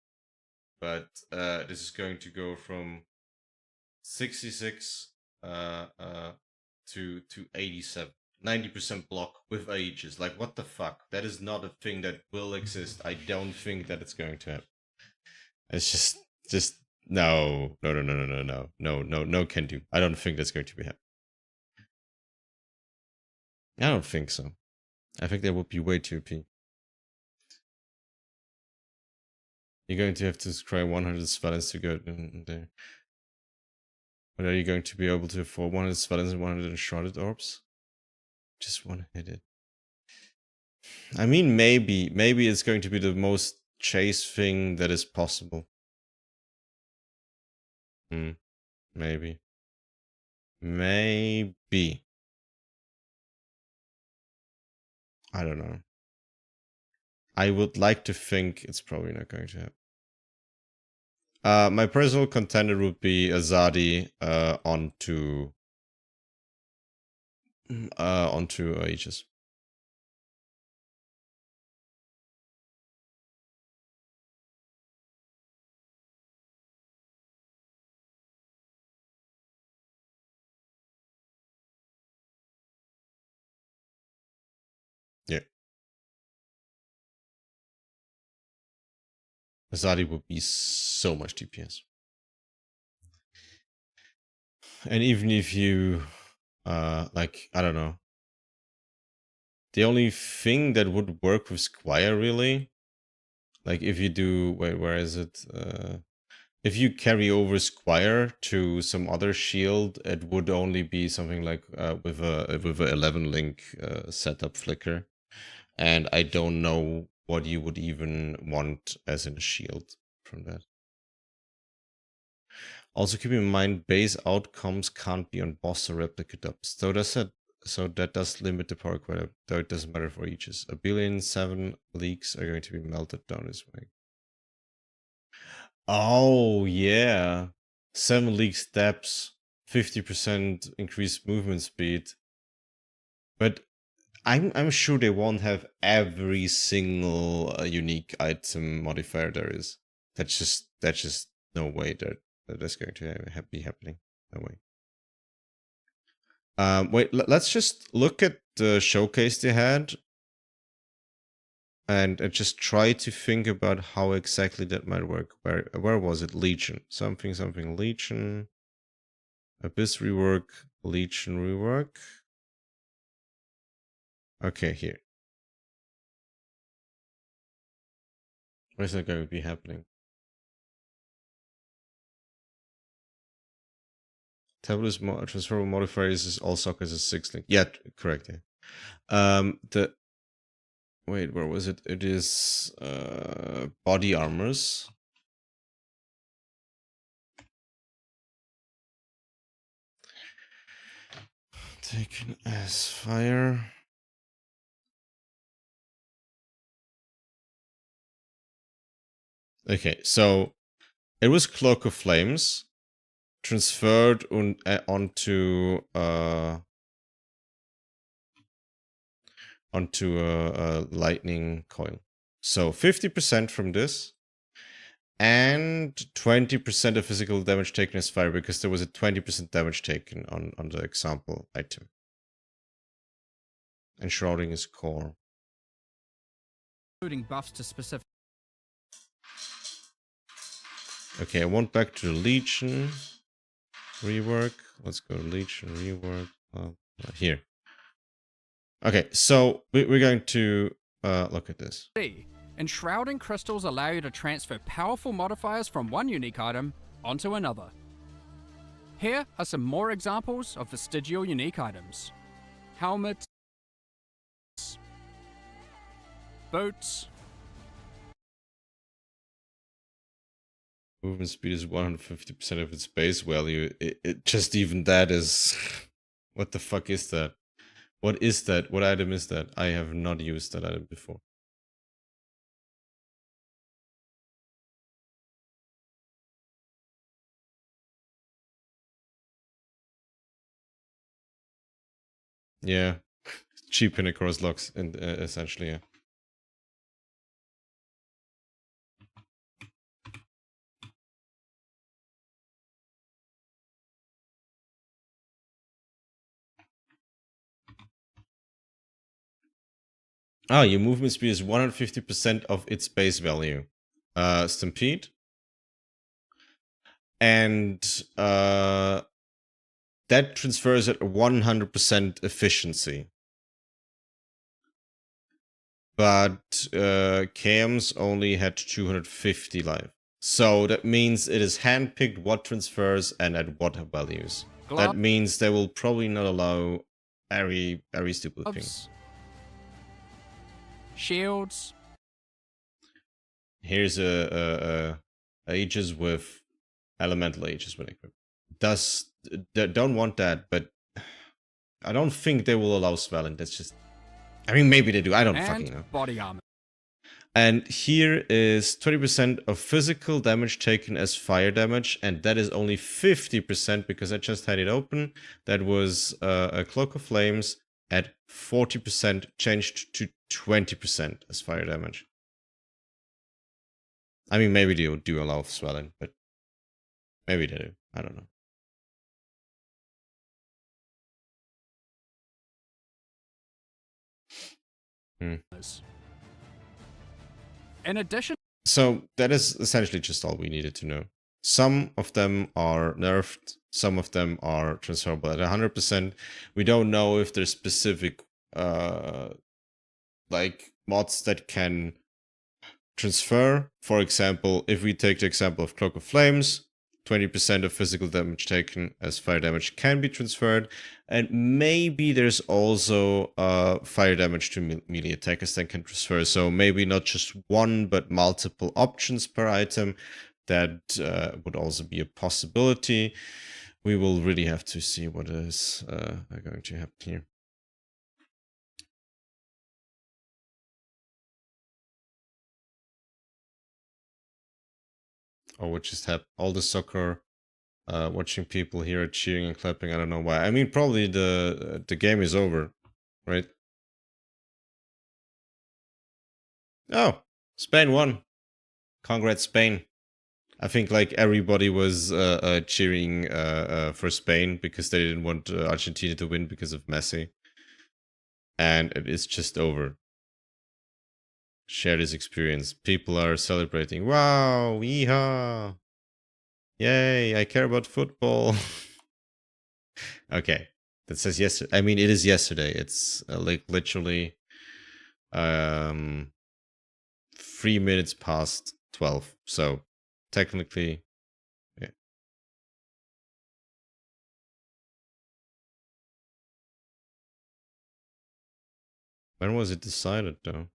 Speaker 1: but this is going to go from 66 to 87. 90% block with Aegis. Like, what the fuck? That is not a thing that will exist. I don't think that it's going to happen. It's just no can do. I don't think that's going to be happening. I don't think so. I think that would be way too OP. You're going to have to scry 100 Svelins to go in there. But are you going to be able to afford 100 Svelins and 100 Enshrouded Orbs? Just want to hit it. I mean, maybe it's going to be the most chase thing that is possible. Maybe. I don't know. I would like to think it's probably not going to happen. My personal contender would be Azadi onto Aegis. Yeah. Azadi would be so much DPS. And even if you like, I don't know. The only thing that would work with Squire really, like if you do, wait, where is it? If you carry over Squire to some other shield, it would only be something like with a 11 link setup flicker, and I don't know what you would even want as in a shield from that. Also, keep in mind base outcomes can't be on boss or replicate ups. So that does limit the power quite a, though it doesn't matter for Aegis. 1,000,000,7 leaks are going to be melted down this way. Oh yeah, 7 leak steps, 50% increased movement speed. But I'm sure they won't have every single unique item modifier there is. That's just no way that's going to be happening. No way. Wait, let's just look at the showcase they had and just try to think about how exactly that might work. Where was it? Legion. Something Legion. Abyss rework. Legion rework. Okay, here. Where's that going to be happening? Tablet transferable modifiers is all sockets is 6 link. Yeah, correct. Yeah. Wait, where was it? It is body armors. Taken as fire. Okay, so it was Cloak of Flames transferred onto a lightning coil. So 50% from this, and 20% of physical damage taken as fire, because there was a 20% damage taken on the example item. And shrouding is core.
Speaker 2: Including buffs to specific.
Speaker 1: Okay, I want back to the Legion rework. Let's go to Legion rework. Here. Okay, so we're going to look at this.
Speaker 2: Enshrouding crystals allow you to transfer powerful modifiers from one unique item onto another. Here are some more examples of vestigial unique items. Helmets, boots.
Speaker 1: Movement speed is 150% of its base value. It just even that is... What the fuck is that? What is that? What item is that? I have not used that item before. Yeah. Cheap in across locks, and essentially, yeah. Ah, your movement speed is 150% of its base value. Stampede. And that transfers at 100% efficiency. But Cam's only had 250 life. So that means it is handpicked what transfers and at what values. That means they will probably not allow very stupid things.
Speaker 2: Shields.
Speaker 1: Here's a Aegis with elemental Aegis when equipped. Don't want that, but I don't think they will allow Svelin. That's just... I mean, maybe they do. I don't fucking know.
Speaker 2: Body armor.
Speaker 1: And here is 20% of physical damage taken as fire damage, and that is only 50% because I just had it open. That was a Cloak of Flames at 40% changed to 20% as fire damage. I mean, maybe they do allow swelling, but maybe they do. I don't know.
Speaker 2: In addition,
Speaker 1: so that is essentially just all we needed to know. Some of them are nerfed, some of them are transferable at 100%. We don't know if there's specific like mods that can transfer. For example, if we take the example of Cloak of Flames, 20% of physical damage taken as fire damage can be transferred, and maybe there's also fire damage to melee attackers that can transfer. So maybe not just one, but multiple options per item. That would also be a possibility. We will really have to see what is going to happen here. Or what just happened? All the soccer, watching people here cheering and clapping. I don't know why. I mean, probably the game is over, right? Oh, Spain won. Congrats, Spain. I think like everybody was cheering for Spain because they didn't want Argentina to win because of Messi. And it is just over. Share this experience. People are celebrating. Wow, yeehaw. Yay, I care about football. Okay, that says yesterday. I mean, it is yesterday. It's like literally 3 minutes past 12. So technically, yeah. When was it decided though?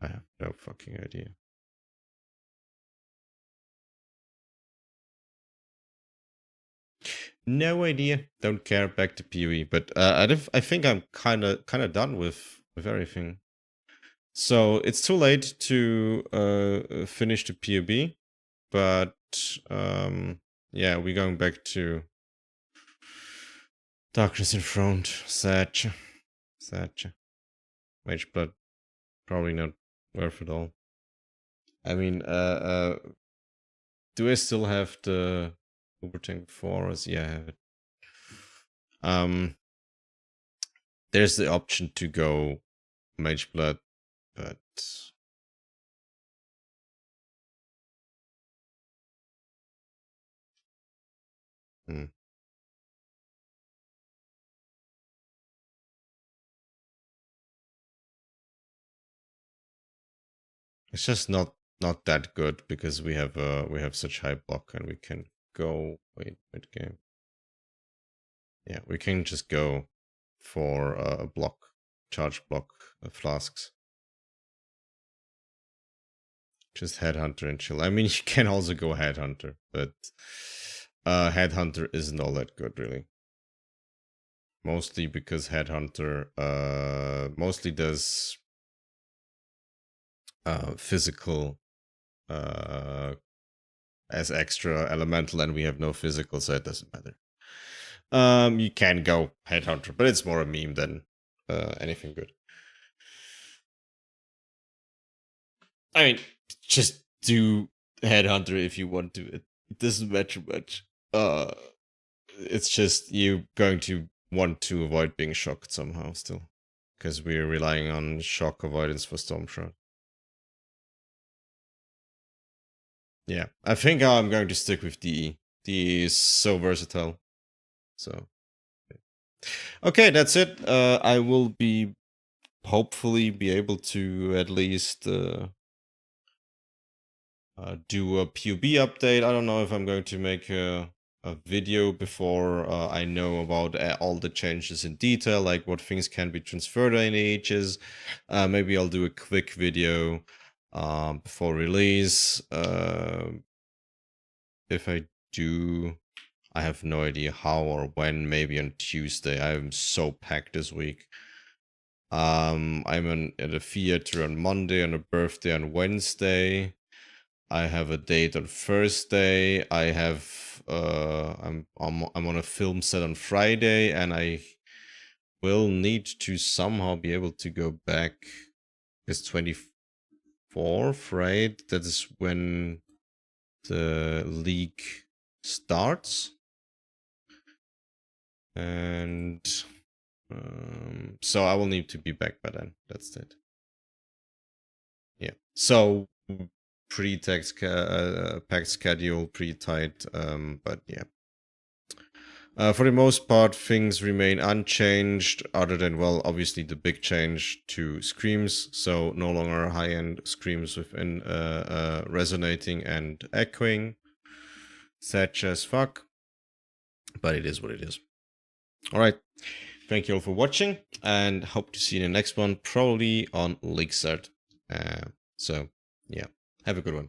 Speaker 1: I have no fucking idea. No idea. Don't care. Back to PoE. But I think I'm kind of done with everything. So it's too late to finish the PoB, but yeah, we're going back to Darkness Enthroned, Satch, Mageblood. probably not worth it all. I mean, do I still have the Uber Tank 4? Yeah, I have it. There's the option to go Mage Blood, but it's just not that good because we have such high block and we can go wait game. Yeah, we can just go for a block, charge block flasks. Just Headhunter and chill. I mean, you can also go Headhunter, but Headhunter isn't all that good, really. Mostly because Headhunter mostly does physical as extra elemental, and we have no physical, so it doesn't matter. You can go Headhunter, but it's more a meme than anything good. I mean, just do Headhunter if you want to. It doesn't matter much. It's just you going to want to avoid being shocked somehow still, because we're relying on shock avoidance for Stormshroud. Yeah, I think I'm going to stick with DE. DE is so versatile. So, okay, that's it. I will be hopefully be able to at least do a PUB update. I don't know if I'm going to make a video before I know about all the changes in detail, like what things can be transferred in ages. Maybe I'll do a quick video before release. If I do, I have no idea how or when. Maybe on Tuesday. I'm so packed this week. I'm at a theater on Monday, on a birthday on Wednesday. I have a date on Thursday. I have I'm on a film set on Friday, and I will need to somehow be able to go back. It's 24th, right? That is when the league starts, and so I will need to be back by then. That's it. Yeah. So pretty packed schedule, pretty tight, but yeah. For the most part, things remain unchanged, other than, well, obviously the big change to screams, so no longer high-end screams within resonating and echoing. Sad as fuck, but it is what it is. Alright, thank you all for watching, and hope to see you in the next one, probably on League Start. So, yeah. Have a good one.